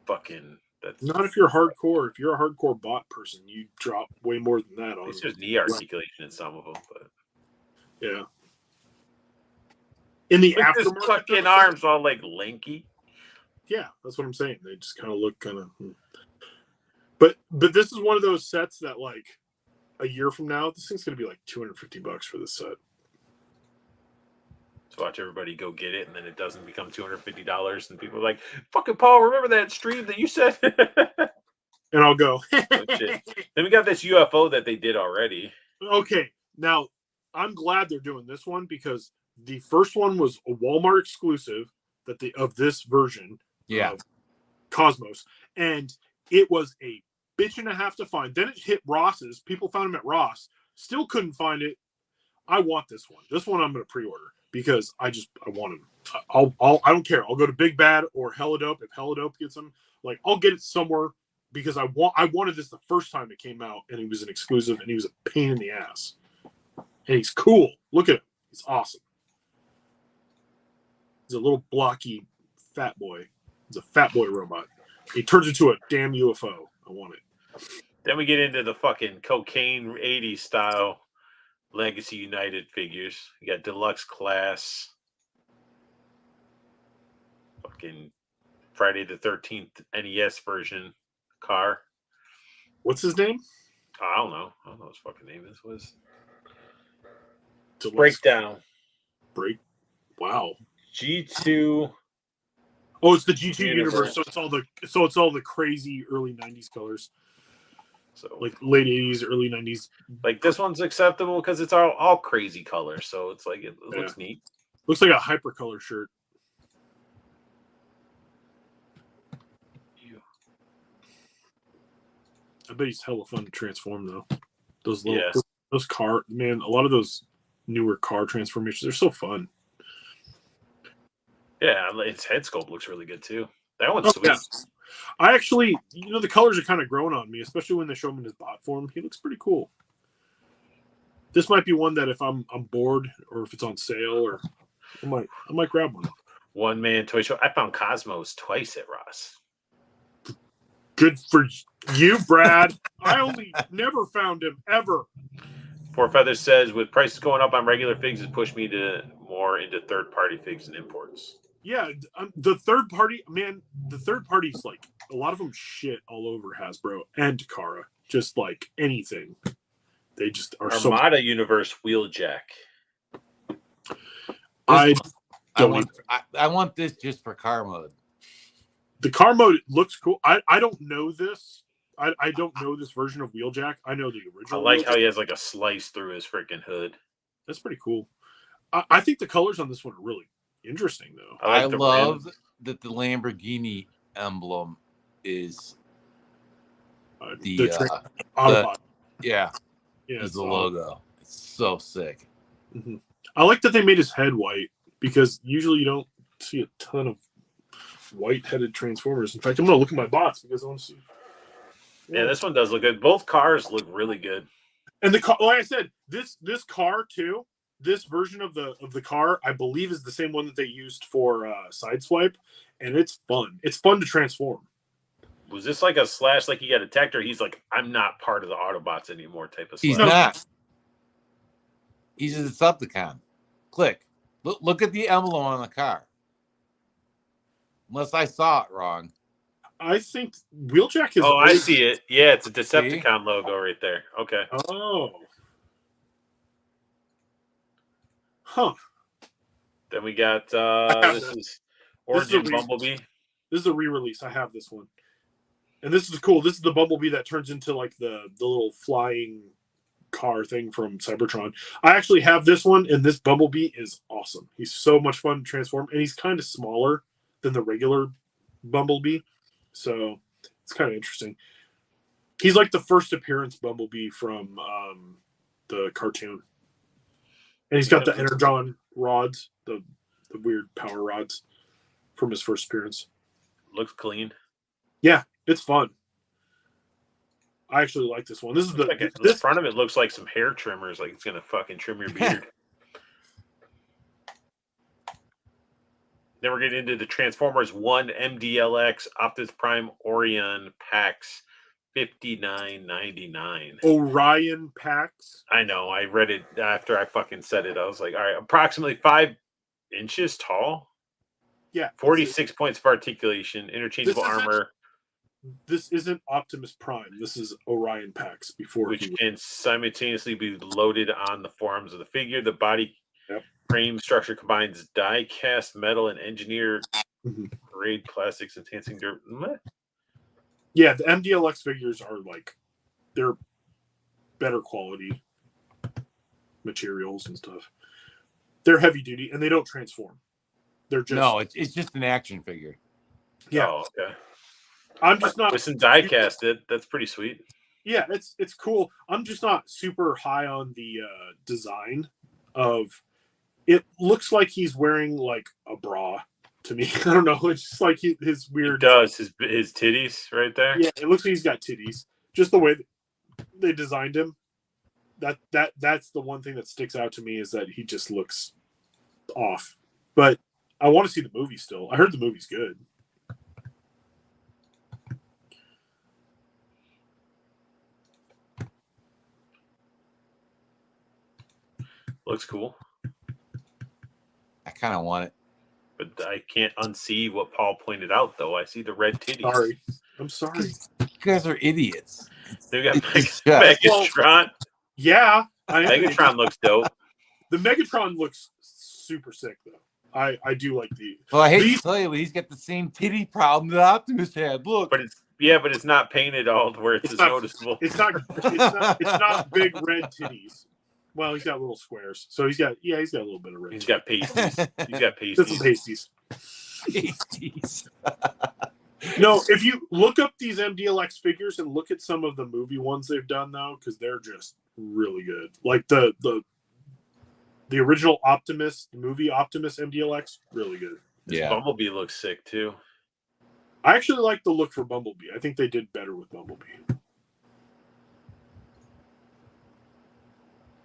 fucking. That's Not if you're hardcore. If you're a hardcore bot person, you drop way more than that on. it's just knee articulation in some of them, but yeah. In the like this aftermarket, fucking arms all like lanky. yeah, that's what I'm saying. They just kind of look kind of. But this is one of those sets that like a year from now, this thing's gonna be like $250 for this set. So watch everybody go get it, and then it doesn't become $250, and people are like, "Fucking Paul, remember that stream that you said?" And I'll go. Oh, shit. Then we got this UFO that they did already. Okay, now I'm glad they're doing this one because the first one was a Walmart exclusive of this version. Yeah. Of Cosmos, and it was a bitch and a half to find. Then it hit Ross's. People found them at Ross. Still couldn't find it. I want this one. This one I'm going to pre-order because I want them. I don't care. I'll go to Big Bad or Helidope if Helidope gets them. Like I'll get it somewhere because I wanted this the first time it came out, and he was an exclusive, and he was a pain in the ass. And he's cool. Look at him. He's awesome. He's a little blocky fat boy. He's a fat boy robot. He turns into a damn UFO. I want it. Then we get into the fucking cocaine 80s style Legacy United figures. You got deluxe class. Fucking Friday the 13th NES version car. What's his name? I don't know. I don't know what his fucking name is. Was Deluxe Breakdown. Wow. G2. Oh, it's the G2 Universe. universe. So it's all the crazy early 90s colors. So Like late 80s, early 90s. like this one's acceptable because it's all crazy colors. So it's like it looks neat. Looks like a hypercolor shirt. I bet he's hella fun to transform though. Those little those car man, a lot of those newer car transformations, they're so fun. Yeah, its head sculpt looks really good too. That one's sweet. Yeah. I actually, the colors are kind of growing on me, especially when they show him in his bot form. He looks pretty cool. This might be one that if I'm bored or if it's on sale, or I might grab one. One man toy show. I found Cosmos twice at Ross. Good for you, Brad. I only never found him ever. Four Feathers says with prices going up on regular figs, it's pushed me to more into third party figs and imports. Yeah, the third party, man, the third party's like a lot of them shit all over Hasbro and Takara. Just like anything. They just are Armada Universe Wheeljack. I want this just for car mode. The car mode looks cool. I don't know this. I don't know this version of Wheeljack. I know the original. I like how he has like a slice through his freaking hood. That's pretty cool. I think the colors on this one are really interesting, though. I love that the Lamborghini emblem is the Autobot. Yeah, it's the logo. It's so sick. Mm-hmm. I like that they made his head white because usually you don't see a ton of white-headed Transformers. In fact, I'm going to look at my bots because I want to see. Yeah, this one does look good. Both cars look really good. And the car, like I said, this car too. This version of the car, I believe, is the same one that they used for Sideswipe, and it's fun. It's fun to transform. Was this like a slash, like he got attacked, or he's like, I'm not part of the Autobots anymore type of slash? He's not. He's a Decepticon. Click. Look at the emblem on the car. Unless I saw it wrong. I think Wheeljack is. Oh, I see it. Yeah, it's a Decepticon logo right there. Okay. Oh. Huh. Then we got this is Origin Bumblebee. This is a re-release. I have this one. And this is cool. This is the Bumblebee that turns into like the little flying car thing from Cybertron. I actually have this one, and this Bumblebee is awesome. He's so much fun to transform, and he's kind of smaller than the regular Bumblebee. So it's kind of interesting. He's like the first appearance Bumblebee from the cartoon. And he's got the Energon rods, the weird power rods from his first appearance. Looks clean. Yeah, it's fun. I actually like this one. This is The front of it looks like some hair trimmers, like it's gonna fucking trim your beard. Then we're getting into the Transformers 1 MDLX Optimus Prime Orion PAX $59.99. Orion PAX. I know. I read it after I fucking said it. I was like, all right, approximately 5 inches tall. Yeah. 46 points of articulation, interchangeable armor. This isn't Optimus Prime. This is Orion PAX before which can simultaneously be loaded on the forearms of the figure. The body frame structure combines die-cast metal and engineered grade plastics, enhancing their. Yeah, the MDLX figures are like they're better quality materials and stuff. They're heavy duty and they don't transform. They're just it's just an action figure. Yeah. Oh, okay. I'm just not with some die cast. That's pretty sweet. Yeah, it's cool. I'm just not super high on the design of. It looks like he's wearing like a bra to me. I don't know. It's just like his weird. It does his titties right there? Yeah, it looks like he's got titties. Just the way they designed him. That's the one thing that sticks out to me is that he just looks off. But I want to see the movie still. I heard the movie's good. Looks cool. I kind of want it. But I can't unsee what Paul pointed out, though. I see the red titties. Sorry. I'm sorry. You guys are idiots. They got Megatron. Yeah. Megatron looks dope. The Megatron looks super sick, though. I do like the. Well, I hate to tell you, but he's got the same titty problem that Optimus had. Look. But it's not painted all to where it's noticeable. It's not big red titties. Well, he's got little squares. So he's got a little bit of red. He's got pasties. He's got pasties. Some pasties. No, if you look up these MDLX figures and look at some of the movie ones they've done, though, because they're just really good. Like the original Optimus, the movie Optimus MDLX, really good. This Bumblebee looks sick, too. I actually like the look for Bumblebee. I think they did better with Bumblebee.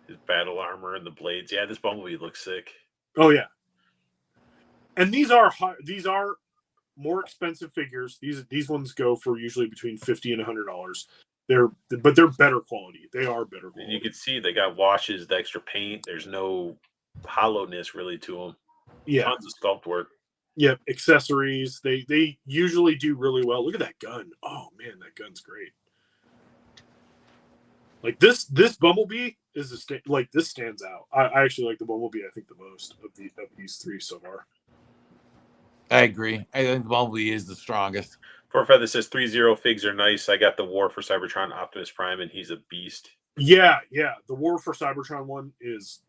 His battle armor and the blades. Yeah, this Bumblebee looks sick. Oh yeah. And these are more expensive figures. These ones go for usually between $50 and $100. They're better quality. They are better quality. And you can see they got washes, the extra paint. There's no hollowness really to them. Yeah. Tons of sculpt work. Yep, accessories. They usually do really well. Look at that gun. Oh man, that gun's great. Like this Bumblebee is this stands out. I actually like the Bumblebee. I think the most of these three so far. I agree. I think the Bumblebee is the strongest. Four Feather says 3-0 figs are nice. I got the War for Cybertron Optimus Prime, and he's a beast. Yeah. The War for Cybertron one is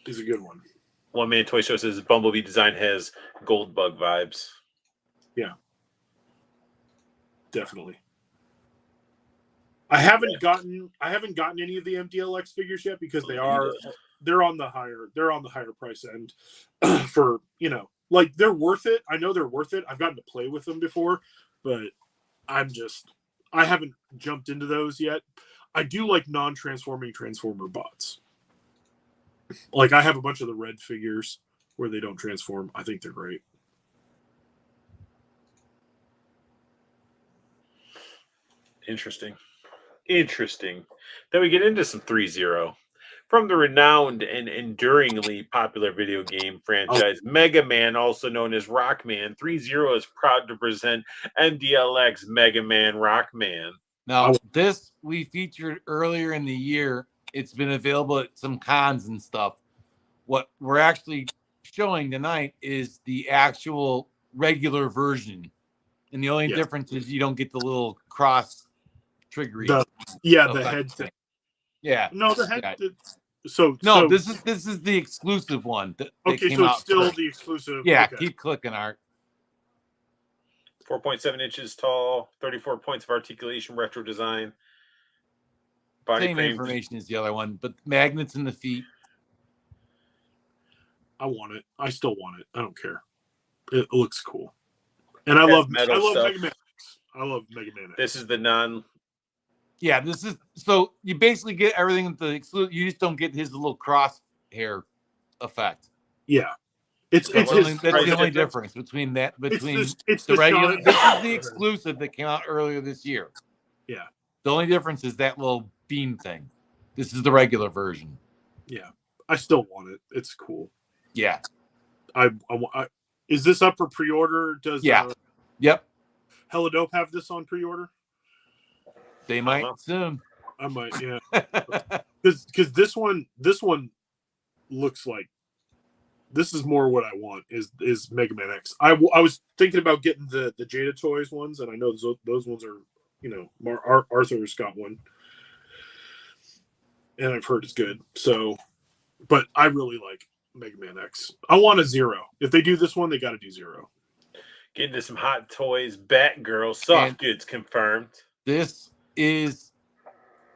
a good one. One Man Toy Show says Bumblebee design has Gold Bug vibes. Yeah, definitely. I haven't gotten any of the MDLX figures yet because they're on the higher price end for like they're worth it. I know they're worth it. I've gotten to play with them before, but I haven't jumped into those yet. I do like non-transforming Transformer bots. Like I have a bunch of the red figures where they don't transform. I think they're great. Interesting. Then we get into some 3-0. From the renowned and enduringly popular video game franchise Mega Man, also known as Rockman, 3-0 is proud to present MDLX Mega Man Rockman. Now, this we featured earlier in the year. It's been available at some cons and stuff. What we're actually showing tonight is the actual regular version. And the only difference is you don't get the little cross triggery. The head thing. Yeah. No, the head. Yeah. This is the exclusive one. That came out still first. The exclusive. Yeah, okay. Keep clicking, Art. 4.7 inches tall, 34 points of articulation, retro design. Body Same frame. information as the other one, but magnets in the feet. I want it. I still want it. I don't care. It looks cool. And I Has love metal stuff. Mega Man X. I love Mega Man X. This is the non. Yeah, this is so you basically get everything with the exclude. You just don't get his little crosshair effect. Yeah. It's That's his That's price the only difference? difference between that it's the the regular. shine. This is the exclusive that came out earlier this year. Yeah. The only difference is that little beam thing. This is the regular version. Yeah. I still want it. It's cool. Yeah. I is this up for pre-order? Does Yep. Hella Dope have this on pre-order? They might soon. I might, yeah. Because this one looks like this is more what I want is Mega Man X. I was thinking about getting the Jada Toys ones, and I know those ones are, Arthur's got one, and I've heard it's good. So, but I really like Mega Man X. I want a Zero. If they do this one, they got to do Zero. Get into some Hot Toys. Batgirl soft goods confirmed. This is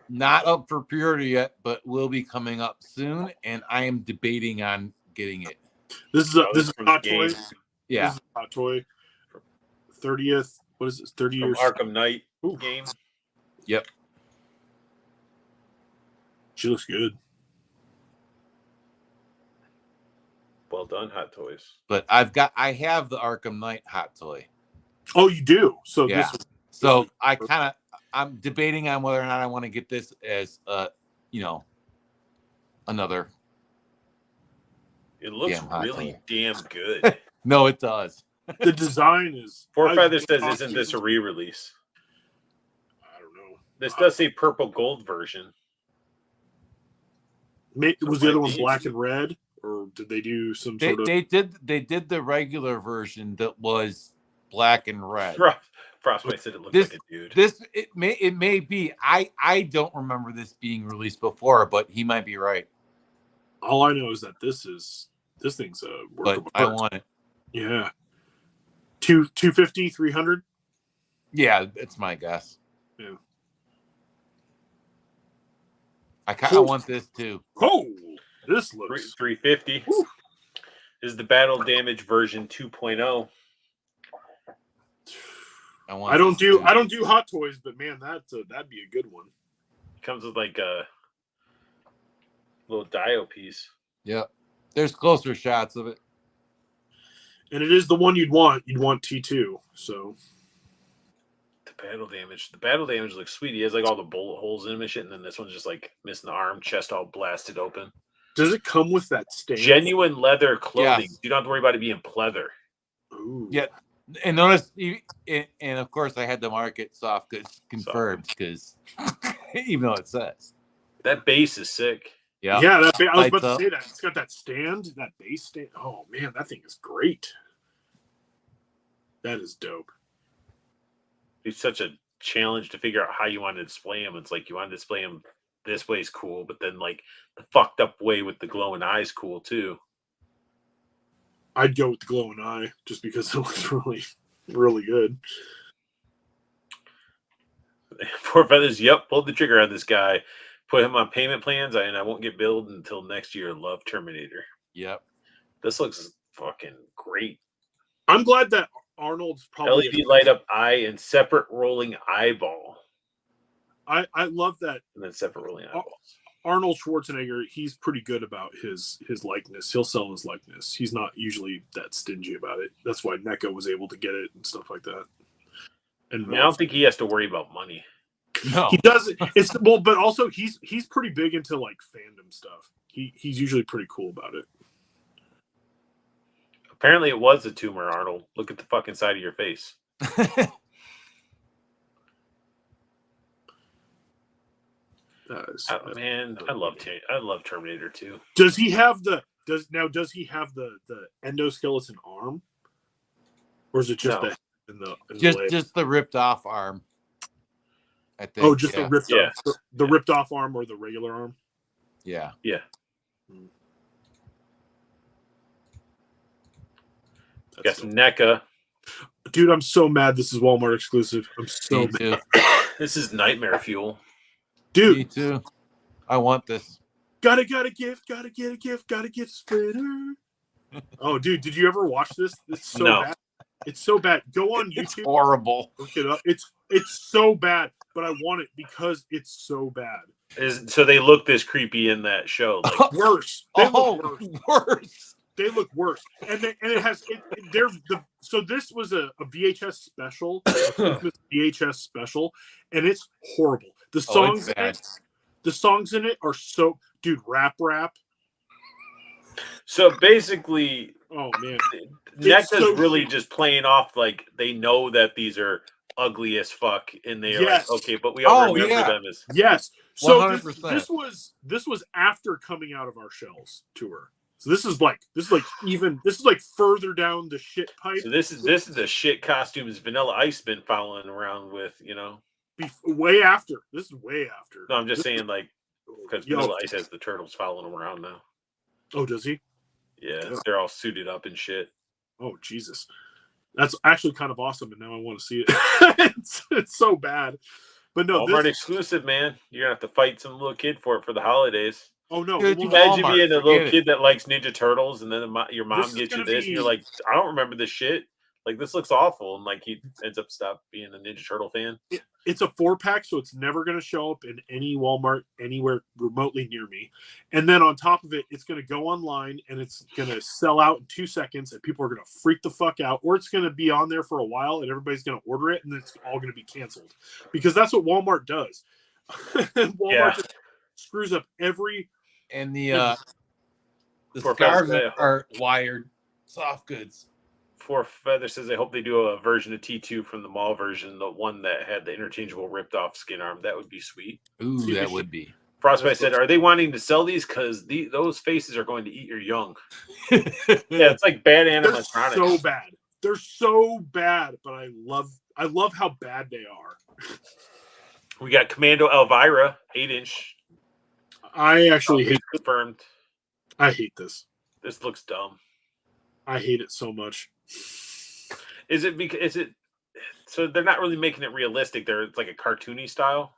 not up for pre-order yet, but will be coming up soon, and I am debating on getting it. This is Hot Toy. Yeah, this is a Hot Toy. 30th. What is this? 30 From years. Arkham Knight game. Yep. She looks good. Well done, Hot Toys. But I have the Arkham Knight hot toy. Oh, you do? So Yeah. So I'm debating on whether or not I want to get this as another. It looks Hot really toy. damn good. No, it does. The design is. Four Feather says, "Isn't this a re-release?" I don't know. This does say purple gold version. Was the other one black and red, or did they do some sort of? They did the regular version that was black and red. Frostbite said it looked like a dude. It may be. I don't remember this being released before, but he might be right. All I know is that this thing's a work of I art. want it. Yeah. 250, 300? Yeah, it's my guess. Yeah. I kind of want this too. Oh, this looks 350. Woo. This is the battle damage version 2.0. I don't do Hot Toys, but man, that'd be a good one. Comes with like a little dio piece. Yep. There's closer shots of it. And it is the one you'd want. You'd want T2. So the battle damage looks sweet. He has like all the bullet holes in him and shit, and then this one's just like missing the arm, chest all blasted open. Does it come with that stand? Genuine leather clothing. Yes. You don't have to worry about it being pleather. Ooh. Yeah. And notice, and of course, I had the market soft goods confirmed because even though it says that base is sick. Yeah, I was about to say that. It's got that stand, that base stand. Oh man, that thing is great. That is dope. It's such a challenge to figure out how you want to display them. It's like you want to display them this way is cool, but then like the fucked up way with the glowing eyes cool too. I'd go with the glowing eye just because it looks really, really good. Four Feathers, yep, pulled the trigger on this guy. Put him on payment plans, and I won't get billed until next year. Love Terminator. Yep. This looks fucking great. I'm glad that Arnold's probably LED light up eye and separate rolling eyeball. I love that. And then separate rolling eyeballs. Arnold Schwarzenegger, he's pretty good about his likeness. He'll sell his likeness. He's not usually that stingy about it. That's why NECA was able to get it and stuff like that. And I don't think he has to worry about money. No, he doesn't. But also he's pretty big into like fandom stuff. He's usually pretty cool about it. Apparently, it was a tumor, Arnold. Look at the fucking side of your face. Man, I love Terminator 2. Does he have the endoskeleton arm, or is it just No. just the ripped off arm? I think. Oh, just the ripped off, the ripped off arm or the regular arm? Yeah. Yeah. Got some NECA. Dude, I'm so mad this is Walmart exclusive. I'm so Me too. mad. This is Nightmare Fuel. Me Dude, too. I want this. gotta get a gift, gotta get Splitter. Oh, dude, did you ever watch this? It's so No. bad. It's so bad. Go on It's YouTube. horrible. Look it up. It's so bad, but I want it because it's so bad. So they look this creepy in that show. Like, Worse. They look Worse. They look worse, and it has it. They're the so this was a VHS special, a Christmas VHS special, and it's horrible. The songs, the songs in it are so, dude. Rap. so basically, Oh man, Necta's so really just playing off like they know that these are ugly as fuck, and they're like, okay, but we all remember them as So 100%. This was after coming out of our shells tour. So this is like further down the shit pipe. So this is the shit costumes Vanilla Ice been following around with, you know. Way after. This is way after. No, I'm just saying, like, because Vanilla Ice has the turtles following him around now. Oh, does he? Yeah, they're all suited up and shit. Oh Jesus, that's actually kind of awesome, and now I want to see it. it's so bad, but no, Walmart exclusive, man. You're gonna have to fight some little kid for it for the holidays. Oh no! Imagine being a little kid that likes Ninja Turtles, and then your mom gets you this, and you're like, I don't remember this shit. Like, this looks awful, and like he ends up stop being a Ninja Turtle fan. It's a 4-pack, so it's never going to show up in any Walmart anywhere remotely near me. And then on top of it, it's going to go online and it's going to sell out in 2 seconds, and people are going to freak the fuck out, or it's going to be on there for a while and everybody's going to order it, and then it's all going to be canceled because that's what Walmart does. Walmart just screws up every. And the scarves are wired soft goods. For Feather says, I hope they do a version of T2 from the mall version, the one that had the interchangeable ripped off skin arm. That would be sweet. Ooh, that would be. Frostbite said, are they wanting to sell these? Because those faces are going to eat your young. Yeah, it's like bad animatronics. They're so bad. They're so bad, but I love how bad they are. We got Commando Elvira, 8-inch. I actually hate confirmed. I hate this. This looks dumb. I hate it so much. Is it so they're not really making it realistic? It's like a cartoony style.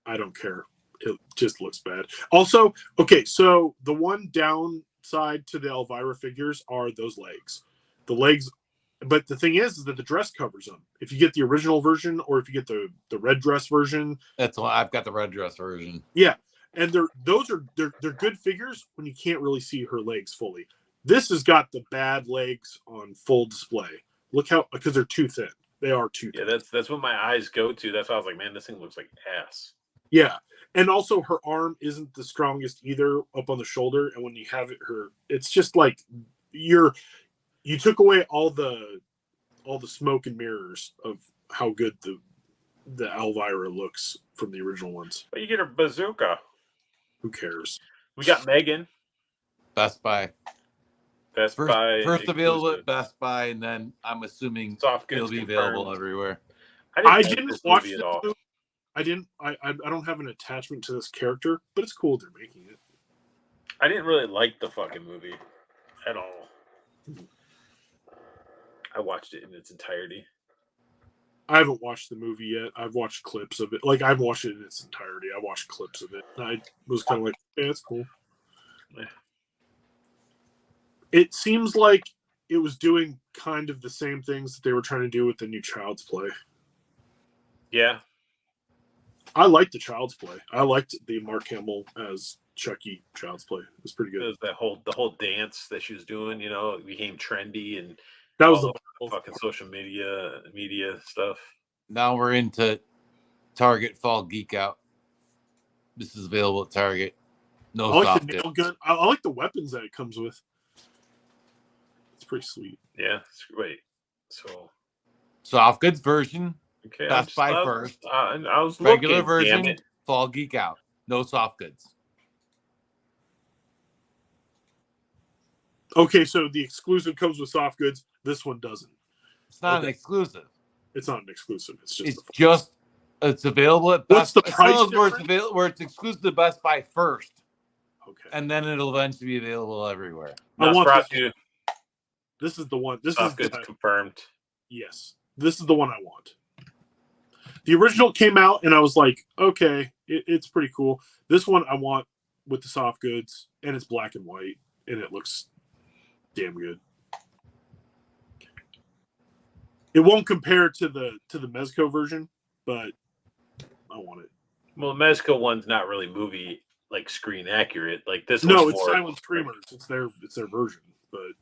I don't care. It just looks bad. Also, okay, so the one downside to the Elvira figures are those legs. The legs, but the thing is that the dress covers them. If you get the original version or if you get the red dress version. That's why I've got the red dress version. Yeah. And they're good figures when you can't really see her legs fully. This has got the bad legs on full display. Look how, because they're too thin. They are too thin. Yeah, that's what my eyes go to. That's why I was like, man, this thing looks like ass. Yeah. And also her arm isn't the strongest either up on the shoulder. And when you have it's just like you took away all the smoke and mirrors of how good the Elvira looks from the original ones. But you get her bazooka. Who cares? We got Megan. Best Buy. First available at Best Buy, and then I'm assuming it'll be available everywhere. I didn't watch it all. I don't have an attachment to this character, but it's cool they're making it. I didn't really like the fucking movie at all. I watched it in its entirety. I haven't watched the movie yet. I've watched clips of it. Like, I've watched it in its entirety. I watched clips of it. And I was kind of like, yeah, it's cool. Yeah. It seems like it was doing kind of the same things that they were trying to do with the new Child's Play. Yeah. I liked the Child's Play. I liked the Mark Hamill as Chucky Child's Play. It was pretty good. It was the whole dance that she was doing, you know, it became trendy, and that was the fucking social media stuff. Now we're into Target Fall Geek Out. This is available at Target. I like the nail gun. I like the weapons that it comes with. It's pretty sweet. Yeah. Wait. So soft goods version. Okay. Best Buy first. I was regular looking, version. Fall Geek Out. No soft goods. Okay, so the exclusive comes with soft goods. This one doesn't. It's not an exclusive. It's not an exclusive. It's available at What's Best the price where it's exclusive to Best Buy first. Okay. And then it'll eventually be available everywhere. I want this is the one. This soft is goods confirmed. Yes. This is the one I want. The original came out and I was like, okay, it's pretty cool. This one I want with the soft goods, and it's black and white, and it looks damn good. It won't compare to the Mezco version, but I want it. Well, the Mezco one's not really movie like screen accurate. Like this No, one's it's more Silent Screamers. It's their version, but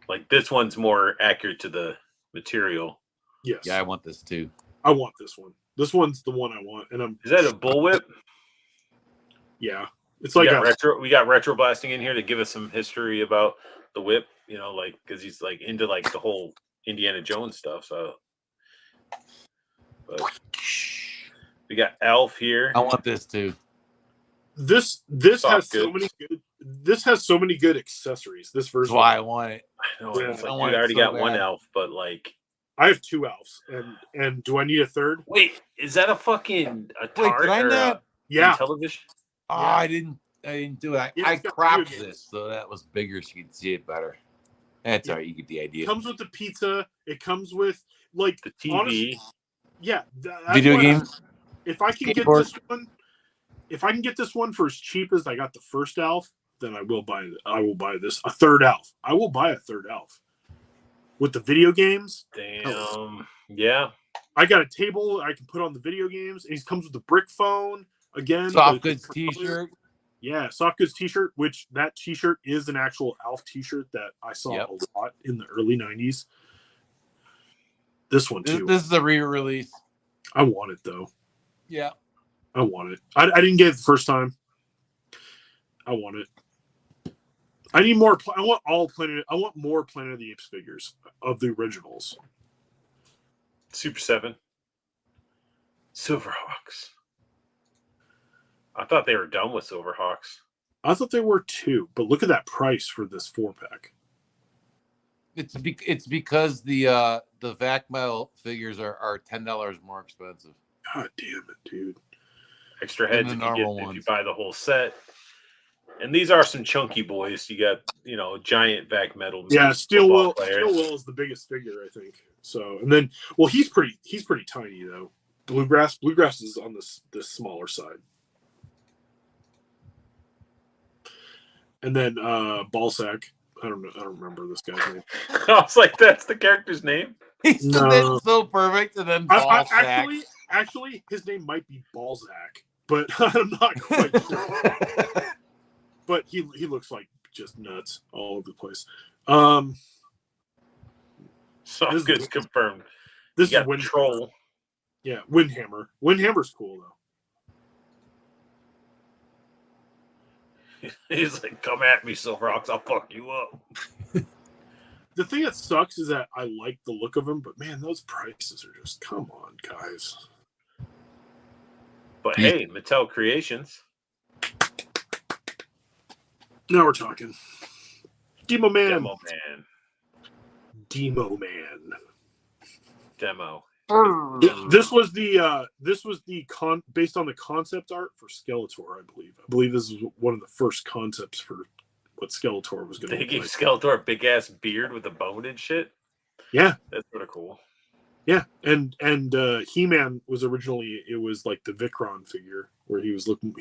like this one's more accurate to the material. yes. Yeah, I want this too. I want this one. This one's the one I want, and I'm. Is that a bullwhip? Yeah, it's We like got retro. We got retro blasting in here to give us some history about the whip. You know, like because he's like into like the whole Indiana Jones stuff. So, but we got Elf here. I want this too. This Soft has so goods. many good. This has so many good accessories. This That's version. why I want it. I know. Yeah, It's like, I dude, want I it already so got one bad. Elf, but like, I have 2 elves, and do I need a third? wait, is that a fucking Atari Wait, did I or not? Yeah, television? Oh, Yeah. I didn't do it. Yeah, I it's got cropped video games. this so that was bigger so you could see it better. That's Yeah. all right. You get the it idea. comes with the pizza. It comes with like The TV. honestly, yeah. That's Video why games. If I can get Skateboard. this one, if I can get this one for as cheap as I got the first elf, then I will buy this a third elf. I will buy a third elf with the video games. Damn. Yeah. I got a table I can put on the video games. And he comes with the brick phone again. Soft the goods controller. T-shirt. Yeah, soft goods T-shirt. Which that T-shirt is an actual elf T-shirt that I saw Yep. a lot in the early '90s. This one too. This is a re-release. I want it though. Yeah. I want it. I didn't get it the first time. I want it. I need more. I want more Planet of the Apes figures of the originals. Super 7. Silverhawks. I thought they were done with Silverhawks. I thought they were too, but look at that price for this 4-pack. It's because the vac metal figures are $10 more expensive. God damn it, dude! Extra Than heads the if you, normal if you ones. buy the whole set. And these are some chunky boys. You got, giant vac metal. Yeah, Steel football Will. players. Steel Will is the biggest figure, I think. So, and then, well, he's pretty tiny though. Bluegrass is on this smaller side. And then Ballsack. I don't remember this guy's name. I was like, that's the character's name? He said No. that so perfect, and then ball sack. Actually, his name might be Balzac, but I'm not quite sure. But he looks like just nuts all over the place. Soft goods confirmed. This You is got Wind Troll. Yeah, Windhammer. Windhammer's cool though. He's like, come at me, Silverhawks. I'll fuck you up. The thing that sucks is that I like the look of him, but man, those prices are just come on, guys. But hey, Mattel Creations. Now we're talking. Demo Man. Demo Man. Demo Man. Demo. This was the based on the concept art for Skeletor, I believe. I believe this is one of the first concepts for what Skeletor was going to They look gave like. Skeletor a big ass beard with a bone and shit. Yeah, that's sort of cool. Yeah, and He-Man was originally, it was like the Vikron figure where he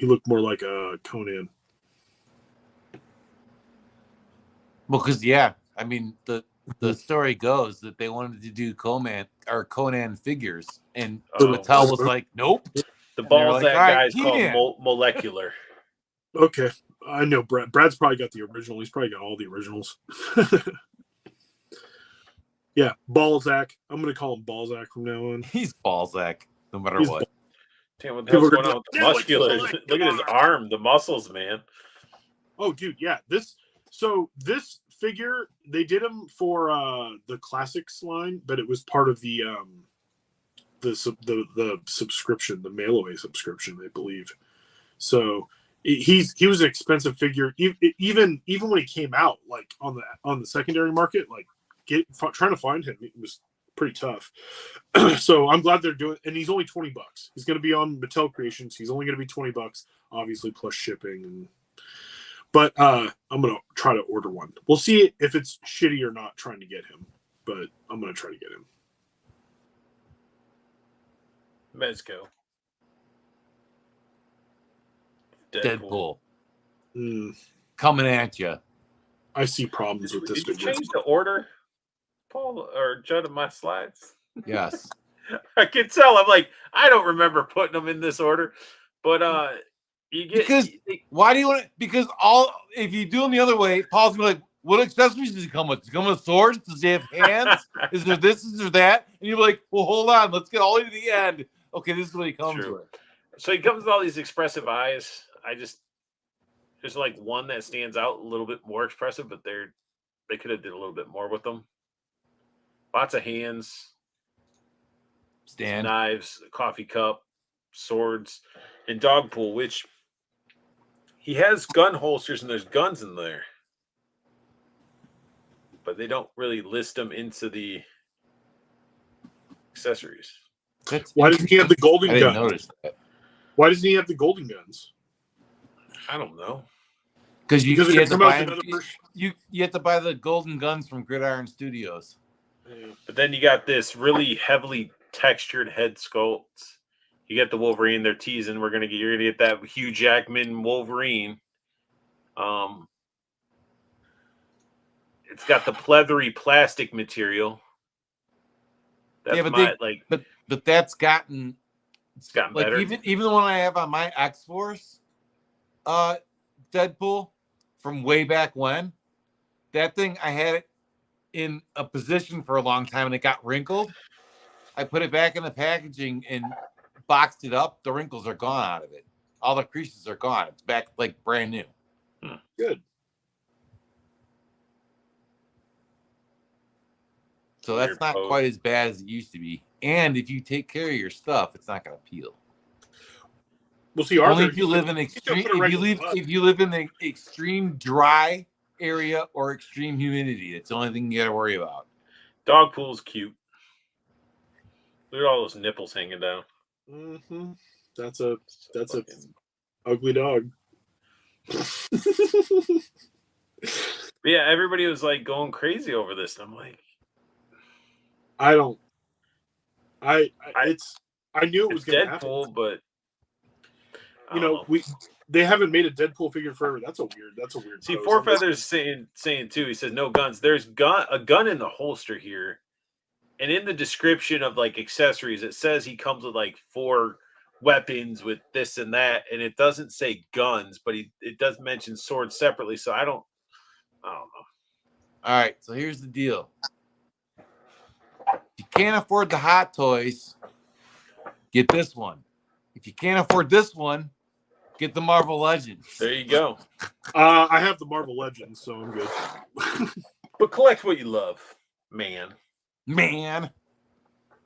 looked more like a Conan. Well, because I mean the story goes that they wanted to do Conan figures, and Mattel was like, "Nope." The balls like, that right, guy's called Molecular. Okay, I know Brad's probably got the original. He's probably got all the originals. Yeah, Balzac. I'm gonna call him Balzac from now on. He's Balzac, no matter He's what. Damn, what the hell's going on with the muscular? Look at his arm, the muscles, man. Oh, dude, yeah. This figure, they did him for the classics line, but it was part of the subscription, the mail away subscription, I believe. So he was an expensive figure, even when he came out, like on the secondary market, like trying to find him, it was pretty tough. So I'm glad they're doing, and he's only $20. He's going to be on Mattel Creations. He's only going to be $20, obviously plus shipping. But I'm going to try to order one. We'll see if it's shitty or not trying to get him, but I'm going to try to get him. Mezco. Deadpool. Mm. Coming at you. I see problems with this Did you figure. change the order? Paul or Judd of my slides? Yes. I can tell. I'm like, I don't remember putting them in this order, but you get Because why do you want it? Because if you do them the other way, Paul's gonna be like, what accessories does he come with? Does he come with swords? Does he have hands? Is there this? Is there that? And you're like, well, hold on, let's get all the way to the end. Okay, this is what he comes True. with. So he comes with all these expressive eyes. There's like one that stands out a little bit more expressive, but they could have did a little bit more with them. Lots of hands, Stand. knives, a coffee cup, swords, and dog pool, which he has gun holsters and there's guns in there. But they don't really list them into the accessories. Why doesn't he have the golden I didn't guns? notice that. Why doesn't he have the golden guns? I don't know. Because you Because have to come out buy with them, another you have to buy the golden guns from Gridiron Studios. But then you got this really heavily textured head sculpt. You get the Wolverine. They're teasing you're gonna get that Hugh Jackman Wolverine. It's got the pleathery plastic material. That's but that's gotten gotten like better. even the one I have on my X-Force Deadpool from way back when, that thing I had it in a position for a long time and it got wrinkled. I put it back in the packaging and boxed it up. The wrinkles are gone out of it. All the creases are gone. It's back like brand new. Good. So that's not quite as bad as it used to be. And if you take care of your stuff, it's not going to peel. We'll see. Arthur, Only if you live in extreme. If you live in the extreme dry area or extreme humidity, it's the only thing you got to worry about. Dog pool's cute. Look at all those nipples hanging down. Mm-hmm. That's a ugly dog. Yeah, everybody was like going crazy over this. And I'm like, I knew it was going to happen. Deadpool, but they haven't made a Deadpool figure forever. That's a weird. See, Four Feathers saying too. He says no guns. There's a gun in the holster here, and in the description of like accessories, it says he comes with like 4 weapons with this and that, and it doesn't say guns, but it does mention swords separately. So I don't know. All right, so here's the deal. If you can't afford the Hot Toys, get this one. If you can't afford this one, get the Marvel Legends. There you go. I have the Marvel Legends, so I'm good. But collect what you love, man.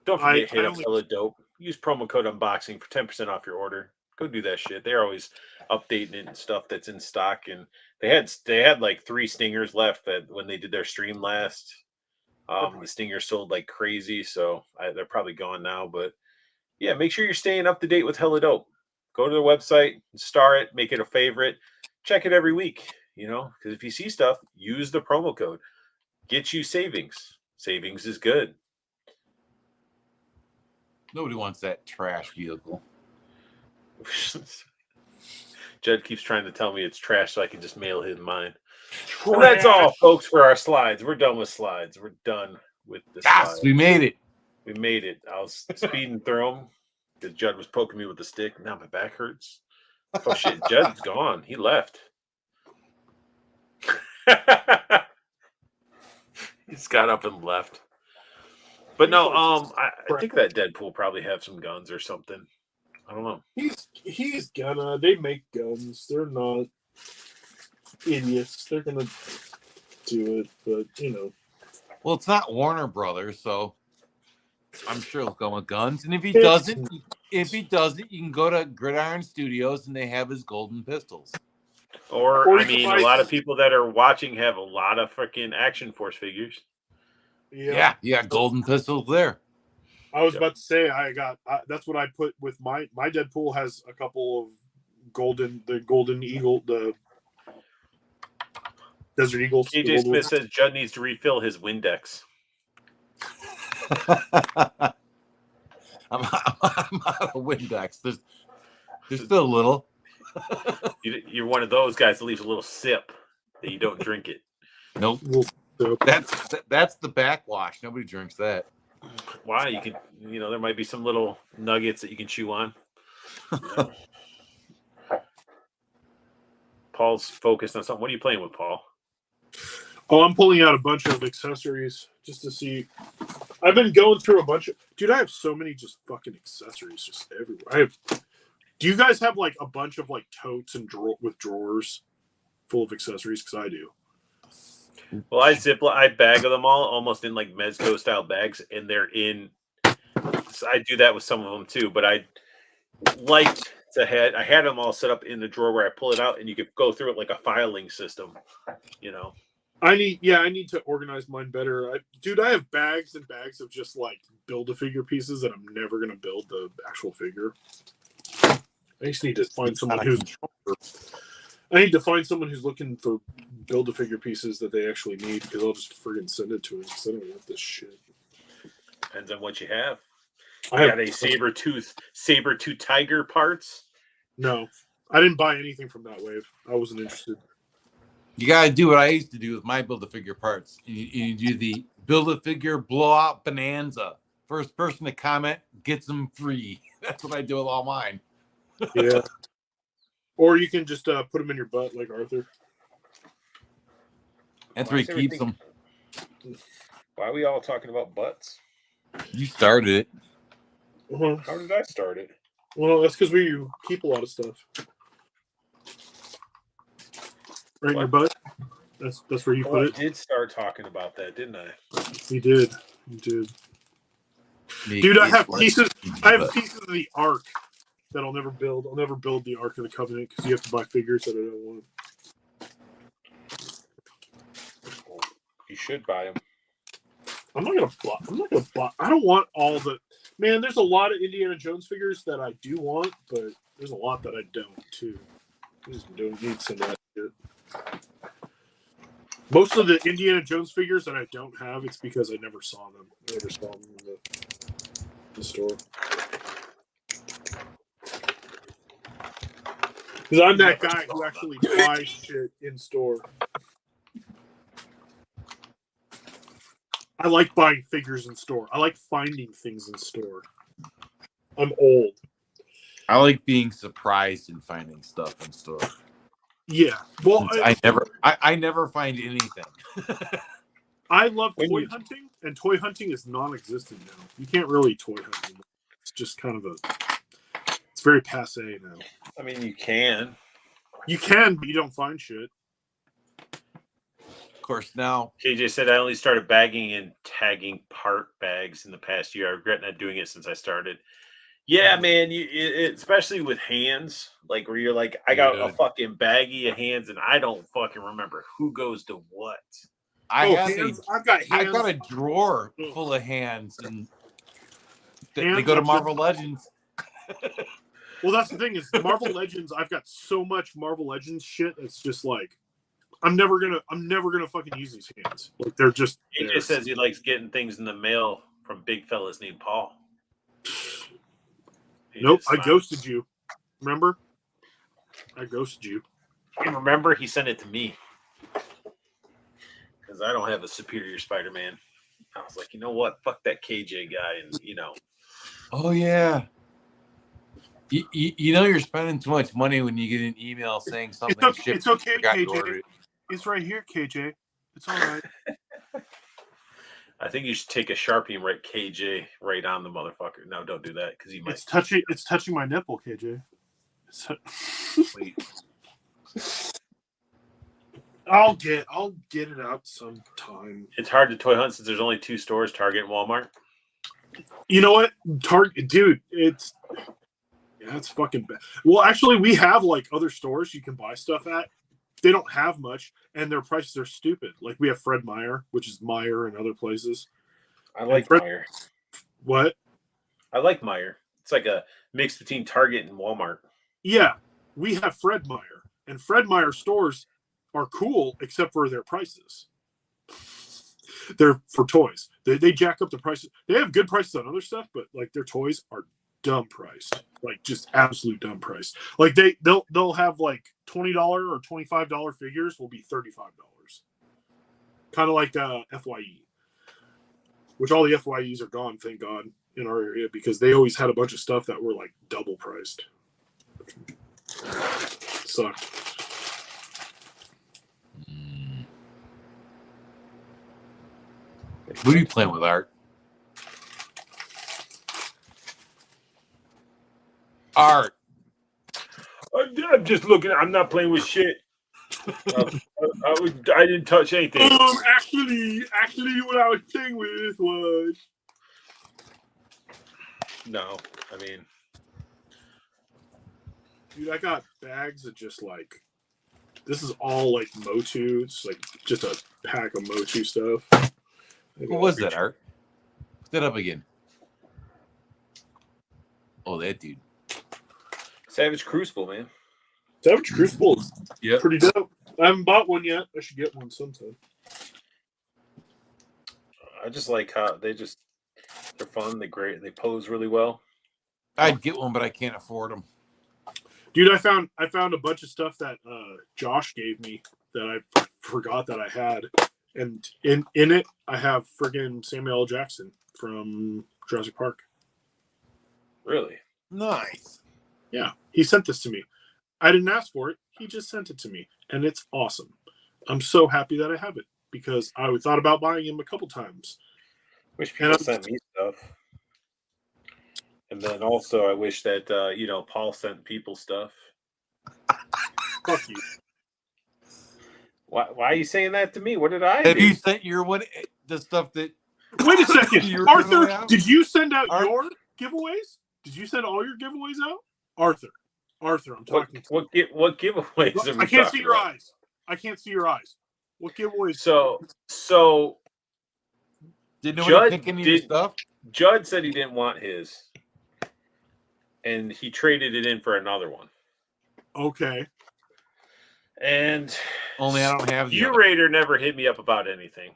Don't forget hit up Hella Dope. Use promo code unboxing for 10% off your order. Go do that shit. They're always updating it and stuff that's in stock. And they had like 3 stingers left that when they did their stream last. The stingers sold like crazy, so they're probably gone now. But yeah, make sure you're staying up to date with Hella Dope. Go to their website, star it, make it a favorite. Check it every week, because if you see stuff, use the promo code. Get you savings. Savings is good. Nobody wants that trash vehicle. Judd keeps trying to tell me it's trash so I can just mail him mine. And that's all, folks, for our slides. We're done with slides. We're done with the slides. We made it. We made it. I was speeding through them because Judd was poking me with the stick. Now my back hurts. Oh, shit. Judd's gone. He left. He's got up and left. But no, I think that Deadpool probably have some guns or something. I don't know. He's gonna. They make guns. They're not idiots. They're gonna do it, but Well, it's not Warner Brothers, so I'm sure he'll go with guns. And if he doesn't, you can go to Gridiron Studios and they have his golden pistols. Or I mean, a lot of people that are watching have a lot of freaking Action Force figures. Yeah, you got golden pistols there. I was about to say that's what I put with my Deadpool has a couple of golden eagle, the Desert Eagles. AJ Smith says Judd needs to refill his Windex. I'm out of Windex. There's still a little. You're one of those guys that leaves a little sip that you don't drink it. Nope. So That's the backwash. Nobody drinks that. Why? You could, there might be some little nuggets that you can chew on. Paul's focused on something. What are you playing with, Paul? Oh, I'm pulling out a bunch of accessories just to see. I've been going through a bunch of. Dude, I have so many just fucking accessories just everywhere. Do you guys have like a bunch of like totes and with drawers full of accessories? Because I do. Well, I bag them all almost in like Mezco style bags, and they're in. So I do that with some of them too, but I had them all set up in the drawer where I pull it out, and you could go through it like a filing system. I need to organize mine better. I have bags and bags of just like Build-A-Figure pieces that I'm never gonna build the actual figure. I just need to find someone who's. I need to find someone who's looking for Build-A-Figure pieces that they actually need, because I'll just friggin' send it to them because I don't want this shit. Depends on what you have. I got a saber-tooth tiger parts. No, I didn't buy anything from that wave. I wasn't interested. You gotta do what I used to do with my Build-A-Figure parts. You do the Build-A-Figure blowout bonanza. First person to comment gets them free. That's what I do with all mine. Yeah. Or you can just put them in your butt like Arthur. That's where he keeps them. Why are we all talking about butts? You started it. Uh-huh. How did I start it? Well, that's because we keep a lot of stuff. Right in your butt? That's where you put it? I did start talking about that, didn't I? You did. Dude, I have pieces of the Ark that I'll never build. I'll never build the Ark of the Covenant because you have to buy figures that I don't want. You should buy them. I'm not gonna buy. I don't want all the. Man, there's a lot of Indiana Jones figures that I do want, but there's a lot that I don't too. I just don't need some of that shit. Most of the Indiana Jones figures that I don't have, it's because I never saw them. I never saw them in the store. Because I'm that guy who actually buys shit in store. I like buying figures in store. I like finding things in store. I'm old. I like being surprised and finding stuff in store. Yeah. Well, I never find anything. I love toy hunting, and toy hunting is non-existent now. You can't really toy hunt anymore. It's just kind of it's very passé now. I mean, you can. You can, but you don't find shit. Of course, now KJ said I only started bagging and tagging part bags in the past year. I regret not doing it since I started. Yeah, man, especially with hands, like where you're like, I got a fucking baggie of hands, and I don't fucking remember who goes to what. I've got a drawer full of hands, and they go to Marvel Legends. Well, that's the thing is Marvel Legends. I've got so much Marvel Legends shit. It's just like I'm never gonna fucking use these hands. Like they're just. He just says he likes getting things in the mail from big fellas named Paul. Nope, I ghosted you. Remember? I ghosted you. And remember, he sent it to me because I don't have a superior Spider-Man. I was like, you know what? Fuck that KJ guy, and Oh yeah. You know you're spending too much money when you get an email saying something. It's okay, KJ. It's right here, KJ. It's all right. I think you should take a Sharpie and write KJ right on the motherfucker. No, don't do that because he might. It's touching my nipple, KJ. Wait. I'll get it out sometime. It's hard to toy hunt since there's only 2 stores, Target and Walmart. You know what? Target, dude, it's fucking bad. Well, actually, we have like other stores you can buy stuff at. They don't have much, and their prices are stupid. Like we have Fred Meyer, which is Meyer and other places. I like Meyer. What? I like Meyer. It's like a mix between Target and Walmart. Yeah, we have Fred Meyer, and Fred Meyer stores are cool except for their prices. They're for toys. They jack up the prices. They have good prices on other stuff, but like their toys are dumb priced, like just absolute dumb price. Like they'll have like $20 or $25 figures will be $35. kind of like FYE, which all the FYEs are gone, thank God, in our area because they always had a bunch of stuff that were like double priced. Sucked. What are you playing with, Art? Art. I'm just looking. I'm not playing with shit. I didn't touch anything. Actually, what I was playing with was. No, I mean, dude, I got bags of just like. This is all like Motu. It's like just a pack of Motu stuff. What was that, Art? Put that up again. Oh, that dude. Savage Crucible, man. Savage Crucible is Yep. pretty dope. I haven't bought one yet. I should get one sometime. I just like how they're fun. They're great. They pose really well. I'd get one, but I can't afford them. Dude, I found a bunch of stuff that Josh gave me that I forgot that I had, and in it I have friggin' Samuel L. Jackson from Jurassic Park. Really? Nice. Yeah, he sent this to me. I didn't ask for it. He just sent it to me, and it's awesome. I'm so happy that I have it because I thought about buying him a couple times. Wish people sent me stuff. And then also, I wish that Paul sent people stuff. Fuck you. Why are you saying that to me? What did I Have do? you sent your the stuff that? Wait a second, Arthur. Did you send out Art? your giveaways? Did you send all your giveaways out, Arthur? I'm talking. What giveaways? I can't see your eyes. I can't see your eyes. What giveaways? So. Did nobody pick any of your stuff? Judd said he didn't want his, and he traded it in for another one. Okay. And only I don't have the Raider never hit me up about anything.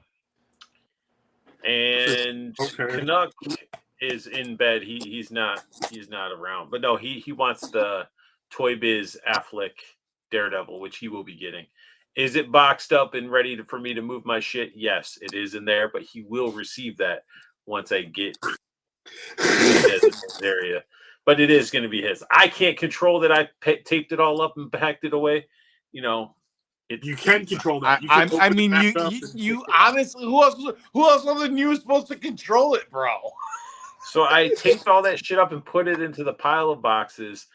And Canuck is in bed. He's not around. But no, he wants the Toy Biz Affleck Daredevil, which he will be getting. Is it boxed up and ready for me to move my shit? Yes, it is in there, but he will receive that once I get his area. But it is going to be his. I can't control that. I taped it all up and packed it away. You can control that. I mean, you honestly, who else other than you is supposed to control it, bro? So I taped all that shit up and put it into the pile of boxes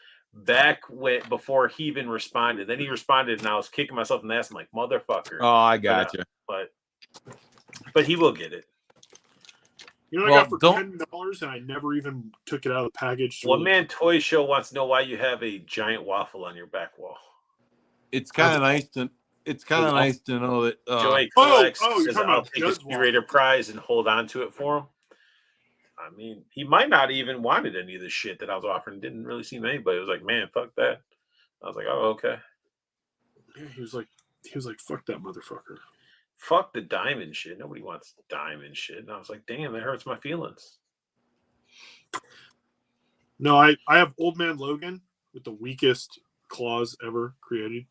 before he even responded. Then he responded, and I was kicking myself in the ass. I'm like, motherfucker. Oh, I got you. But he will get it. You know what I got for $10, and I never even took it out of the package. One Man Toy Show wants to know why you have a giant waffle on your back wall. It's kind of nice to. It's kind of nice to know that. Joey collects. I'll take his curator prize and hold on to it for him. I mean, he might not even wanted any of the shit that I was offering. Didn't really seem anybody. It was like, man, fuck that. I was like, oh, okay. Yeah, he was like, fuck that motherfucker. Fuck the diamond shit. Nobody wants diamond shit. And I was like, damn, that hurts my feelings. No, I have Old Man Logan with the weakest claws ever created.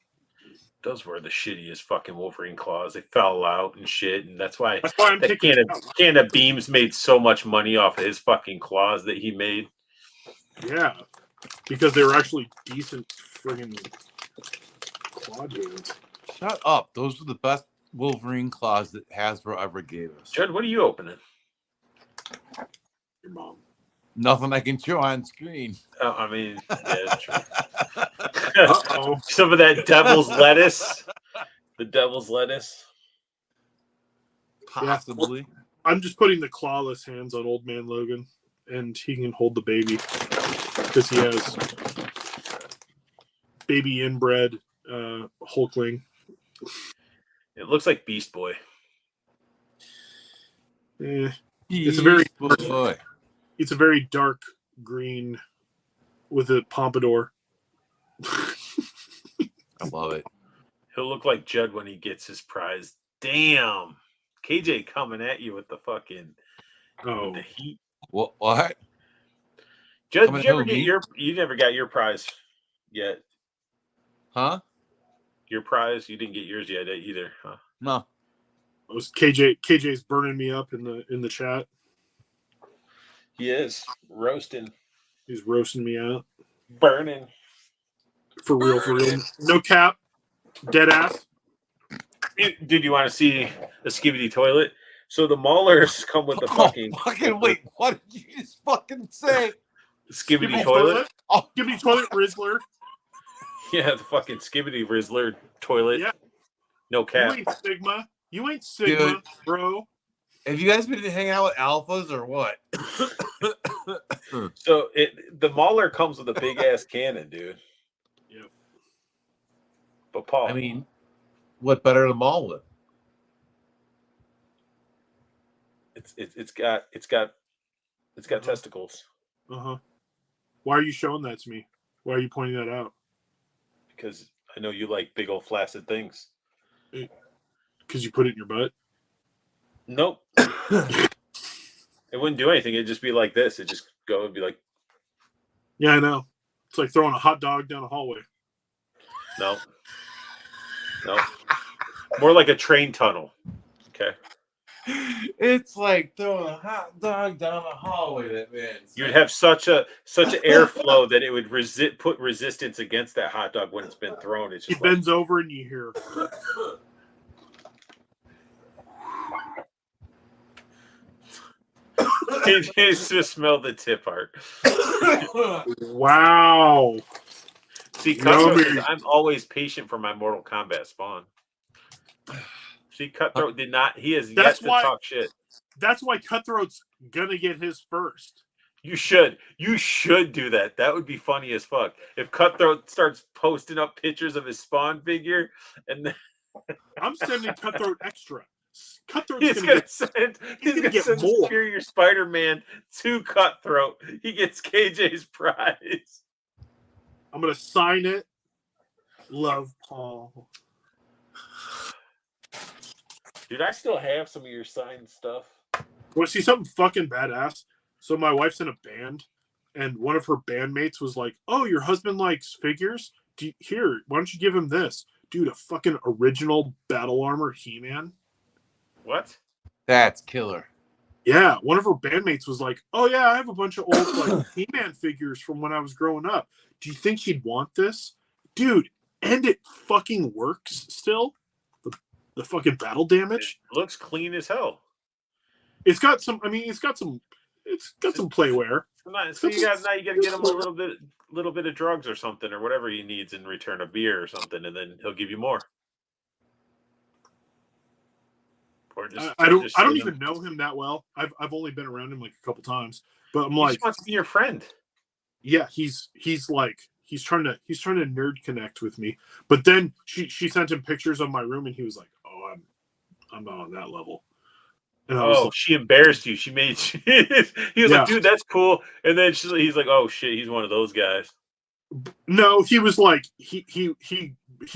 Those were the shittiest fucking Wolverine claws. They fell out and shit, and that's why I'm Can of Beams made so much money off of his fucking claws that he made. Yeah, because they were actually decent friggin' claw hands. Shut up! Those were the best Wolverine claws that Hasbro ever gave us. Judd, what are you opening? Your mom. Nothing I can show on screen. I mean, yeah, true. Some of that devil's lettuce. The devil's lettuce. Possibly. Yeah. I'm just putting the clawless hands on Old Man Logan, and he can hold the baby because he has baby inbred Hulkling. It looks like Beast Boy. It's a very dark green with a pompadour. I love it. He'll look like Judd when he gets his prize. Damn. KJ coming at you with the fucking the heat. What? Judd, did you ever get you never got your prize yet? Huh? Your prize? You didn't get yours yet either, huh? No. Was KJ's burning me up in the chat. He is roasting, He's roasting me out. burning. For real. No cap. Dead ass. Dude, you want to see a skibidi toilet? So the Maulers come with the fucking wait, what did you just fucking say? skibidi toilet. Oh, Skibidi toilet Rizzler. Yeah, the fucking skibidi Rizzler toilet. Yeah. No cap. You ain't Sigma, Dude. bro. have you guys been hanging out with alphas or what? So the Mauler comes with a big ass cannon, dude. Yep. But Paul, I mean, what better to maul with? it's got testicles Uh-huh. Why are you showing that to me? Why are you pointing that out? because I know you like big old flaccid things. Because you put it in your butt? Nope. It wouldn't do anything. It'd just be like this. It'd just go and be like, Yeah, I know. It's like throwing a hot dog down a hallway. no. More like a train tunnel. Okay. It's like throwing a hot dog down a hallway. That man. You'd have such an airflow that it would put resistance against that hot dog when it's been thrown. It's He just bends over and you hear. It's just smell the tip art. Wow. See, No, Cutthroat says, I'm always patient for my Mortal Kombat spawn. See, Cutthroat did not. He has yet to talk shit. That's why Cutthroat's gonna get his first. You should do that. That would be funny as fuck. If Cutthroat starts posting up pictures of his spawn figure, and then I'm sending Cutthroat extra. Cutthroat's he's gonna send get more. Superior Spider-Man to Cutthroat. He gets KJ's prize. I'm gonna sign it. Love, Paul. Dude, I still have some of your signed stuff. Want to see something fucking badass? So my wife's in a band, and one of her bandmates was like, "Oh, your husband likes figures? Here, why don't you give him this, dude? A fucking original Battle Armor He-Man." What? That's killer. Yeah, one of her bandmates was like, "Oh yeah, I have a bunch of old like He-Man figures from when I was growing up. Do you think he'd want this, dude?" And it fucking works still. The fucking battle damage. It looks clean as hell. It's got some. I mean, it's got some playware. So you got to get him a little bit of drugs or something or whatever he needs in return, a beer or something, and then he'll give you more. Or I don't even know him that well. I've only been around him like a couple times, but I'm he like, just wants to be your friend. Yeah, he's trying to nerd connect with me. But then she sent him pictures of my room, and he was like, "Oh, I'm not on that level." And I was like, she embarrassed you. She made he was like, "Dude, that's cool." And then he's like, "Oh shit, he's one of those guys." No, he was like he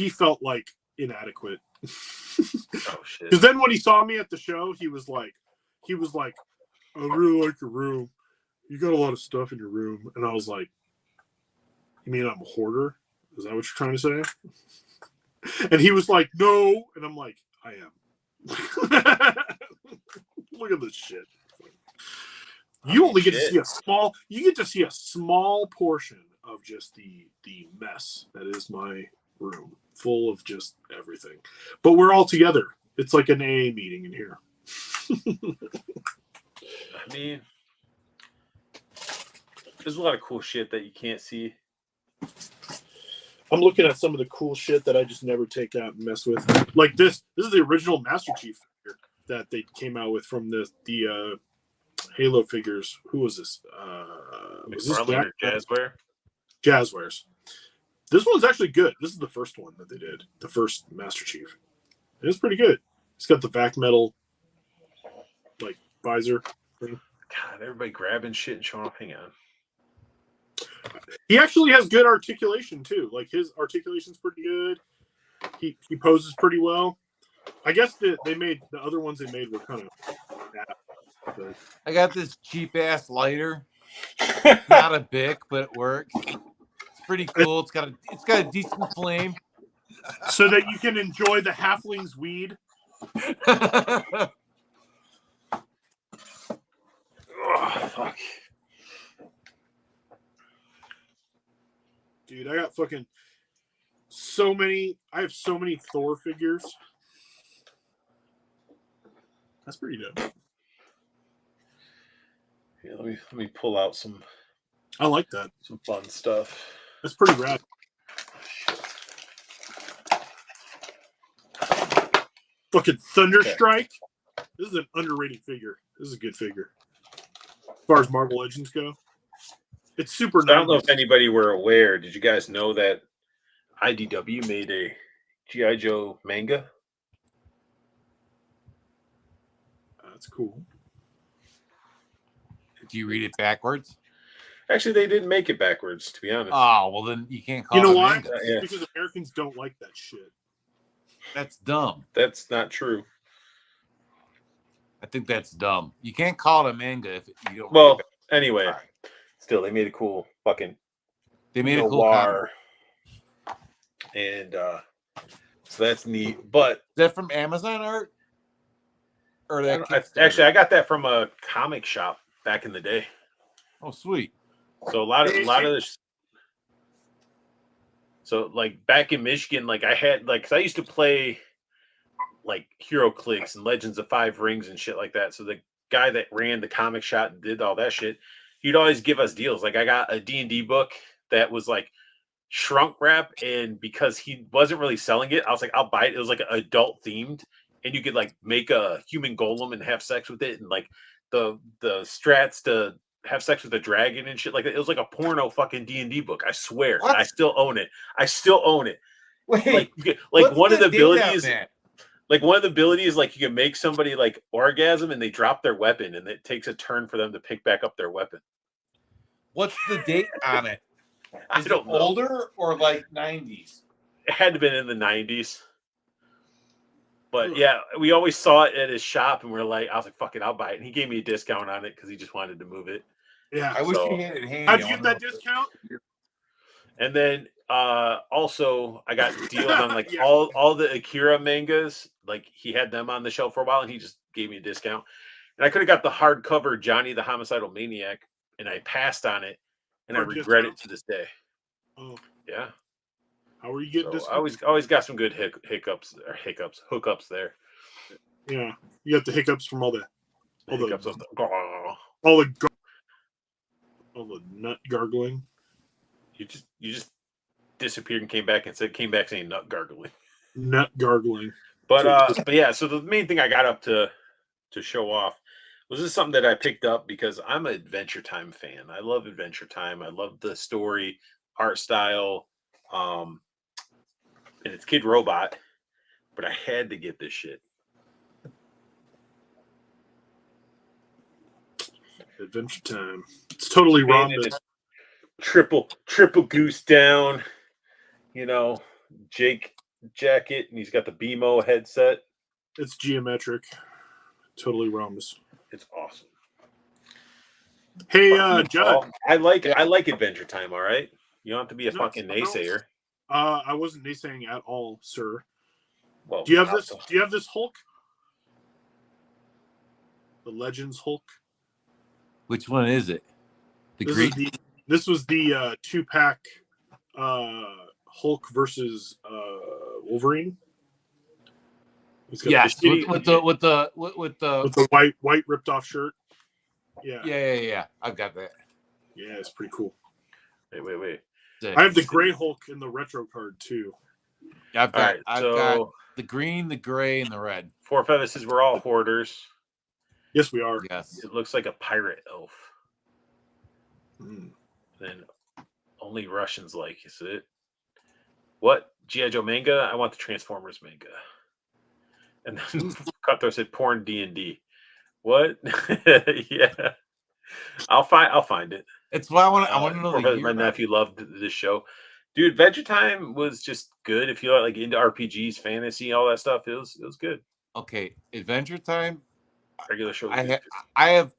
felt like inadequate. Oh shit. Because then when he saw me at the show, he was like, "I really like your room. You got a lot of stuff in your room." And I was like, "You mean I'm a hoarder? Is that what you're trying to say?" And he was like, "No." And I'm like, "I am." Look at this shit. You only get to see a small portion of just the mess that is my room, full of just everything. But we're all together. It's like an AA meeting in here. I mean, there's a lot of cool shit that you can't see. I'm looking at some of the cool shit that I just never take out and mess with. Like this is the original Master Chief figure that they came out with from the Halo figures. Who was this? Was this or Jazzware? Jazzwares. This one's actually good. This is the first one that they did. The first Master Chief. It was pretty good. It's got the vac metal like visor thing. God, everybody grabbing shit and showing off. Hang on. He actually has good articulation too. Like his articulation's pretty good. He poses pretty well. I guess the other ones they made were kind of bad. I got this cheap ass lighter. Not a Bic, but it works. It's pretty cool. It's got a decent flame. So that you can enjoy the halfling's weed. Oh, fuck. Dude, I got fucking so many. I have so many Thor figures. That's pretty dope. Yeah, let me pull out some I like that. fun stuff. That's pretty rad. Fucking Thunderstrike. This is an underrated figure. This is a good figure. As far as Marvel Legends go. It's super I don't know 90s. if anybody were aware. Did you guys know that IDW made a G.I. Joe manga? That's cool. Do you read it backwards? Actually, they didn't make it backwards, to be honest. Oh, well, then you can't call You know it a why? manga. It's Yeah. because Americans don't like that shit. That's dumb. That's not true. I think that's dumb. You can't call it a manga if you don't. Well, read it. anyway, still, they made a cool fucking They made a cool comic. noir. And so that's neat. But Is that from Amazon art? Or that actually, I got that from a comic shop back in the day. Oh, sweet. So a lot of this. So like back in Michigan, like I had like, cause I used to play like Hero Clicks and Legends of Five Rings and shit like that. So the guy that ran the comic shop and did all that shit, he'd always give us deals. Like I got a D&D book that was like shrunk wrap, and because he wasn't really selling it, I was like, I'll buy it. It was like adult themed, and you could like make a human golem and have sex with it, and like the strats to have sex with a dragon and shit like that. It was like a porno fucking D&D book. I swear. What? I still own it. Wait, Like one of the abilities. That? Like one of the abilities, like you can make somebody like orgasm and they drop their weapon, and it takes a turn for them to pick back up their weapon. What's the date on it? I don't know. Older or like 90s? It had to have been in the 90s. But yeah, we always saw it at his shop, and I was like, fuck it, I'll buy it. And he gave me a discount on it because he just wanted to move it. Yeah. I wish you had it handy. How'd you get that discount? And then also I got deals on like Yeah. all the Akira mangas. Like he had them on the shelf for a while, and he just gave me a discount. And I could have got the hardcover Johnny the Homicidal Maniac, and I passed on it, and I regret it to this day. Oh. Yeah. How are you getting So discount? I always got some good hookups there. Yeah. You got the hiccups from all the nut gargling. You just disappeared and came back saying nut gargling. Nut gargling. But yeah, so the main thing I got up to show off was this something that I picked up because I'm an Adventure Time fan. I love Adventure Time. I love the story, art style, and it's Kid Robot. But I had to get this shit. Adventure Time. It's totally wrong. Triple goose down, Jake jacket, and he's got the BMO headset. It's geometric. Totally Rhombus. It's awesome. Hey, Judd. I like Adventure Time. All right, you don't have to be a fucking naysayer. I wasn't naysaying at all, sir. Well, do you have this? Do you have this Hulk? The Legends Hulk. Which one is it? This was the 2-pack Hulk versus Wolverine. Yes, with the white ripped off shirt. Yeah. I've got that. Yeah, it's pretty cool. Wait. I have the gray Hulk in the retro card too. I've got the green, the gray, and the red. For feathers, we're all hoarders. Yes, we are. Yes. It looks like a pirate elf. Mm. Then only Russians like, is it? What? G.I. Joe manga? I want the Transformers manga. And then Cutthroat said porn D&D. What? Yeah. I'll find it. It's why I want to know. My nephew loved this show. Dude, Adventure Time was just good. If you're like into RPGs, fantasy, all that stuff, it was good. Okay, Adventure Time. Regular show. I have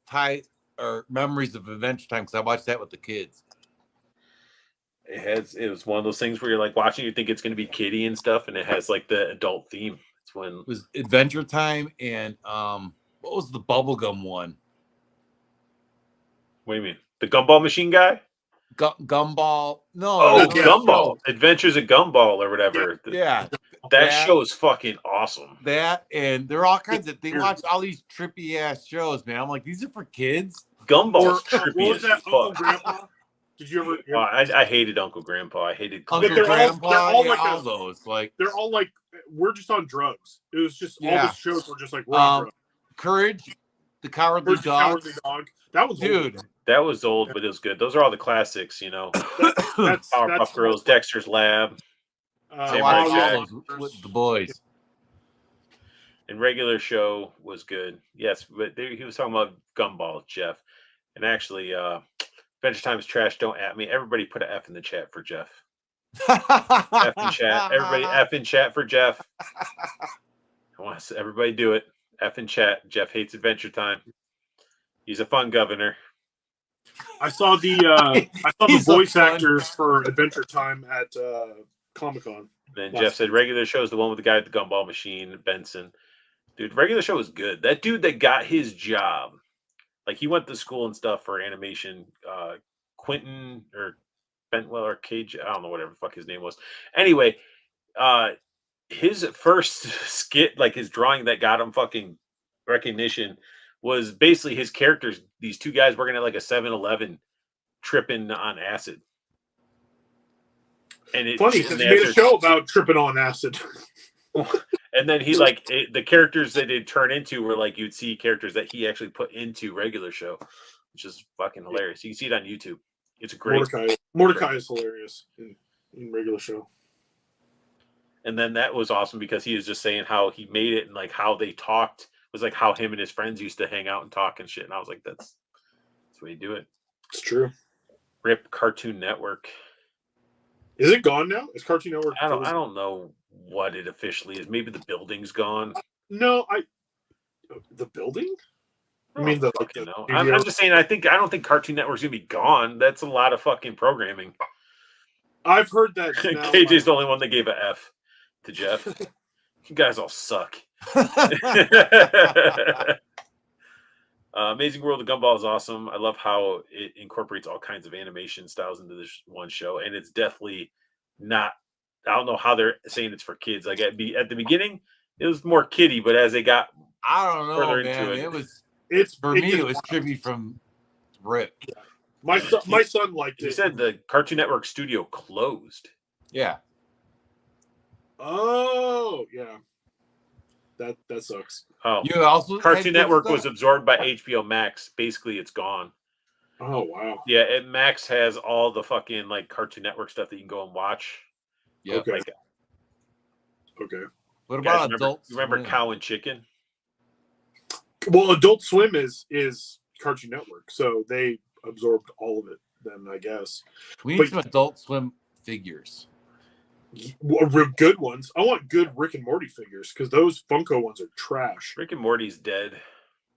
memories of Adventure Time because I watched that with the kids. It was one of those things where you're like watching, you think it's going to be kiddie and stuff, and it has like the adult theme. It's when It was Adventure Time and what was the bubblegum one? what do you mean? The Gumball Machine guy? Gumball. No, Oh, there was another Gumball. show. Adventures of Gumball or whatever. Yeah, That show is fucking awesome. that, and there are all kinds of. They watch all these trippy ass shows, man. I'm like, these are for kids. Gumball's What trippy was as that, Uncle fuck. Grandpa? Did you ever? Oh, I hated Uncle Grandpa. I hated Uncle they're all- Grandpa, they're all yeah, like all a- those. Like, They're all like, we're just on drugs. It was just all Yeah. the shows were just like we're on drugs. Courage, the Cowardly Where's the Dog, Cowardly Dog? That was dude. old. that was old, but it was good. Those are all the classics, you know. That's Powerpuff Girls, Dexter's Lab, I Samurai watched Jack. all those with the boys. and regular show was good. Yes, but he was talking about Gumball, Jeff. And actually, Adventure Time is trash. Don't at me. Everybody put an F in the chat for Jeff. F in chat. Everybody F in chat for Jeff. I want to see everybody do it. F in chat. Jeff hates Adventure Time. He's a fun governor. I saw the He's a voice fun- actors for Adventure Time at Comic-Con. Then That's- Jeff said regular show is the one with the guy at the Gumball Machine, Benson. Dude, regular show is good. That dude that got his job, like he went to school and stuff for animation. Quentin or Bentwell or Cage, I don't know whatever the fuck his name was. Anyway, his first skit, like his drawing that got him fucking recognition, was basically his characters. These two guys working at like a 7-Eleven, tripping on acid. And it's Funny because he made a show about tripping on acid. And then he like the characters that it turned into were like you'd see characters that he actually put into regular show, which is fucking hilarious. You can see it on YouTube. It's a great. Mordecai is hilarious in regular show. And then that was awesome because he was just saying how he made it and like how they talked was like how him and his friends used to hang out and talk and shit. And I was like, that's the way you do it. It's true. Rip Cartoon Network. Is it gone now? Is Cartoon Network? I don't know what it officially is. Maybe the building's gone. No, the building. I mean the. Fucking know. I'm just saying. I don't think Cartoon Network's gonna be gone. That's a lot of fucking programming. I've heard that. Now, KJ's the only one that gave a F to Jeff. You guys all suck. Amazing World of Gumball is awesome. I love how it incorporates all kinds of animation styles into this one show, and it's definitely not. I don't know how they're saying it's for kids. Like at the beginning, it was more kiddie, but as they got I don't know, further man. into It was it me. It was trippy from Rip. My son liked it. he said the Cartoon Network studio closed. Yeah. Oh yeah. That sucks. Oh, You also Cartoon Network stuff? was absorbed by HBO Max. Basically, it's gone. Oh wow. Yeah, and Max has all the fucking like Cartoon Network stuff that you can go and watch. Yep. Okay. Like, Okay. What guys, about Adult remember Swim? Cow and Chicken? Well, Adult Swim is Cartoon Network, so they absorbed all of it. Then I guess. We need But- some Adult Swim figures. Good ones. I want good Rick and Morty figures because those Funko ones are trash. Rick and Morty's dead.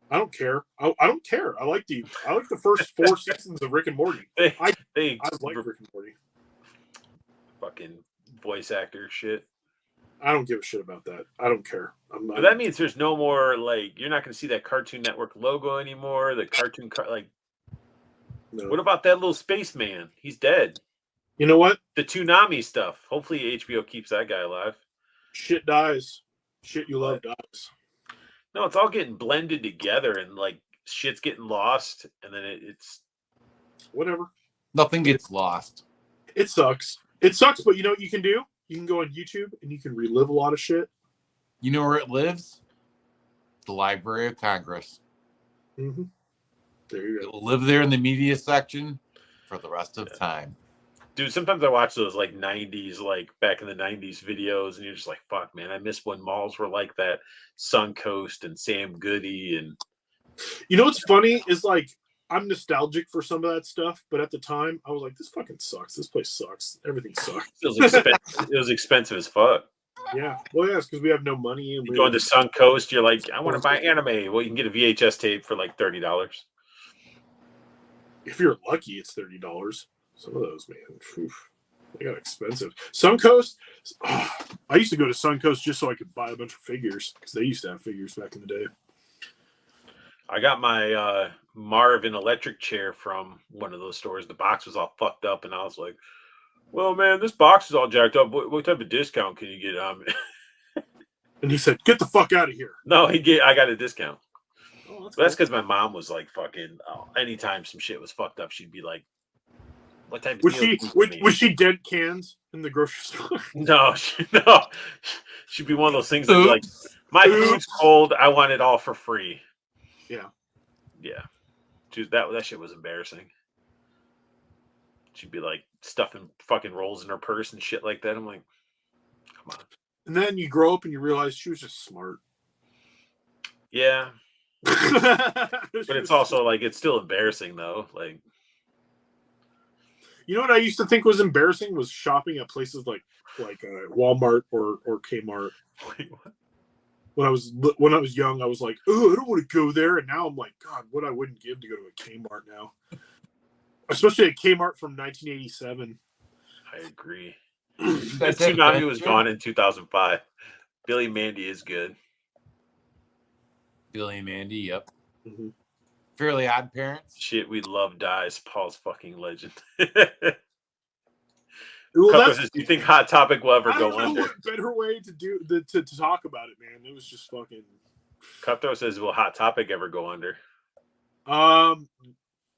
I don't care. I don't care. I like the first 4 seasons of Rick and Morty. They I they like Rick and Morty. fucking voice actor shit. I don't give a shit about that. I don't care. But that means there's no more like you're not going to see that Cartoon Network logo anymore. The cartoon like no. what about that little spaceman? He's dead. You know what? The Toonami stuff. Hopefully HBO keeps that guy alive. Shit dies. Shit you love dies. No, it's all getting blended together and like shit's getting lost, and then it's Whatever. Nothing gets lost. It sucks. It sucks, but you know what you can do? You can go on YouTube and you can relive a lot of shit. You know where it lives? The Library of Congress. Mm-hmm. There you It go. will live there in the media section for the rest of time. dude. Sometimes I watch those like '90s, like back in the '90s videos, and you're just like, "Fuck, man, I miss when malls were like that." Suncoast and Sam Goody, and You know what's funny is like I'm nostalgic for some of that stuff, but at the time I was like, "This fucking sucks. This place sucks. Everything sucks." it was expensive. It was expensive as fuck. Yeah. Well, yeah, it's because we have no money and You go into Suncoast, you're like, "I want to buy anime." Well, you can get a VHS tape for like $30. if you're lucky, it's $30. Some of those, man. Oof. They got expensive. Suncoast. I used to go to Suncoast just so I could buy a bunch of figures because they used to have figures back in the day. I got my Marvin electric chair from one of those stores. The box was all fucked up, and I was like, "Well, man, this box is all jacked up. What type of discount can you get on me?" And he said, "Get the fuck out of here." No, I got a discount. Oh, that's But that's cool. because my mom was like, "Fucking." Anytime some shit was fucked up, she'd be like, "What type of Was deal?" she dead cans in the grocery store? No, no. She'd be one of those things that be like, Oops. "My food's cold. I want it all for free." Yeah. Yeah. That shit was embarrassing. She'd be like stuffing fucking rolls in her purse and shit like that. I'm like, come on. And then you grow up and you realize she was just smart. Yeah. But it's also like it's still embarrassing though. Like, you know what I used to think was embarrassing was shopping at places like Walmart or Kmart. wait, what? When I was young, I was like, "Oh, I don't want to go there." And now I'm like, God, what I wouldn't give to go to a Kmart now, especially a Kmart from 1987. I agree. That's Tsunami was adventure. gone in 2005. Billy Mandy is good. Billy and Mandy, yep. Mm-hmm. Fairly Odd Parents. Shit, we love dies. Paul's fucking legend. Well, Do you think Hot Topic will ever I go don't know under? what better way to do to talk about it, man. It was just fucking. Cutthroat says, "Will Hot Topic ever go under?"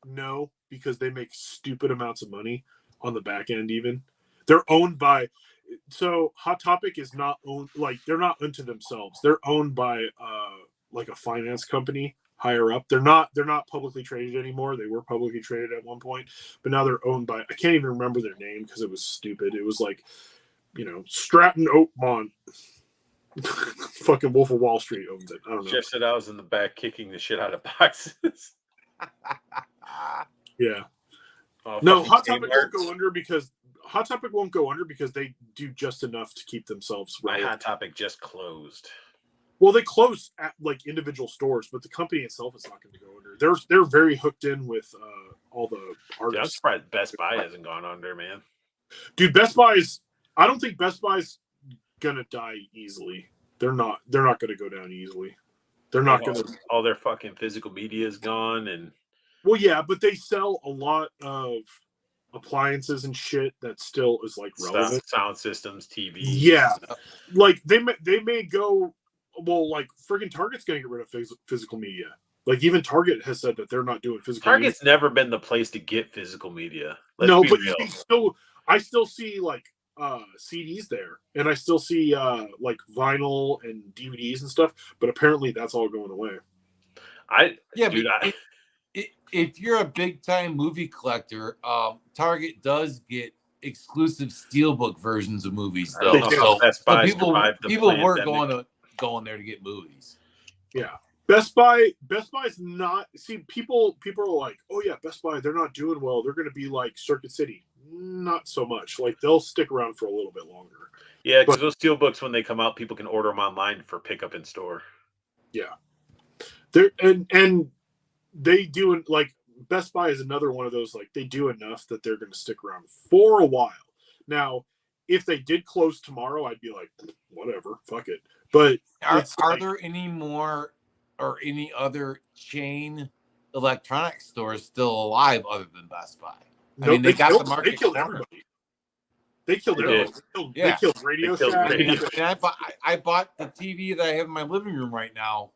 No, because they make stupid amounts of money on the back end. Even they're owned by. So Hot Topic is not owned, like they're not unto themselves. They're owned by like a finance company higher up. They're not publicly traded anymore. They were publicly traded at one point, but now they're owned by, I can't even remember their name because it was stupid. It was like, Stratton Oakmont. Fucking Wolf of Wall Street owns it. I don't know. Jeff said I was in the back kicking the shit out of boxes. Yeah. Oh, No, fucking Hot Topic Kmart. won't go under because they do just enough to keep themselves My relevant. Hot Topic just closed. Well, they close at like individual stores, but the company itself is not going to go under. They're very hooked in with all the Dude, I'm artists. surprised Best Buy hasn't gone under, man. Dude, Best Buy's. I don't think Best Buy's gonna die easily. They're not going to go down easily. They're not going to. All their fucking physical media is gone, and Well, yeah, but they sell a lot of appliances and shit that still is like relevant. sound systems, TV. Yeah, like they may go. Well, like friggin' Target's going to get rid of physical media. Like even Target has said that they're not doing physical. Target's never been the place to get physical media. Let's No, be but real. I still see like CDs there, and I still see like vinyl and DVDs and stuff. But apparently, that's all going away. If you're a big time movie collector, Target does get exclusive steelbook versions of movies, though. So people were going there to get movies. Yeah. Best Buy's not. See, people are like, oh yeah, Best Buy, they're not doing well. They're going to be like Circuit City. Not so much. Like they'll stick around for a little bit longer. Yeah, because those steelbooks, when they come out, people can order them online for pickup in store. Yeah, they're and they do, like Best Buy is another one of those, like they do enough that they're going to stick around for a while. Now, if they did close tomorrow, I'd be like, whatever, fuck it. But are there any more or any other chain electronic stores still alive other than Best Buy? I mean, they killed everybody. They killed everybody. They killed Radio Shack. And I bought the TV that I have in my living room right now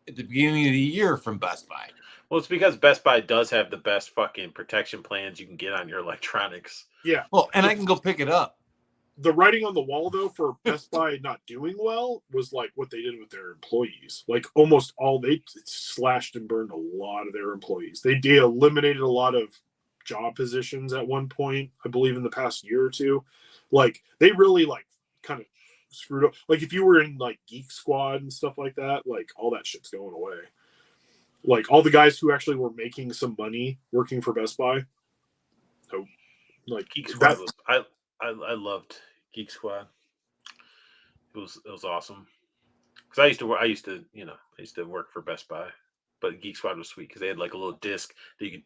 at the beginning of the year from Best Buy. Well, it's because Best Buy does have the best fucking protection plans you can get on your electronics. Yeah. Well, and I can go pick it up. The writing on the wall, though, for Best Buy not doing well was like what they did with their employees. Like almost all, they slashed and burned a lot of their employees. They eliminated a lot of job positions at one point, I believe, in the past year or two. Like they really like kind of screwed up. Like if you were in like Geek Squad and stuff like that, like all that shit's going away. Like all the guys who actually were making some money working for Best Buy. So, like Geek Squad I loved Geek Squad. It was awesome. Because I used to work for Best Buy, but Geek Squad was sweet because they had like a little disc that you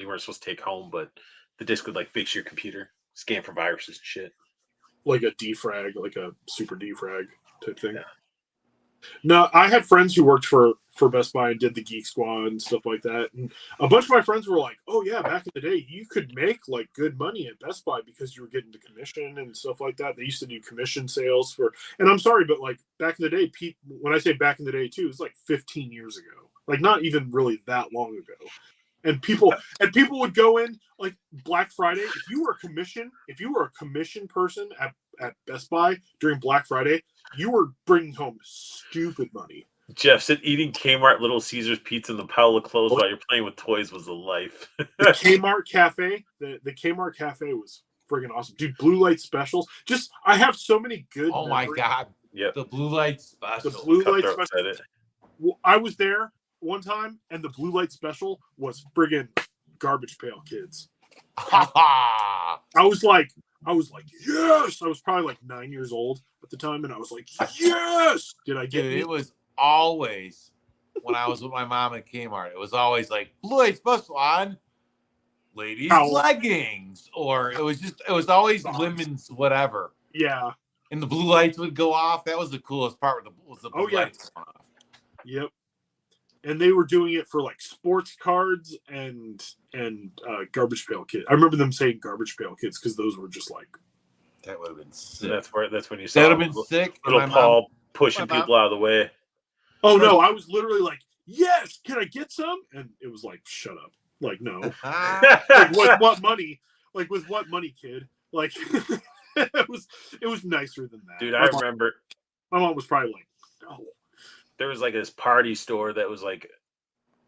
weren't supposed to take home, but the disc would like fix your computer. scan for viruses and shit. Like a defrag, like a super defrag type thing. Yeah. No, I had friends who worked for Best Buy and did the Geek Squad and stuff like that. And a bunch of my friends were like, "Oh yeah, back in the day, you could make like good money at Best Buy because you were getting the commission and stuff like that. They used to do commission sales for." And I'm sorry, but like back in the day, when I say back in the day too, it was like 15 years ago. Like not even really that long ago. And people would go in like Black Friday. If you were a commission person at Best Buy during Black Friday, you were bringing home stupid money. Jeff said eating Kmart Little Caesars pizza in the pile of clothes while you're playing with toys was the life. The Kmart Cafe, the Kmart Cafe was friggin' awesome. Dude, blue light specials. I have so many good Oh my God. Yep. The blue light special. The blue light Cutthroat special. said it. Well, I was there one time, and the blue light special was friggin' Garbage Pail Kids. I was like, yes! I was probably like 9 years old at the time, and I was like, yes! Did I get Dude, it? it was always when I was with my mom at Kmart. It was always like blue light special on ladies' leggings, or it was always women's whatever. Yeah. And the blue lights would go off. That was the coolest part. Was the blue lights going off. Yep. And they were doing it for like sports cards and Garbage Pail Kids. I remember them saying Garbage Pail Kids because those were just like. That would have been sick. That's when you saw that would have been sick. Little Paul pushing people out of the way. Oh no! I was literally like, "Yes, can I get some?" And it was like, "Shut up!" Like, no. Like, with what money? Like, with what money, kid? Like, it was nicer than that. Dude, I remember. My mom was probably like, "No." There was like this party store that was like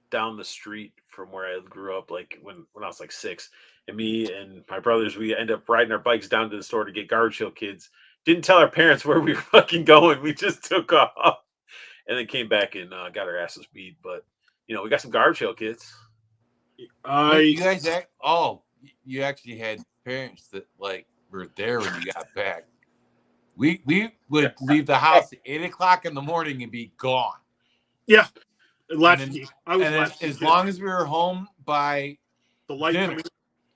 down the street from where I grew up, like when I was like 6. And me and my brothers, we end up riding our bikes down to the store to get Garbage Pail Kids. Didn't tell our parents where we were fucking going. We just took off and then came back and got our asses beat. But we got some Garbage Pail Kids. You guys you actually had parents that like were there when you got back. We would leave the house at 8:00 in the morning and be gone. Yeah, latchkey. As long as we were home by the light dinner,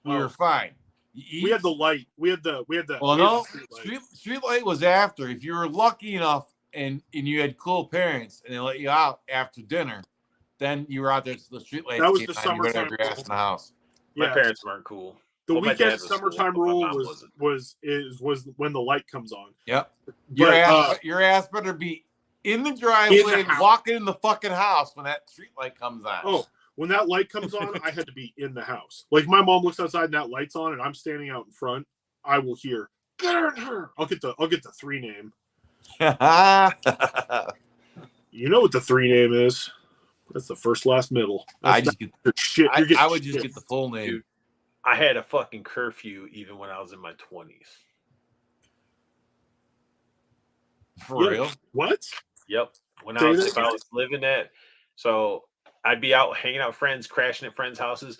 we were fine. We had the light. We had the. Well, no, street light was after. If you were lucky enough and you had cool parents and they let you out after dinner, then you were out there. So the street lights. That was the summertime rule. In the house. My parents weren't cool. The weekend summertime rule was when the light comes on. Yep. Your ass better be in the driveway, walking in the fucking house when that street light comes on. Oh, when that light comes on, I had to be in the house. Like my mom looks outside and that light's on, and I'm standing out in front. I will hear, "Get her!" I'll get the 3 name. You know what the 3 name is? That's the first, last, middle. I would just get the full name. Dude, I had a fucking curfew even when I was in my 20s. For real? What? Yep. When I was living at, so I'd be out hanging out with friends, crashing at friends' houses,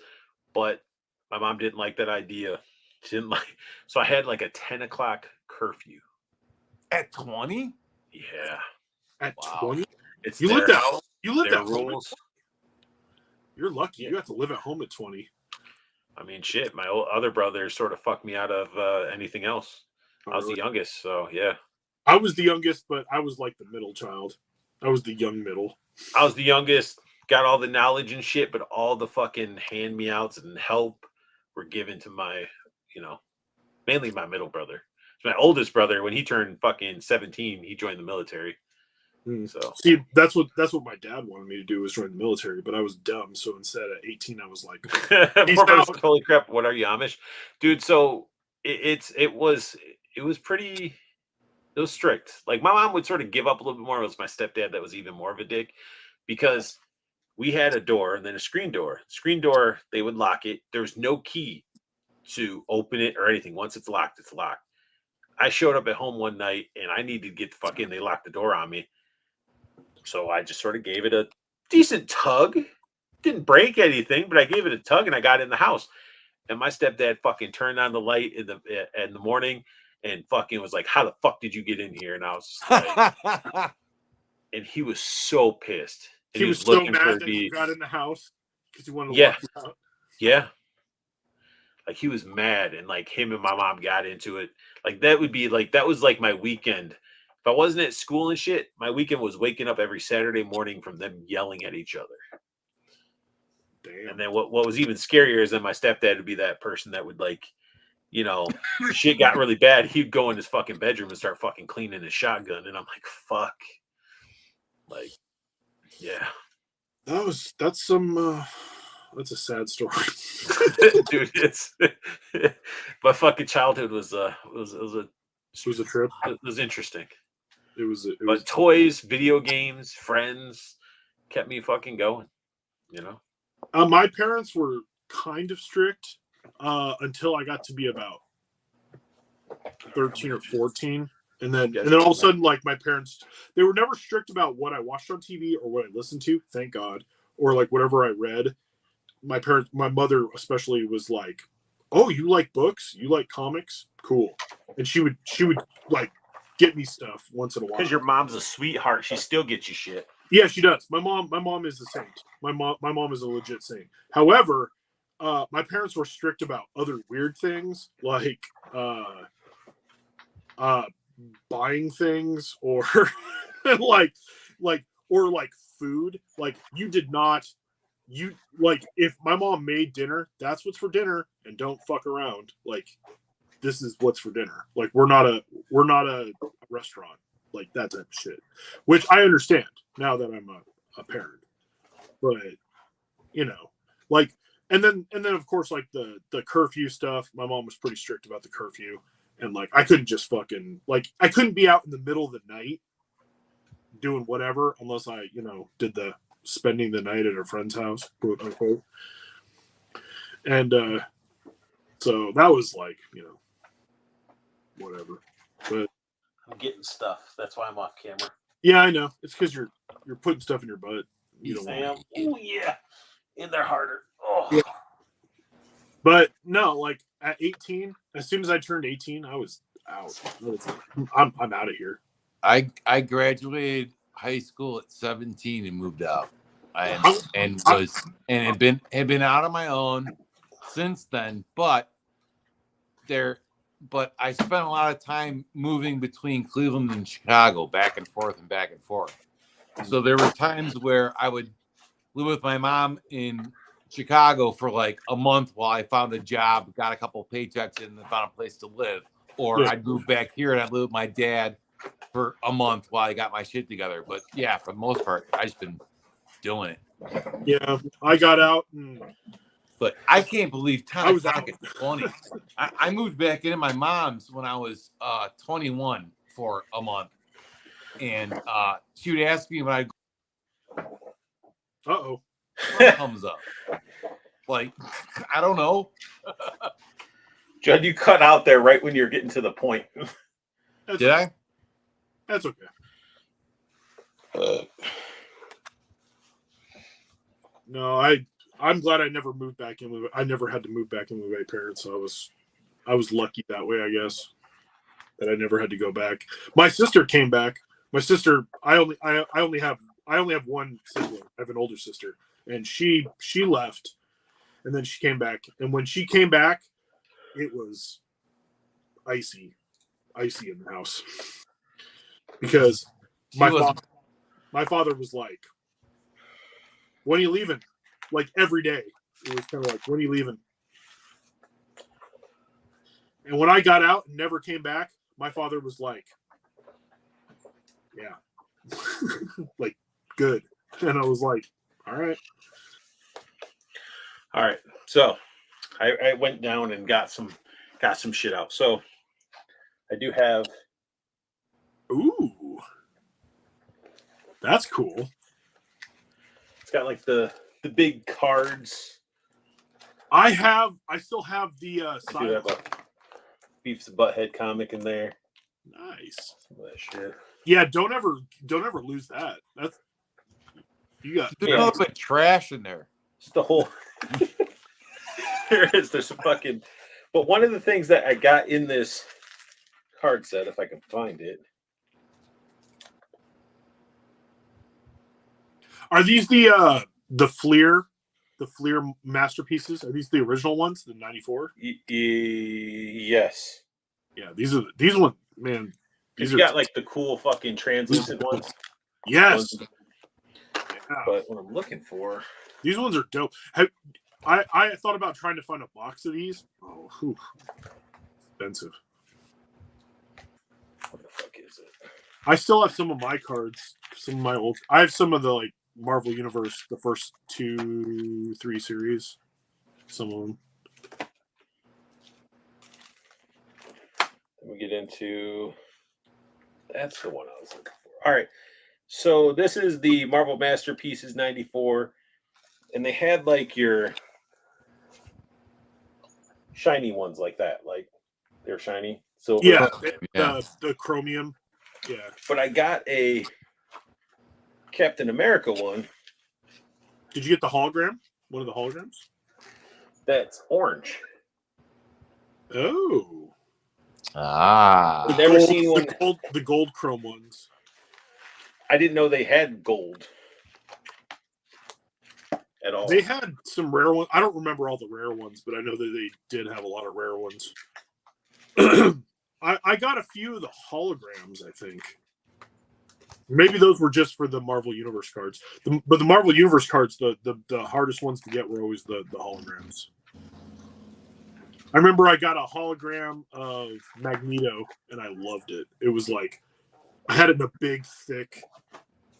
but my mom didn't like that idea. She didn't like, so I had like a 10 o'clock curfew. At 20? Yeah. At 20? It's you lived at home. You lived at rules. Home. You're lucky. You got to live at home at 20. I mean, shit. My other brother sort of fucked me out of anything else. I was the youngest, so yeah. I was the youngest, but I was like the middle child. I was the young middle. I was the youngest, got all the knowledge and shit, but all the fucking hand-me-outs and help were given to my, mainly my middle brother. So my oldest brother, when he turned fucking 17, he joined the military. So see, that's what my dad wanted me to do, was join the military, but I was dumb. So instead, at 18, I was like, "Holy crap! What are you, Amish, dude?" So it was pretty. It was strict. Like my mom would sort of give up a little bit more. It was my stepdad that was even more of a dick, because we had a door and then a screen door. Screen door, they would lock it. There was no key to open it or anything. Once it's locked, it's locked. I showed up at home one night and I needed to get the fuck in. They locked the door on me. So I just sort of gave it a decent tug. Didn't break anything, but I gave it a tug and I got in the house. And my stepdad fucking turned on the light in the morning and fucking was like, "How the fuck did you get in here?" And I was just like, and he was so pissed. And he was so mad that you got in the house because he wanted to walk you out. Yeah. like he was mad, and like him and my mom got into it. Like that would be like that was like my weekend. If I wasn't at school and shit, my weekend was waking up every Saturday morning from them yelling at each other. Damn. And then what was even scarier is that my stepdad would be that person that would like, shit got really bad. He'd go in his fucking bedroom and start fucking cleaning his shotgun. And I'm like, fuck. Like, yeah. That's a sad story. Dude, my fucking childhood was a trip. It was interesting. But toys, video games, friends kept me fucking going, My parents were kind of strict until I got to be about 13 or 14. And then all of a sudden, like, my parents, they were never strict about what I watched on TV or what I listened to, thank God, or like whatever I read. My mother especially was like, "Oh, you like books? You like comics? Cool." And she would like get me stuff once in a while. Because your mom's a sweetheart, she still gets you shit. Yeah, she does. My mom is a saint. My mom is a legit saint. However, my parents were strict about other weird things like buying things or like food. Like if my mom made dinner, that's what's for dinner, and don't fuck around. Like, this is what's for dinner. Like, we're not a restaurant, like that type of shit, which I understand now that I'm a parent. But like, and then of course, like the curfew stuff, my mom was pretty strict about the curfew, and like I couldn't just fucking, like, I couldn't be out in the middle of the night doing whatever unless I did the spending the night at a friend's house, quote unquote. And so that was like, whatever. But I'm getting stuff. That's why I'm off camera. yeah, I know. It's because you're putting stuff in your butt. You don't want to. Oh yeah, in there harder. Oh. Yeah. But no, like at 18, as soon as I turned 18, I was out. I'm out of here. I graduated high school at 17 and moved out. And had been out on my own since then, but I spent a lot of time moving between Cleveland and Chicago, back and forth. So there were times where I would live with my mom in Chicago for like a month while I found a job, got a couple of paychecks, and found a place to live. Or I'd move back here and I'd live with my dad for a month while I got my shit together. But yeah, for the most part, I've just been doing it. Yeah, I got out. But I can't believe time was back at 20. I moved back into my mom's when I was 21 for a month. And she would ask me when I comes up. Like, I don't know. Judd, you cut out there right when you're getting to the point. Did I? That's okay. No, I'm glad I never moved back in with. I never had to move back in with my parents. So I was lucky that way, I guess, that I never had to go back. My sister came back. My sister, I only have one sibling. I have an older sister, and she left, and then she came back. And when she came back, it was icy in the house because my father was like, "When are you leaving?" Like every day, it was kind of like, "When are you leaving?" And when I got out and never came back, my father was like, "Yeah, like good," and I was like, "All right." So, I went down and got some shit out. So, I do have. Ooh, that's cool. It's got like the big cards. I still have the I do have a Beef's Butthead comic in there. Nice. Some of that shit. Yeah, don't ever lose that. That's you got. There's a little bit of trash in there. Just the whole. There's some fucking. But one of the things that I got in this card set, if I can find it. Are these the Fleer The Fleer masterpieces. Are these the original ones? The 94? Yes. Yeah, these ones, man. Because These you are got like the cool fucking translucent ones. yes. Yeah. But what I'm looking for, These ones are dope. I thought about trying to find a box of these. Oh, whew. Expensive. what the fuck is it? I still have some of my cards. Some of my old. I have some of the like Marvel Universe, the first 2, 3 series. Some of them. Then we get into. That's the one I was looking for. All right. So this is the Marvel Masterpieces 94. And they had like your shiny ones like that. Like they're shiny. Silver. Yeah, Yeah. the chromium. Yeah. But I got a Captain America one Did you get the hologram? One of the holograms? that's orange. Oh. Ah. I've never seen one. The gold chrome ones. I didn't know they had gold at all. They had some rare ones. I don't remember all the rare ones, but I know that they did have a lot of rare ones. I got a few of the holograms, I think. Maybe those were just for the Marvel Universe cards. But the Marvel Universe cards, the hardest ones to get were always the holograms. I remember I got a hologram of Magneto, and I loved it. It was like, I had it in a big, thick,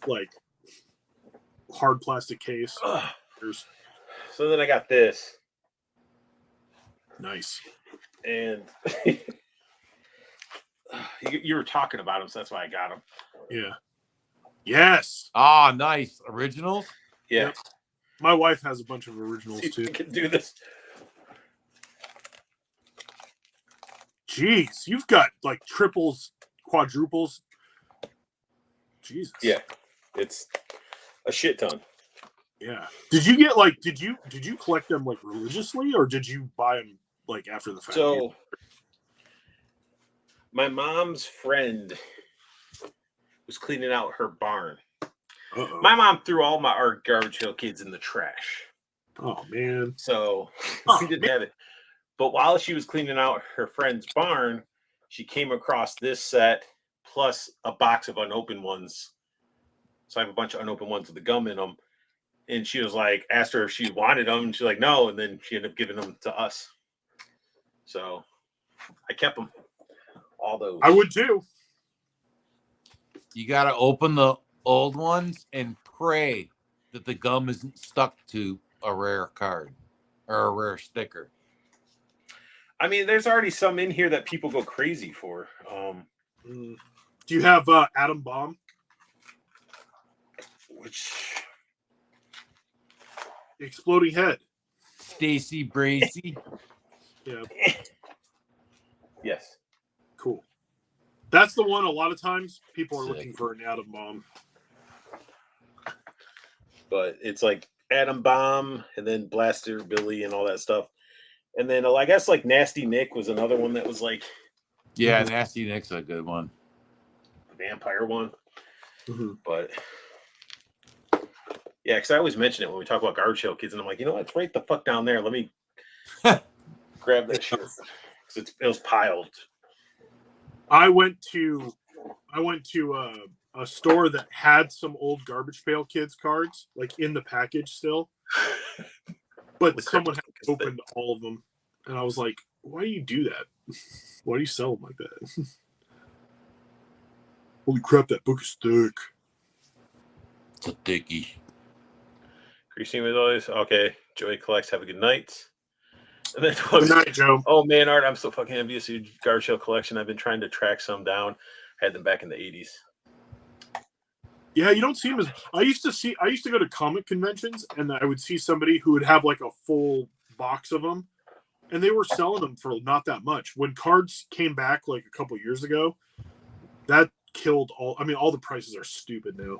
like, hard plastic case. So then I got this. Nice. And you were talking about them, so that's why I got them. Yeah. Yes. Ah, nice. Originals? Yeah. Yep. My wife has a bunch of originals See if too. we can do this. Jeez, you've got like triples, quadruples. Jesus. Yeah. It's a shit ton. Yeah. Did you get like did you collect them like religiously, or did you buy them like after the fact? So my mom's friend was cleaning out her barn. Uh-oh. My mom threw all our Garbage Pail Kids in the trash. Oh man. So we didn't have it. But while she was cleaning out her friend's barn, she came across this set plus a box of unopened ones. So I have a bunch of unopened ones with the gum in them. And she was like, asked her if she wanted them. And she's like, no. And then she ended up giving them to us. So I kept them. All those. I would too. You got to open the old ones and pray that the gum isn't stuck to a rare card or a rare sticker. I mean, there's already some in here that people go crazy for. Do you have Atom Bomb? Which Exploding Head. Stacy Bracey. Yeah. yes. Cool. That's the one. A lot of times people are Sick. looking for an Atom Bomb. But it's like Atom Bomb and then Blaster Billy and all that stuff. And then I guess like Nasty Nick was another one that was like Yeah, Nasty Nick's a good one. a vampire one. Mm-hmm. But yeah, because I always mention it when we talk about Garbage Pail Kids, and I'm like, you know what? It's right the fuck down there. Let me grab that shit. Because it was piled. I went to a store that had some old Garbage Pail Kids cards, like in the package still. But someone had opened all of them. And I was like, why do you do that? Why do you sell them like that? Holy crap, that book is thick. It's a dickie. Greasing with always okay. Joey collects. Have a good night. And then Good night, Joe. oh man, Art, I'm so fucking envious of your Garbage Pail collection. I've been trying to track some down. Had them back in the 80s. Yeah, you don't see them as I used to go to comic conventions, and I would see somebody who would have like a full box of them, and they were selling them for not that much. When cards came back like a couple years ago, that killed all. I mean, all the prices are stupid now.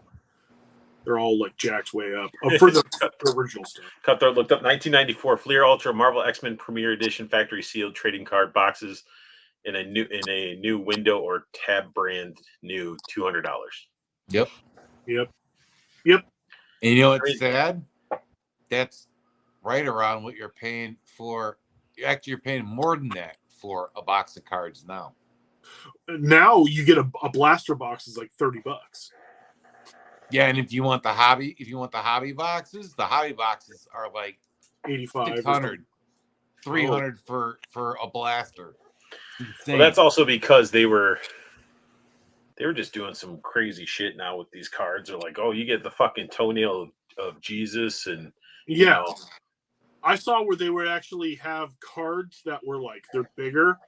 They're all like jacked way up for the original stuff. Cutthroat looked up 1994 Fleer Ultra Marvel X-Men Premier Edition factory sealed trading card boxes in a new window or tab brand new $200. Yep. Yep. And you know what's sad? That's right around what you're paying for. Actually, you're paying more than that for a box of cards now. Now you get a blaster box is like $30. Yeah, and if you want the hobby boxes, are like 85 600, or 300 for a blaster. It's insane. Well, that's also because they were just doing some crazy shit now with these cards. They're like, oh, you get the fucking toenail of Jesus, and you yeah. know, I saw where they would actually have cards that were like they're bigger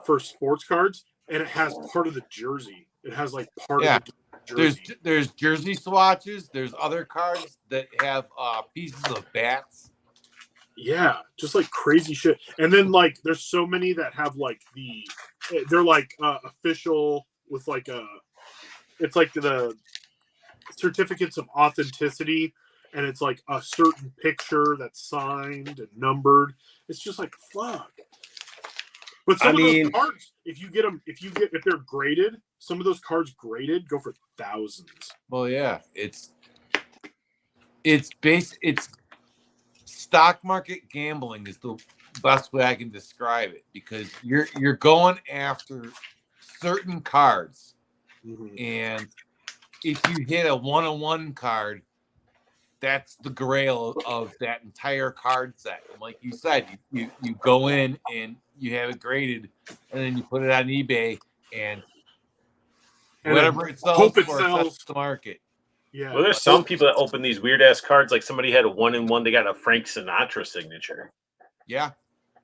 for sports cards, and it has part of the jersey. It has like part of the jersey. There's jersey swatches. There's other cards that have pieces of bats. Yeah, just like crazy shit. And then like there's so many that have like they're like official with like it's like the certificates of authenticity, and it's like a certain picture that's signed and numbered. It's just like fuck. But some of those cards, if they're graded, some of those cards graded go for thousands. Well, yeah, it's stock market gambling is the best way I can describe it, because you're going after certain cards, and if you hit a 1-on-1 card, that's the grail of that entire card set. And like you said, you go in and you have it graded, and then you put it on eBay, and whatever it sells for sets the market. Yeah. Well, there's some people that open these weird ass cards. Like somebody had a 1-in-1, they got a Frank Sinatra signature. Yeah.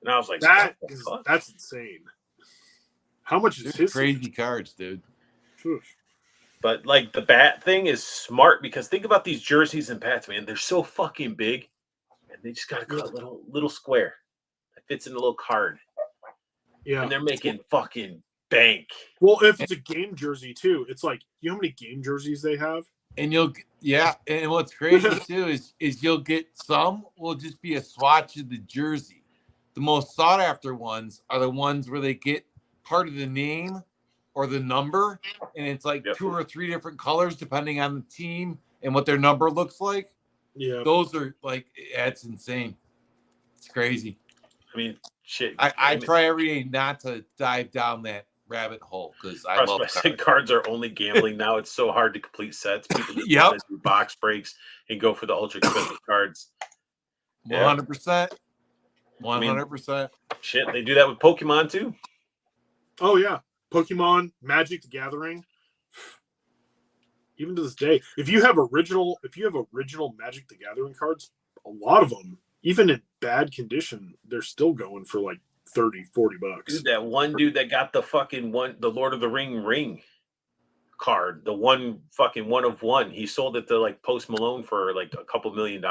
And I was like, that's insane. How much is his crazy cards, dude? But like the bat thing is smart, because think about these jerseys and bats, man. They're so fucking big, and they just got to cut a little square that fits in a little card. Yeah. And they're making fucking bank. Well, if it's a game jersey too, it's like, you know how many game jerseys they have? And and what's crazy too is you'll get some will just be a swatch of the jersey. The most sought after ones are the ones where they get part of the name or the number, and it's like 2 or 3 different colors depending on the team and what their number looks like. Yeah, those are like, it's insane. It's crazy. I mean, shit. I try every day not to dive down that rabbit hole, because I love cards. Cards are only gambling now. It's so hard to complete sets. People just want to do box breaks and go for the ultra expensive cards. 100%. 100%. Shit, they do that with Pokemon too. Oh yeah, Pokemon, Magic the Gathering. Even to this day, if you have original Magic the Gathering cards, a lot of them, even in bad condition, they're still going for like $30-$40. Dude, that one dude that got the Lord of the Ring card, the one fucking 1 of 1, he sold it to like Post Malone for like a couple $1 million.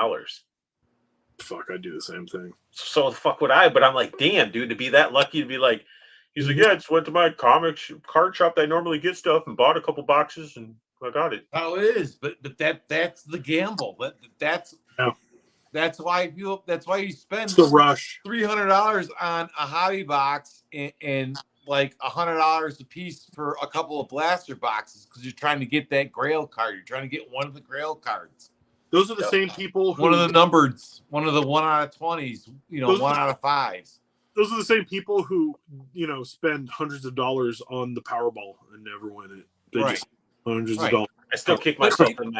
Fuck, I'd do the same thing. So the fuck would I? But I'm like, damn, dude, to be that lucky to be like, he's like, yeah, I just went to my comics card shop that I normally get stuff and bought a couple boxes and I got it. Oh, it is, but that's the gamble. That's why you spend the rush $300 on a hobby box and like $100 a piece for a couple of blaster boxes, because you're trying to get that Grail card. You're trying to get one of the Grail cards. Those are the same people who, one of the numbereds, one of the 1 out of 20s, 1 out of 5s. Those are the same people who, spend hundreds of dollars on the Powerball and never win it. They just hundreds of dollars. I still kick myself in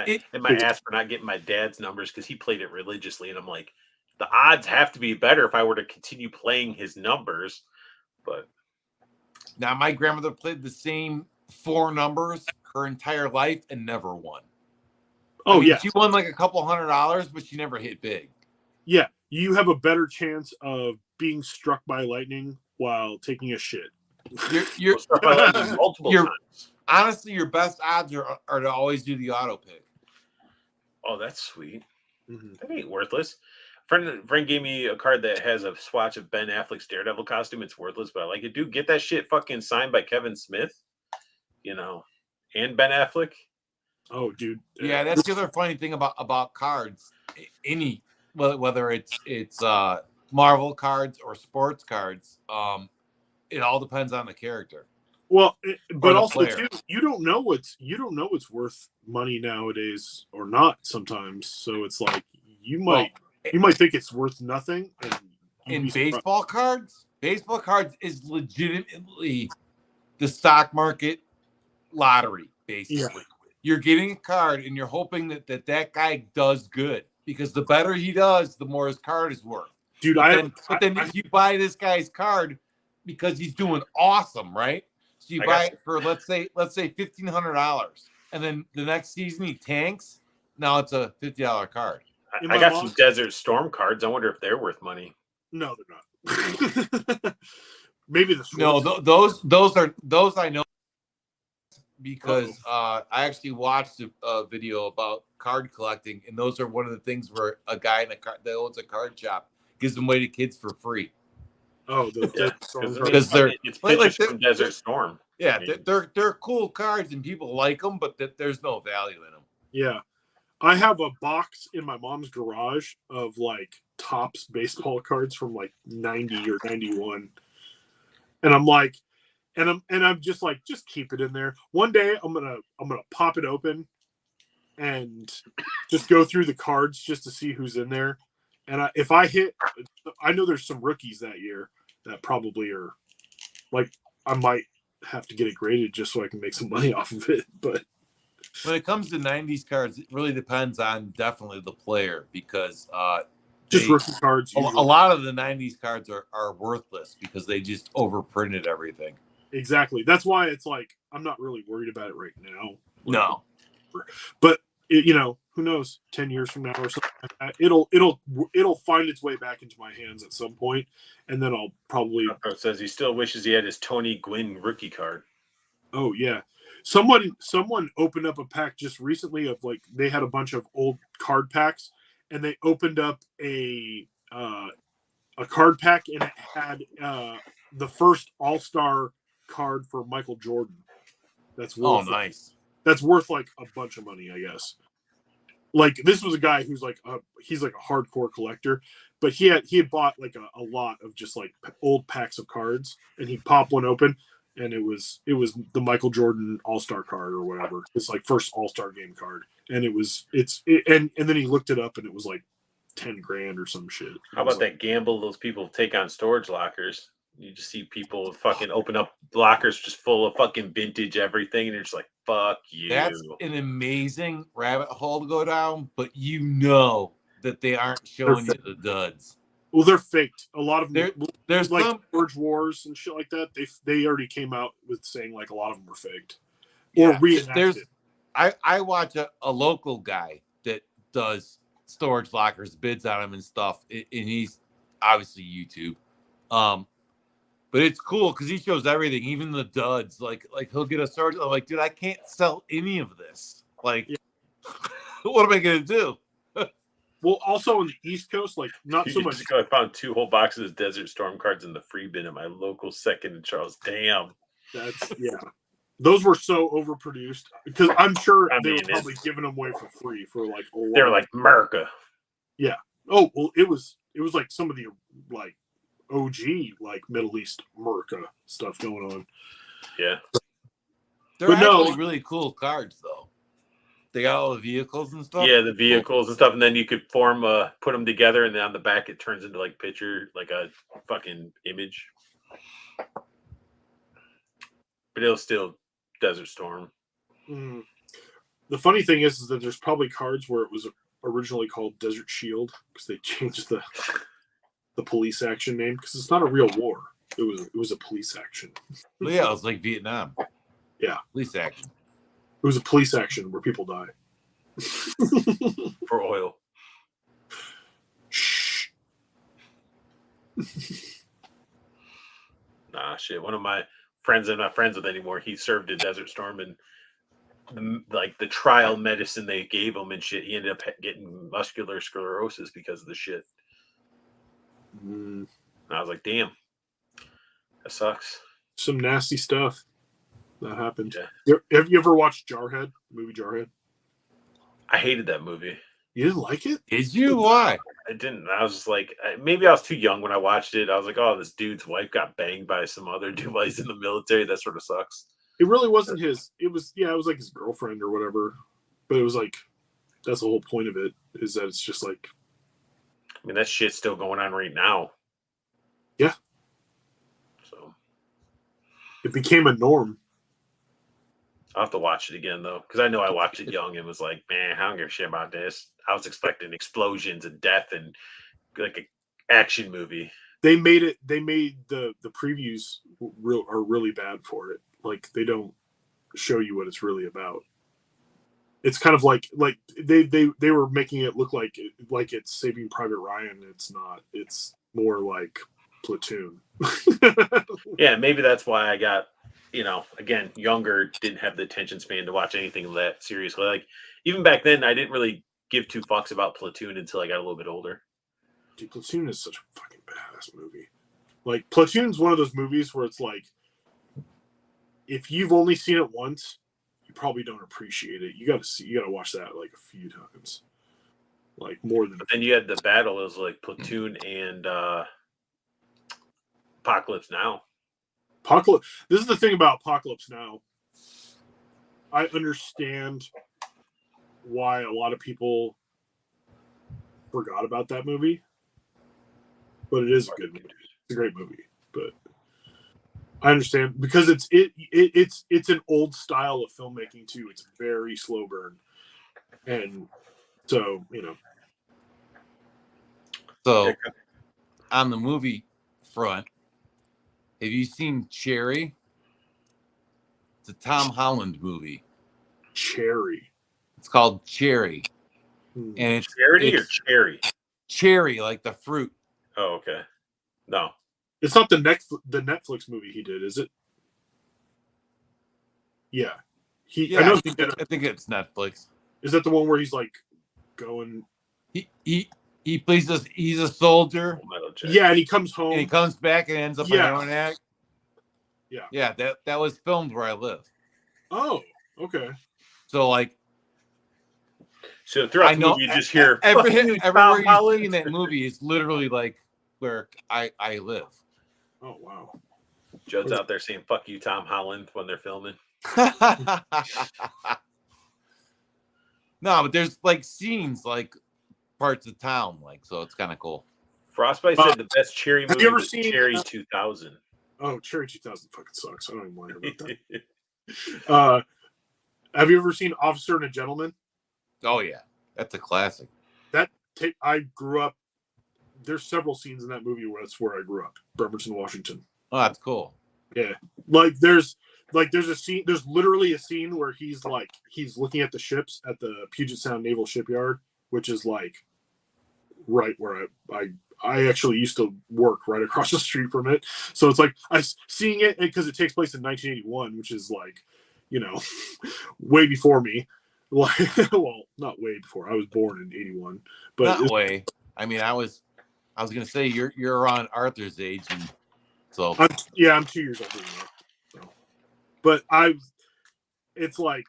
my ass for not getting my dad's numbers, because he played it religiously, and I'm like, the odds have to be better if I were to continue playing his numbers. But now my grandmother played the same 4 numbers her entire life and never won. Oh, yeah. She won like a couple $100, but she never hit big. Yeah. You have a better chance of being struck by lightning while taking a shit. You're struck by lightning multiple times. Honestly, your best odds are to always do the auto pick. Oh, that's sweet. Mm-hmm. That ain't worthless. Friend gave me a card that has a swatch of Ben Affleck's Daredevil costume. It's worthless, but I like it. Dude, get that shit fucking signed by Kevin Smith, and Ben Affleck. Oh, dude. Yeah, that's the other funny thing about cards. Whether it's Marvel cards or sports cards, it all depends on the character. Well, but also too, you don't know what's worth money nowadays or not sometimes. So it's like you might. You might think it's worth nothing. And In baseball cards is legitimately the stock market lottery, basically. Yeah. You're getting a card and you're hoping that guy does good, because the better he does, the more his card is worth. Dude, but then you buy this guy's card because he's doing awesome, right? So you buy it for let's say $1,500, and then the next season he tanks. Now it's a $50 card. I got some Desert Storm cards. I wonder if they're worth money. No, they're not. Maybe the no those I know, because I actually watched a video about card collecting, and those are one of the things where a guy that owns a card shop gives them away to kids for free. Oh, because they're pictures from Desert Storm. Yeah, I mean, they're cool cards and people like them, but there's no value in them. Yeah, I have a box in my mom's garage of like Topps baseball cards from like 90 or 91, and I'm like, and I'm just like, just keep it in there. One day I'm gonna pop it open and just go through the cards just to see who's in there. And if I hit, I know there's some rookies that year that probably are like, I might have to get it graded just so I can make some money off of it. But when it comes to 90s cards, it really depends on definitely the player, because just rookie cards. A lot of the 90s cards are worthless because they just overprinted everything. Exactly. That's why it's like, I'm not really worried about it right now. No. But who knows? 10 years from now or something like that, it'll find its way back into my hands at some point, and then I'll probably. It says he still wishes he had his Tony Gwynn rookie card. Oh yeah, someone opened up a pack just recently of like, they had a bunch of old card packs, and they opened up a card pack, and it had the first All-Star card for Michael Jordan. That's worth nice. That's worth like a bunch of money, I guess. Like, this was a guy who's like he's like a hardcore collector, but he had bought like a lot of just like old packs of cards, and he popped one open, and it was the Michael Jordan All-Star card or whatever. It's like first All-Star game card, and and then he looked it up, and it was like $10,000 or some shit. How about that gamble those people take on storage lockers? You just see people fucking open up lockers just full of fucking vintage everything, and you're just like, fuck you. That's an amazing rabbit hole to go down, but you know that they aren't showing you the duds. Well, they're faked. A lot of them, there's like some Storage Wars and shit like that. They already came out with saying like a lot of them were faked or reenacted. I watch a local guy that does storage lockers, bids on them and stuff, and he's obviously YouTube. But it's cool because he shows everything, even the duds. Like he'll get a storage. I'm like, dude, I can't sell any of this. Like, what am I gonna do? Well, also on the East Coast, like not so much. I found 2 whole boxes of Desert Storm cards in the free bin at my local second in Charles. Damn. That's Those were so overproduced because I'm sure they were probably giving them away for free for like. They're like America. Yeah. Oh well, it was like some of the like OG like Middle East America stuff going on. Yeah. They're actually really cool cards though. They got all the vehicles and stuff. Yeah, the vehicles and stuff, and then you could put them together, and then on the back it turns into like a fucking image. But it'll still Desert Storm. Mm. The funny thing is that there's probably cards where it was originally called Desert Shield because they changed the police action name because it's not a real war. It was a police action. Well, yeah, it was like Vietnam. Yeah, police action. It was a police action where people die for oil. Shh. Nah, shit. One of my friends I'm not friends with anymore. He served in Desert Storm, and the trial medicine they gave him and shit, he ended up getting muscular sclerosis because of the shit. And I was like, damn, that sucks. Some nasty stuff that happened. Yeah. Have you ever watched Jarhead? The movie Jarhead? I hated that movie. You didn't like it? Did you? Why? I didn't. I was just like, maybe I was too young when I watched it. I was like, oh, this dude's wife got banged by some other dude while he's in the military. That sort of sucks. It really wasn't his. It was like his girlfriend or whatever. But it was like, that's the whole point of it, is that it's just like. I mean, that shit's still going on right now. Yeah. So It became a norm. I'll have to watch it again though, because I know I watched it young and was like, man, I don't give a shit about this. I was expecting explosions and death and like an action movie. They made the previews are really bad for it. Like they don't show you what it's really about. It's kind of like they were making it look like it's Saving Private Ryan. It's not. It's more like Platoon. Yeah, maybe that's why I got, again, younger, didn't have the attention span to watch anything that seriously. Like even back then, I didn't really give two fucks about Platoon until I got a little bit older. Dude, Platoon is such a fucking badass movie. Like Platoon's one of those movies where it's like, if you've only seen it once, you probably don't appreciate it. You got to watch that like a few times, like more than. But then you had the battle. It was like Platoon and Apocalypse Now. This is the thing about Apocalypse Now. I understand why a lot of people forgot about that movie, but it is a good movie. It's a great movie, but I understand because it's an old style of filmmaking too. It's very slow burn, and so So on the movie front, have you seen Cherry? It's a Tom Holland movie. Cherry. It's called Cherry. And it's Charity or Cherry? Cherry, like the fruit. Oh, okay. No. It's not the Netflix movie he did, is it? Yeah. I know. I think it's Netflix. Is that the one where he's like going? He plays this. He's a soldier. Yeah, and he comes home. And he comes back and ends up in heroin addict. Yeah. Yeah, that was filmed where I live. Oh, okay. So like, so throughout the movie, you just hear everywhere you see in that movie is literally like where I live. Oh wow. Judd's out there saying "fuck you, Tom Holland" when they're filming. No, but there's like scenes, like parts of town, like, so it's kind of cool. Frostbite said the best Cherry movie was seen Cherry 2000. Oh, Cherry 2000 fucking sucks. I don't even want to hear about that. Have you ever seen Officer and a Gentleman? Oh yeah, that's a classic. I grew up. There's several scenes in that movie where that's where I grew up, Bremerton, Washington. Oh, that's cool. Yeah, there's a scene. There's literally a scene where he's looking at the ships at the Puget Sound Naval Shipyard, which is like right where I actually used to work right across the street from it. So it's like I seeing it because it takes place in 1981, which is like, way before me. Like, well, not way before. I was born in 81, but not way. I mean, I was gonna say you're around Arthur's age, and so I'm 2 years older than that. So. But it's like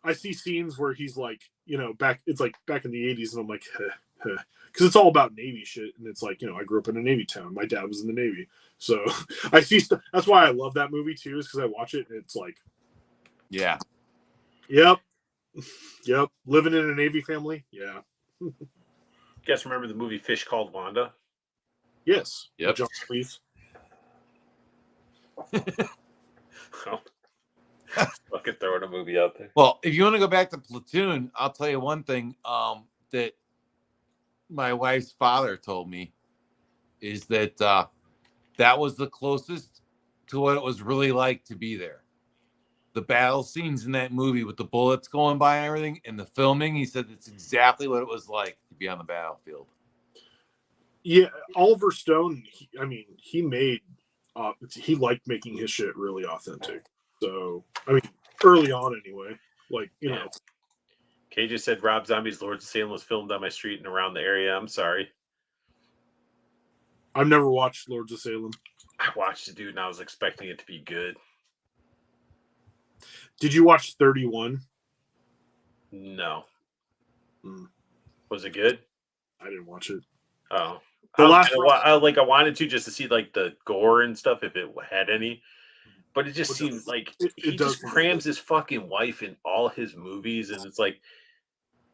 I see scenes where he's like, back in the 80s, and I'm like, because it's all about Navy shit, and it's like, I grew up in a Navy town. My dad was in the Navy, so I see stuff. That's why I love that movie too, is because I watch it and it's like, yeah, yep, living in a Navy family, yeah. You guys remember the movie Fish Called Wanda? Yes. Yep. John Cleese. Fucking throwing a movie out there. Well, if you want to go back to Platoon, I'll tell you one thing that my wife's father told me is that that was the closest to what it was really like to be there. The battle scenes in that movie with the bullets going by and everything, and the filming, he said it's exactly what it was like to be on the battlefield. Yeah, Oliver Stone, he liked making his shit really authentic. So, early on anyway. Kay just said Rob Zombie's Lords of Salem was filmed on my street and around the area. I'm sorry. I've never watched Lords of Salem. I watched it, dude, and I was expecting it to be good. Did you watch 31? No. Was it good? I didn't watch it. Oh. I wanted to just to see like the gore and stuff if it had any. But it just seemed like he just crams his fucking wife in all his movies, and it's like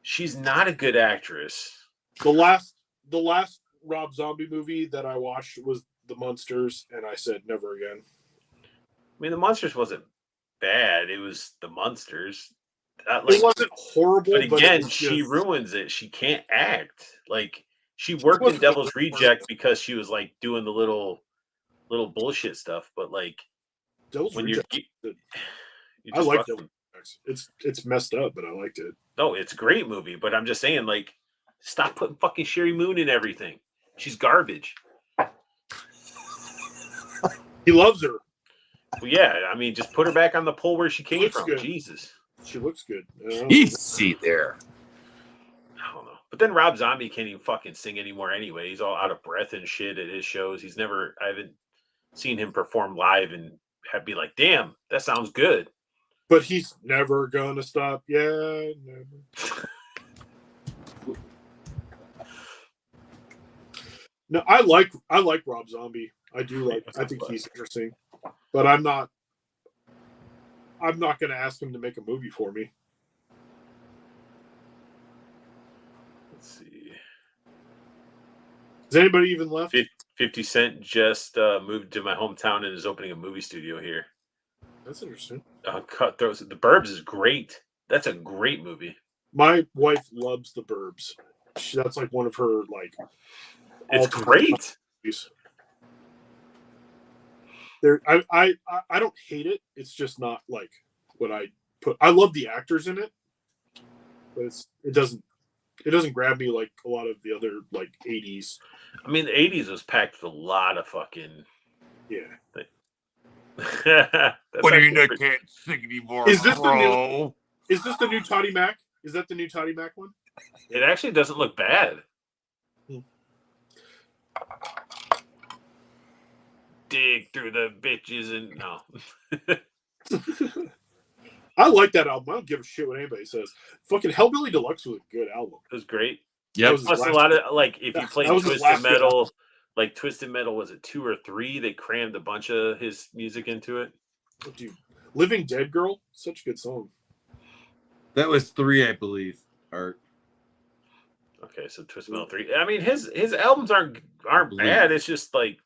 she's not a good actress. The the last Rob Zombie movie that I watched was The Munsters, and I said never again. I mean, the Monsters wasn't bad. It was the Munsters. It wasn't horrible, but it again, was she just, ruins it. She can't act. Like she worked in wasn't the Devil's worst Reject because she was like doing the little bullshit stuff. But like Devil's when Rejects. you I just like fucking, Devil's Rejects. It's messed up, but I liked it. no, it's a great movie. But I'm just saying, like, stop putting fucking Sherry Moon in everything. She's garbage. He loves her. Well, yeah, I mean, just put her back on the pole where she came Looks from. good. Jesus. She looks good. Easy there. I don't know. But then Rob Zombie can't even fucking sing anymore anyway. He's all out of breath and shit at his shows. I haven't seen him perform live and be like, damn, that sounds good. But he's never gonna stop. Yeah, never. No, I like Rob Zombie. I do like. I think he's interesting, but I'm not gonna ask him to make a movie for me. Let's see. Is anybody even left? 50 Cent just moved to my hometown and is opening a movie studio here. That's interesting. Cutthroats. The Burbs is great. That's a great movie. My wife loves The Burbs. That's like one of her like. It's great. Movies. There, I don't hate it. It's just not like what I put. I love the actors in it, but it doesn't grab me like a lot of the other like 80s. I mean, the 80s was packed with a lot of fucking. Yeah. What do you mean I can't sing anymore? Is this bro? the new Toddy Mac? Is that the new Toddy Mac one? It actually doesn't look bad. Dig through the bitches and no. I like that album. I don't give a shit what anybody says. Fucking Hellbilly Deluxe was a good album. It was great. Yeah. Plus a lot of like if you played Twisted Metal, like Twisted Metal was it 2 or 3? They crammed a bunch of his music into it. Oh, dude, Living Dead Girl, such a good song. That was 3, I believe. Art. Okay, so Twisted Metal 3. I mean, his albums aren't bad. It's just like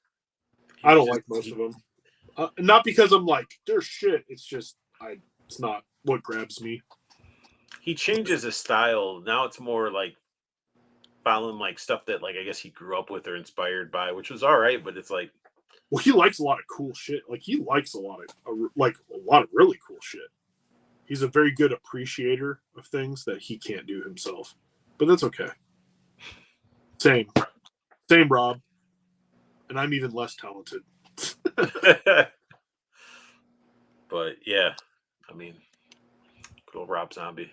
I don't like most of them. Not because I'm like they're shit. It's just it's not what grabs me. He changes his style. Now it's more like following like stuff that like I guess he grew up with or inspired by, which was all right. But it's like, well, he likes a lot of cool shit. Like he likes a lot of really cool shit. He's a very good appreciator of things that he can't do himself, but that's okay. Same, Rob. And I'm even less talented. But yeah, I mean, good old Rob Zombie.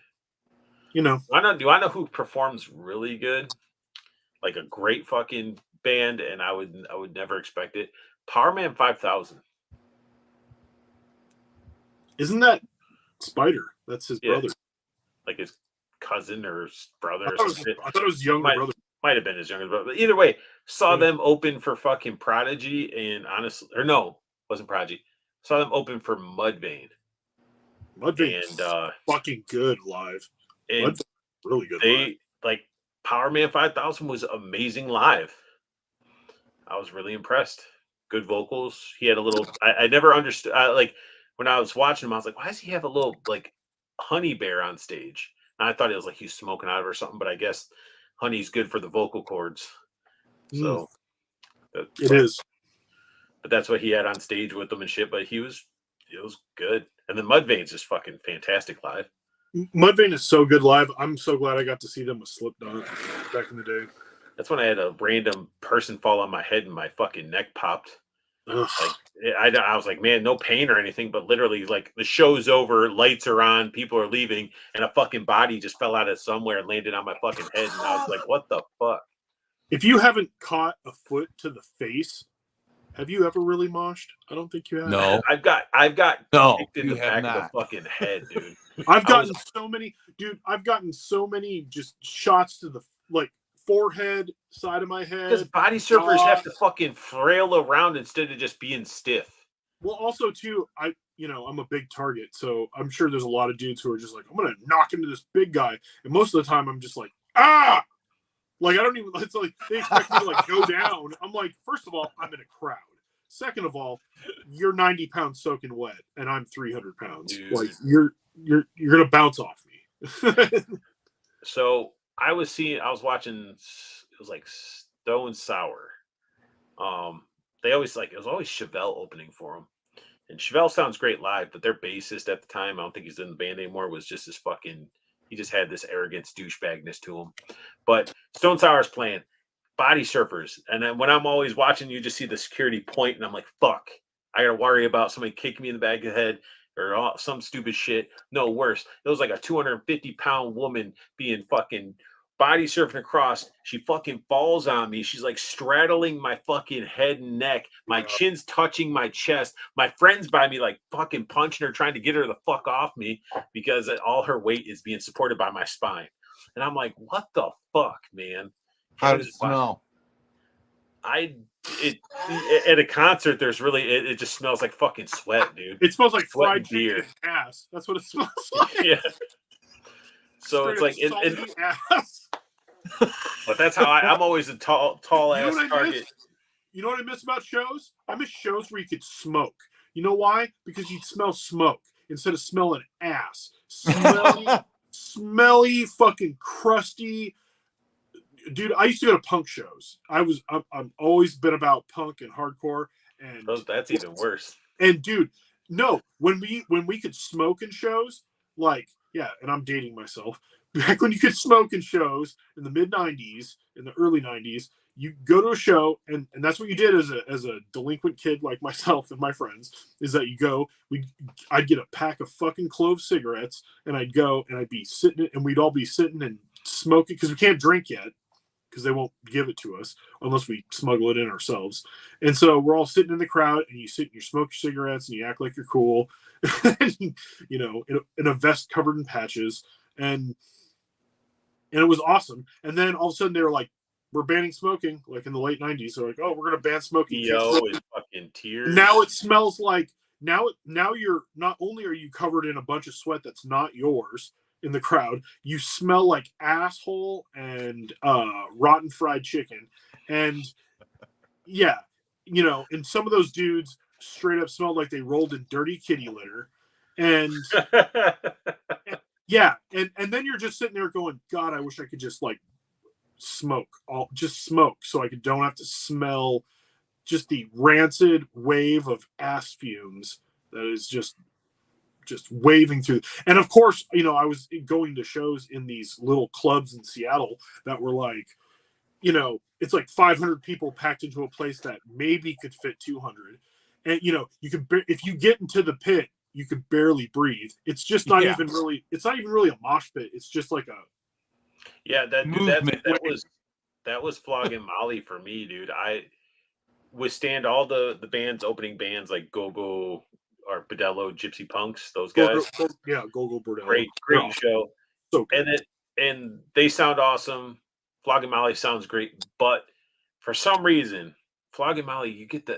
You know, do I know who performs really good? Like a great fucking band, and I would never expect it. Power Man 5000. Isn't that Spider? That's his brother. Like his cousin or brother I or thought something. it was younger brother. Might have been his younger brother. But either way, saw them open for fucking Prodigy, and honestly, or no, wasn't Prodigy. Saw them open for Mudvayne. Mudvayne's fucking good live. And Mudvayne's really good. They like Power Man 5000 was amazing live. I was really impressed. Good vocals. He had a little. I never understood. Like when I was watching him, I was like, why does he have a little like honey bear on stage? And I thought it was like he's smoking out of it or something, but I guess honey's good for the vocal cords. So it is. But that's what he had on stage with them and shit. But it was good. And then Mudvayne's just fucking fantastic live. Mudvayne is so good live. I'm so glad I got to see them with Slipknot back in the day. That's when I had a random person fall on my head and my fucking neck popped. Ugh. Like I was like, man, no pain or anything, but literally, like the show's over, lights are on, people are leaving, and a fucking body just fell out of somewhere and landed on my fucking head, and I was like, what the fuck? If you haven't caught a foot to the face, have you ever really moshed? I don't think you have. No, I've got no, kicked in the back of the fucking head, dude. I've gotten so many just shots to the like forehead, side of my head. Because body surfers have to fucking frail around instead of just being stiff. Well, also too, I'm a big target, so I'm sure there's a lot of dudes who are just like, I'm gonna knock into this big guy, and most of the time I'm just like, ah. Like I don't even. It's like they expect me to like go down. I'm like, first of all, I'm in a crowd. Second of all, you're 90 pounds soaking wet, and I'm 300 pounds. Dude. Like you're gonna bounce off me. So I was watching. It was like Stone Sour. They always it was always Chevelle opening for them. And Chevelle sounds great live, but their bassist at the time, I don't think he's in the band anymore, was just this fucking, he just had this arrogance, douchebagness to him. But Stone Sour's playing Body Surfers. And then when I'm always watching, you just see the security point, and I'm like, fuck, I got to worry about somebody kicking me in the back of the head or some stupid shit. No, worse. It was like a 250-pound woman being fucking body surfing across. She fucking falls on me. She's like straddling my fucking head and neck. My chin's touching my chest. My friend's by me like fucking punching her, trying to get her the fuck off me because all her weight is being supported by my spine. And I'm like, what the fuck, man? How does it smell? At a concert, there's really it just smells like fucking sweat, dude. It smells like Sweat fried and chicken beer. and ass. That's what it smells like. Yeah. So Straight it's like salty ass. but that's how I'm always a tall ass target. You know what I miss about shows? I miss shows where you could smoke. You know why? Because you'd smell smoke instead of smelling ass. Smelly, fucking crusty. Dude, I used to go to punk shows. I'm always been about punk and hardcore, and that's even worse. And dude, no, when we could smoke in shows, like yeah, and I'm dating myself. Back when you could smoke in shows in the mid '90s, in the early '90s, you go to a show, and that's what you did as a delinquent kid like myself and my friends. Is that you go? I'd get a pack of fucking clove cigarettes, and I'd go and I'd be sitting, and we'd all be sitting and smoking because we can't drink yet. Because they won't give it to us unless we smuggle it in ourselves. And so we're all sitting in the crowd, and you sit and you smoke your cigarettes and you act like you're cool, you know, in a vest covered in patches. And it was awesome. And then all of a sudden they were like, we're banning smoking, like in the late 90s. So like, oh, we're going to ban smoking. Is fucking tears. Now it smells like, now you're, not only are you covered in a bunch of sweat that's not yours, in the crowd, you smell like asshole and rotten fried chicken. And yeah, you know, and some of those dudes straight up smelled like they rolled in dirty kitty litter. And yeah, and then you're just sitting there going, God, I wish I could just like smoke so I don't have to smell just the rancid wave of ass fumes that is just waving through. And of course, you know, I was going to shows in these little clubs in Seattle that were like, you know, it's like 500 people packed into a place that maybe could fit 200. And, you know, you could, if you get into the pit, you could barely breathe. It's just not even really, it's not even really a mosh pit. It's just like a. Yeah, that was flogging Molly for me, dude. I withstand all the bands, opening bands like Go-Go, or Bordello, Gypsy Punks, those guys. Go-Go Bordello. Great show. So and they sound awesome. Flogging Molly sounds great, but for some reason, Flogging Molly, you get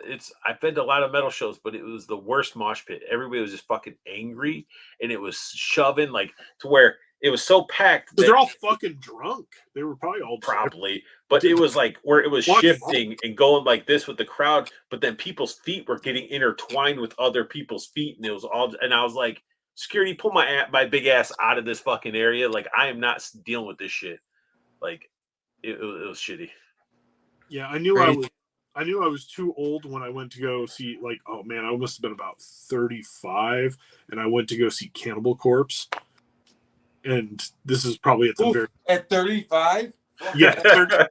I've been to a lot of metal shows, but it was the worst mosh pit. Everybody was just fucking angry, and it was shoving like to where it was so packed. Because they're all fucking drunk. They were probably all probably, but it was like where it was shifting and going like this with the crowd, but then people's feet were getting intertwined with other people's feet, and it was all. And I was like, security, pull my big ass out of this fucking area. Like I am not dealing with this shit. Like it was shitty. Yeah, I knew I was too old when I went to go see, like, oh man, I must have been about 35, and I went to go see Cannibal Corpse. And this is probably at the at 35? Yeah, at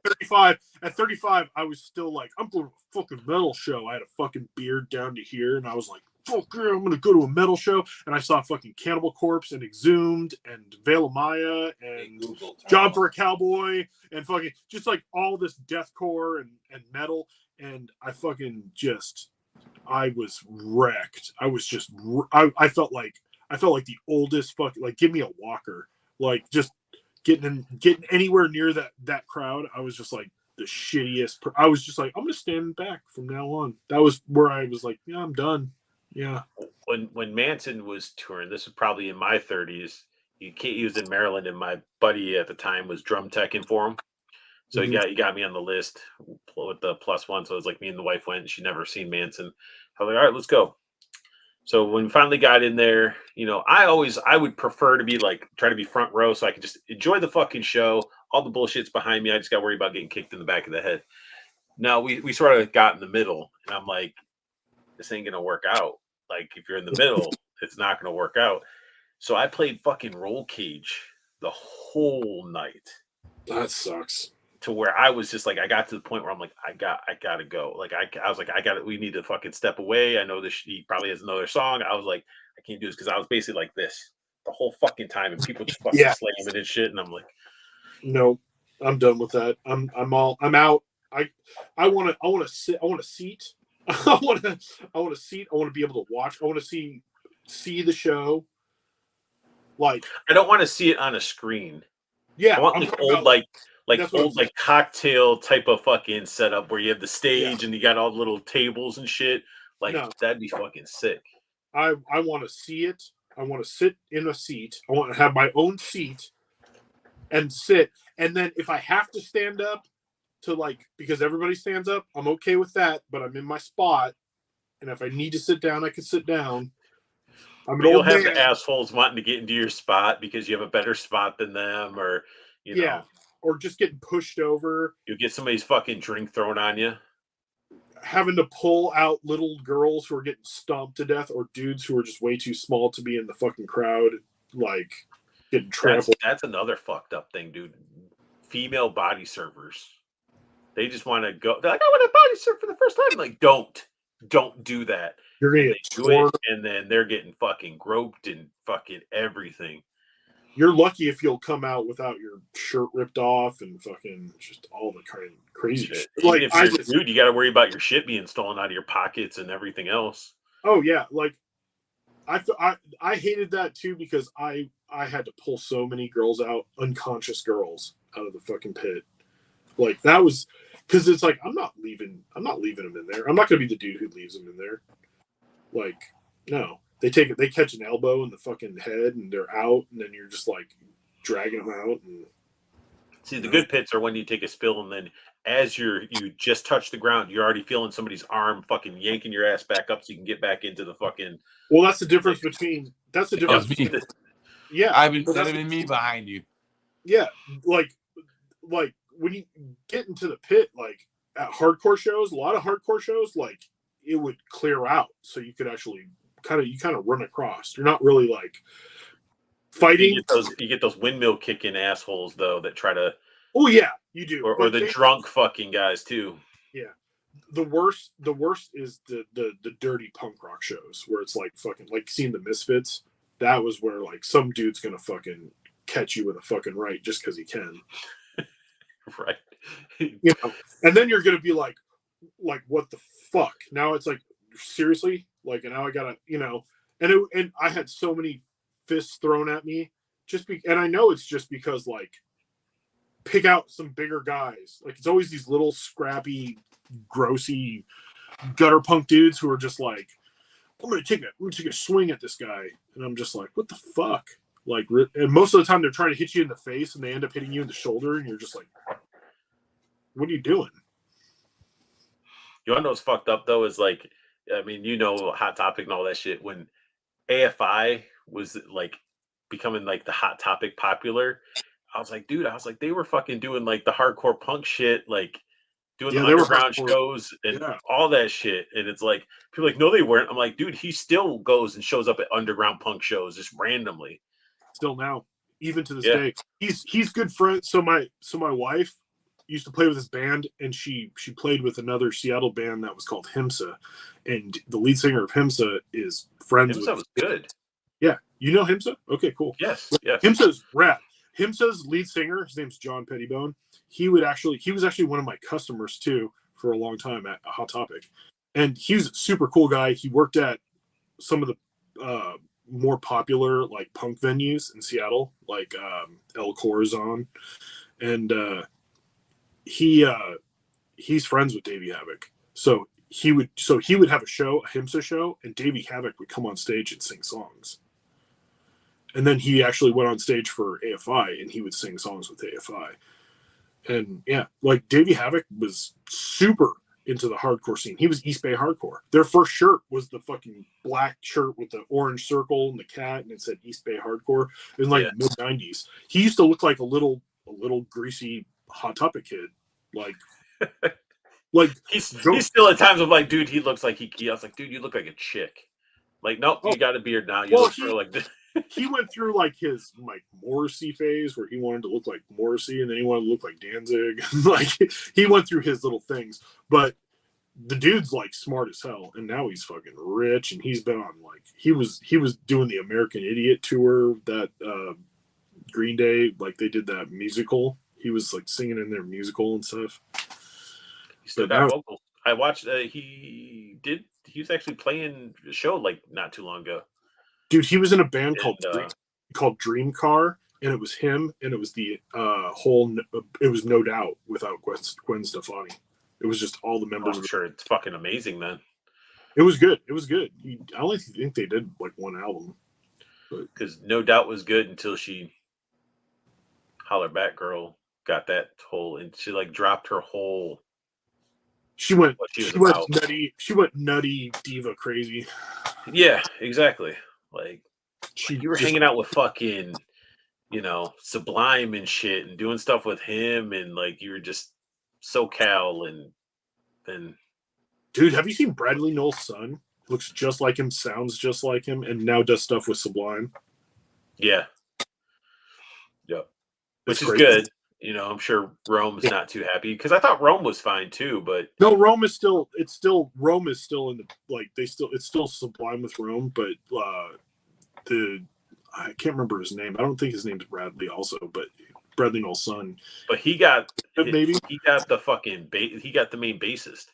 35. At 35, I was still like, I'm going to a fucking metal show. I had a fucking beard down to here, and I was like, fuck yeah, I'm going to go to a metal show. And I saw fucking Cannibal Corpse and Exhumed and Veil of Maya and Job for a Cowboy and fucking just like all this deathcore and metal. And I fucking I was wrecked. I was just, I felt like the oldest fucking, like, give me a walker. Like, just getting anywhere near that crowd, I was just like the shittiest. I was just like, I'm gonna stand back from now on. That was where I was like, yeah, I'm done. Yeah. When Manson was touring, this was probably in my 30s. He was in Maryland, and my buddy at the time was drum teching for him. So Mhm. you got me on the list with the +1. So it was like me and the wife went. And she never seen Manson. I was like, all right, let's go. So when we finally got in there, I would prefer to be like try to be front row so I could just enjoy the fucking show. All the bullshit's behind me. I just got to worry about getting kicked in the back of the head. Now we sort of got in the middle, and I'm like, this ain't gonna work out. Like if you're in the middle, it's not gonna work out. So I played fucking roll cage the whole night That sucks. to where I was just like, I got to the point where I'm like, I gotta go. Like I was like, we need to fucking step away. I know this. He probably has another song. I was like, I can't do this because I was basically like this the whole fucking time, and people just fucking Yeah. slamming and shit, and I'm like, No, I'm done with that. I'm out. I want to sit. I want a seat. I want a seat. I want to be able to watch. I want to see the show. Like, I don't want to see it on a screen. yeah, I want I'm like talking old about, like, like that's what I'm old saying. like cocktail type of fucking setup where you have the Yeah. stage and you got all the little tables and shit. Like No. that'd be fucking sick. I want to see it. I want to sit in a seat. I want to have my own seat and sit. And then if I have to stand up to because everybody stands up, I'm okay with that. But I'm in my spot, and if I need to sit down, I can sit down. I'm an But you'll old have man. the assholes wanting to get into your spot because you have a better spot than them, or Yeah, or just getting pushed over, you get somebody's fucking drink thrown on you. having to pull out little girls who are getting stomped to death, or dudes who are just way too small to be in the fucking crowd, like getting trampled. That's another fucked up thing, dude. Female body servers. They just want to go. They're like, I want to body serve for the first time. Like, don't do that. You're gonna And get they do torn. it, and then they're getting fucking groped and fucking everything. You're lucky if you'll come out without your shirt ripped off and fucking just all the kind of crazy shit. Even if you're a dude, you got to worry about your shit being stolen out of your pockets and everything else. Oh yeah, like I hated that too because I had to pull so many girls out, unconscious girls, out of the fucking pit. Like that was because it's like I'm not leaving them in there. I'm not gonna be the dude who leaves them in there. Like no, they catch an elbow in the fucking head and they're out, and then you're just like dragging them out. And see, the good pits are when you take a spill and then as you just touch the ground, you're already feeling somebody's arm fucking yanking your ass back up so you can get back into the fucking. Well, that's the difference between me. Yeah, that'd have been me behind you. Yeah, like when you get into the pit, like at hardcore shows, a lot of hardcore shows, like it would clear out, so you could actually kind of run across. You're not really like fighting. You get those windmill kicking assholes though that try to. Oh yeah, you do. Or the drunk fucking guys too. Yeah, the worst is the dirty punk rock shows where it's like fucking like seeing the Misfits. That was where like some dude's gonna fucking catch you with a fucking right just because he can. Right. And then you're gonna be like what the fuck? Now it's like seriously, like, and now I gotta, and I had so many fists thrown at me and I know it's just because like pick out some bigger guys. Like it's always these little scrappy, grossy gutter punk dudes who are just like, I'm gonna take a swing at this guy, and I'm just like, what the fuck? Like, and most of the time they're trying to hit you in the face, and they end up hitting you in the shoulder, and you're just like, what are you doing? You want to know what's fucked up though? Is like, I mean, Hot Topic and all that shit. When AFI was like becoming like the Hot Topic popular, I was like, dude, they were fucking doing like the hardcore punk shit, like doing the underground shows and all that shit. And it's like, people are like, no, they weren't. I'm like, dude, he still goes and shows up at underground punk shows just randomly. Still now, even to this day, he's good friends. So my wife used to play with his band, and she played with another Seattle band that was called Himsa, and the lead singer of Himsa is friends with. Himsa was good. Yeah, you know Himsa? Okay, cool. Yes. Himsa's rad. Himsa's lead singer, his name's John Pettibone. He was actually one of my customers too for a long time at Hot Topic, and he's a super cool guy. He worked at some of the more popular like punk venues in Seattle, like El Corazon, and he's friends with Davey Havoc. So he would have a Himsa show, and Davey Havoc would come on stage and sing songs. And then he actually went on stage for AFI, and he would sing songs with AFI. And yeah, like Davey Havoc was super into the hardcore scene. He was East Bay hardcore. Their first shirt was the fucking black shirt with the orange circle and the cat, and it said East Bay hardcore. In like mid '90s, he used to look like a little greasy hot topic kid, like he's still at times. I'm like, dude, he looks like I was like, dude, you look like a chick. Like, nope, you got a beard now. You look like this. He went through like his like Morrissey phase where he wanted to look like Morrissey, and then he wanted to look like Danzig. Like he went through his little things, but the dude's like smart as hell, and now he's fucking rich, and he's been on like he was doing the American Idiot tour that Green Day, like they did that musical. He was like singing in their musical and stuff. He still got vocals. I watched. He was actually playing a show like not too long ago. Dude, he was in a band called Dream Car, and it was him, and it was the it was No Doubt without Gwen Stefani. It was just all the members. I'm sure it's fucking amazing then. It was good. It was good. I only think they did like one album. Because No Doubt was good until she Holler Back Girl got that whole, and she like dropped her whole. She went nutty. She went nutty diva crazy. Yeah, exactly. Like you were hanging out with fucking, Sublime and shit, and doing stuff with him, and like you were just SoCal, and then. Dude, have you seen Bradley Noel's son? Looks just like him, sounds just like him, and now does stuff with Sublime. Yeah. Yep. Which is good. I'm sure Rome's not too happy because I thought Rome was fine too, but no, Rome is still in the it's still Sublime with Rome, but I can't remember his name. I don't think his name's Bradley also, but Bradley Noel's son. But he got maybe he got the fucking he got the main bassist.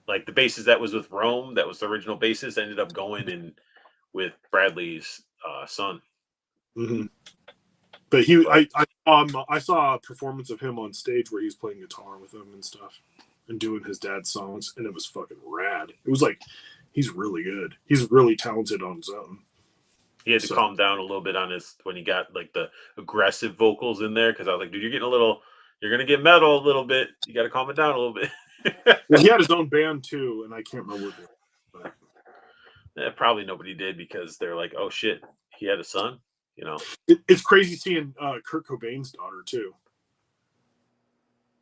Like the bassist that was with Rome, that was the original bassist, ended up going in with Bradley's son. Mm-hmm. But I saw a performance of him on stage where he's playing guitar with him and stuff and doing his dad's songs, and it was fucking rad. It was like he's really good. He's really talented on his own. He had to calm down a little bit on when he got like the aggressive vocals in there because I was like, dude, you're gonna get metal a little bit. You got to calm it down a little bit. Well, he had his own band too, and I can't remember what. But probably nobody did because they're like, oh shit, he had a son. It's crazy seeing Kurt Cobain's daughter too,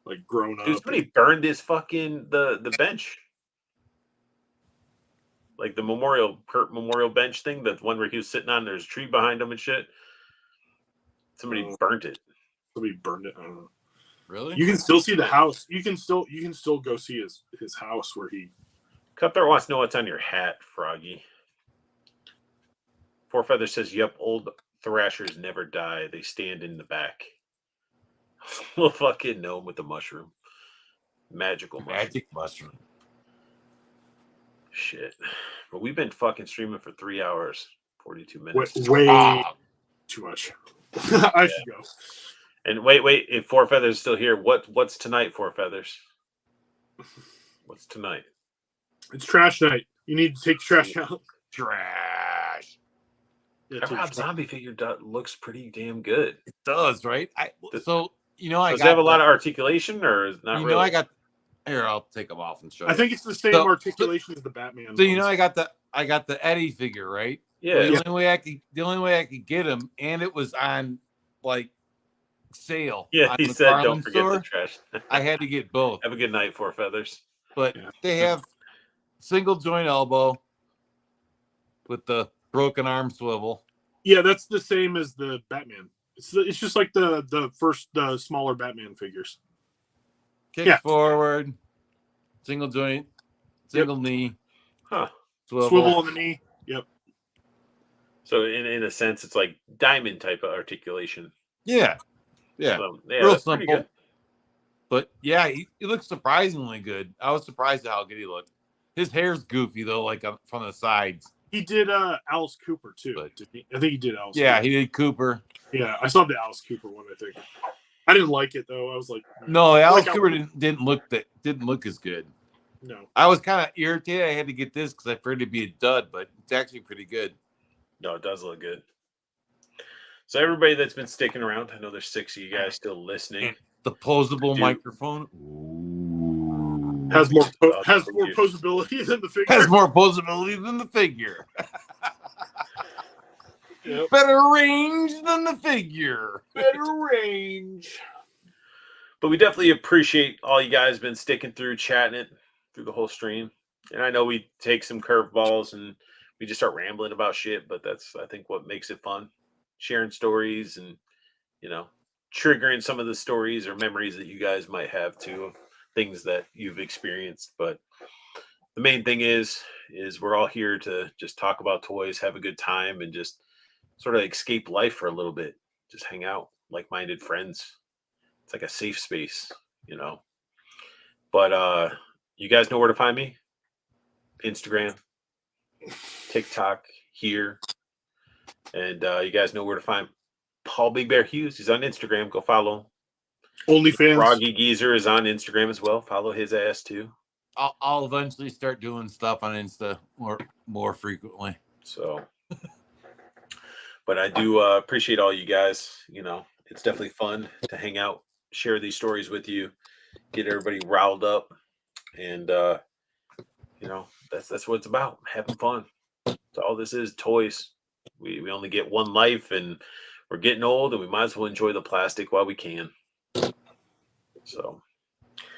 like grown up. Dude, somebody burned his fucking the bench, like the Kurt memorial bench thing, the one where he was sitting on. There's a tree behind him and shit. Somebody burnt it. Somebody burned it. I don't know. Really? You can still see the house. You can still go see his house where he. Cutthroat wants to know what's on your hat, Froggy. Four Feathers says, "Yep, old Thrashers never die. They stand in the back." Little fucking gnome with the mushroom. Magic mushroom. Shit. But we've been fucking streaming for 3 hours, 42 minutes. Way too much. I should go. And wait, if Four Feathers is still here, what's tonight, Four Feathers? What's tonight? It's trash night. You need to take trash out. Trash. That Rob Zombie figure looks pretty damn good. It does, right? Does it have a lot of articulation, or is not really? Here, I'll take them off and show you. I think it's the same articulation as the Batman. So I got the Eddie figure, right? Yeah. The only way I could get him, and it was on like sale. Yeah, he said, "Don't forget the trash." I had to get both. Have a good night, Four Feathers. But they have single joint elbow with the broken arm swivel. Yeah, that's the same as the Batman. It's just like the smaller Batman figures. Kick forward, single joint, single knee. Huh. Swivel on the knee. Yep. So in a sense, it's like diamond type of articulation. Yeah. Yeah. So, real simple. But yeah, he looks surprisingly good. I was surprised at how good he looked. His hair's goofy though, like from the sides. He did Alice Cooper too. Didn't he? I think he did Alice. Yeah, Cooper. he did Cooper. Yeah, I saw the Alice Cooper one. I think I didn't like it though. I was like, no, Alice Cooper didn't look as good. No, I was kind of irritated. I had to get this because I figured it'd be a dud, but it's actually pretty good. No, it does look good. So everybody that's been sticking around, I know there's 6 of you guys still listening. The posable Dude. microphone. Ooh. Has more Thank you. posability than the figure. Has more posability than the figure. Yep. Better range than the figure. Better range. But we definitely appreciate all you guys been sticking through, chatting it through the whole stream. And I know we take some curveballs and we just start rambling about shit, but that's, I think, what makes it fun. Sharing stories and, you know, triggering some of the stories or memories that you guys might have too of things that you've experienced. But the main thing is we're all here to just talk about toys, have a good time, and just sort of escape life for a little bit. Just hang out, like-minded friends. It's like a safe space, you know. But you guys know where to find me. Instagram, TikTok, here. And you guys know where to find Paul Big Bear Hughes. He's on Instagram. Go follow him. OnlyFans. Froggy Geezer is on Instagram as well. Follow his ass too. I'll eventually start doing stuff on Insta more frequently. So, but I do appreciate all you guys. You know, it's definitely fun to hang out, share these stories with you, get everybody riled up, and you know, that's what it's about. Having fun. So all this is toys. We only get one life, and we're getting old, and we might as well enjoy the plastic while we can. So,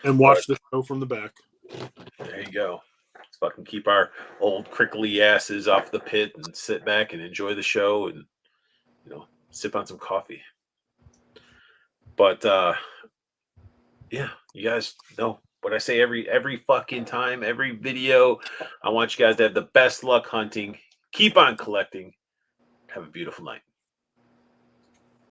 And watch the show from the back. there you go. Let's fucking keep our old crickly asses off the pit and sit back and enjoy the show and, you know, sip on some coffee. But yeah, you guys know what I say every fucking time, every video. I want you guys to have the best luck hunting. Keep on collecting. Have a beautiful night.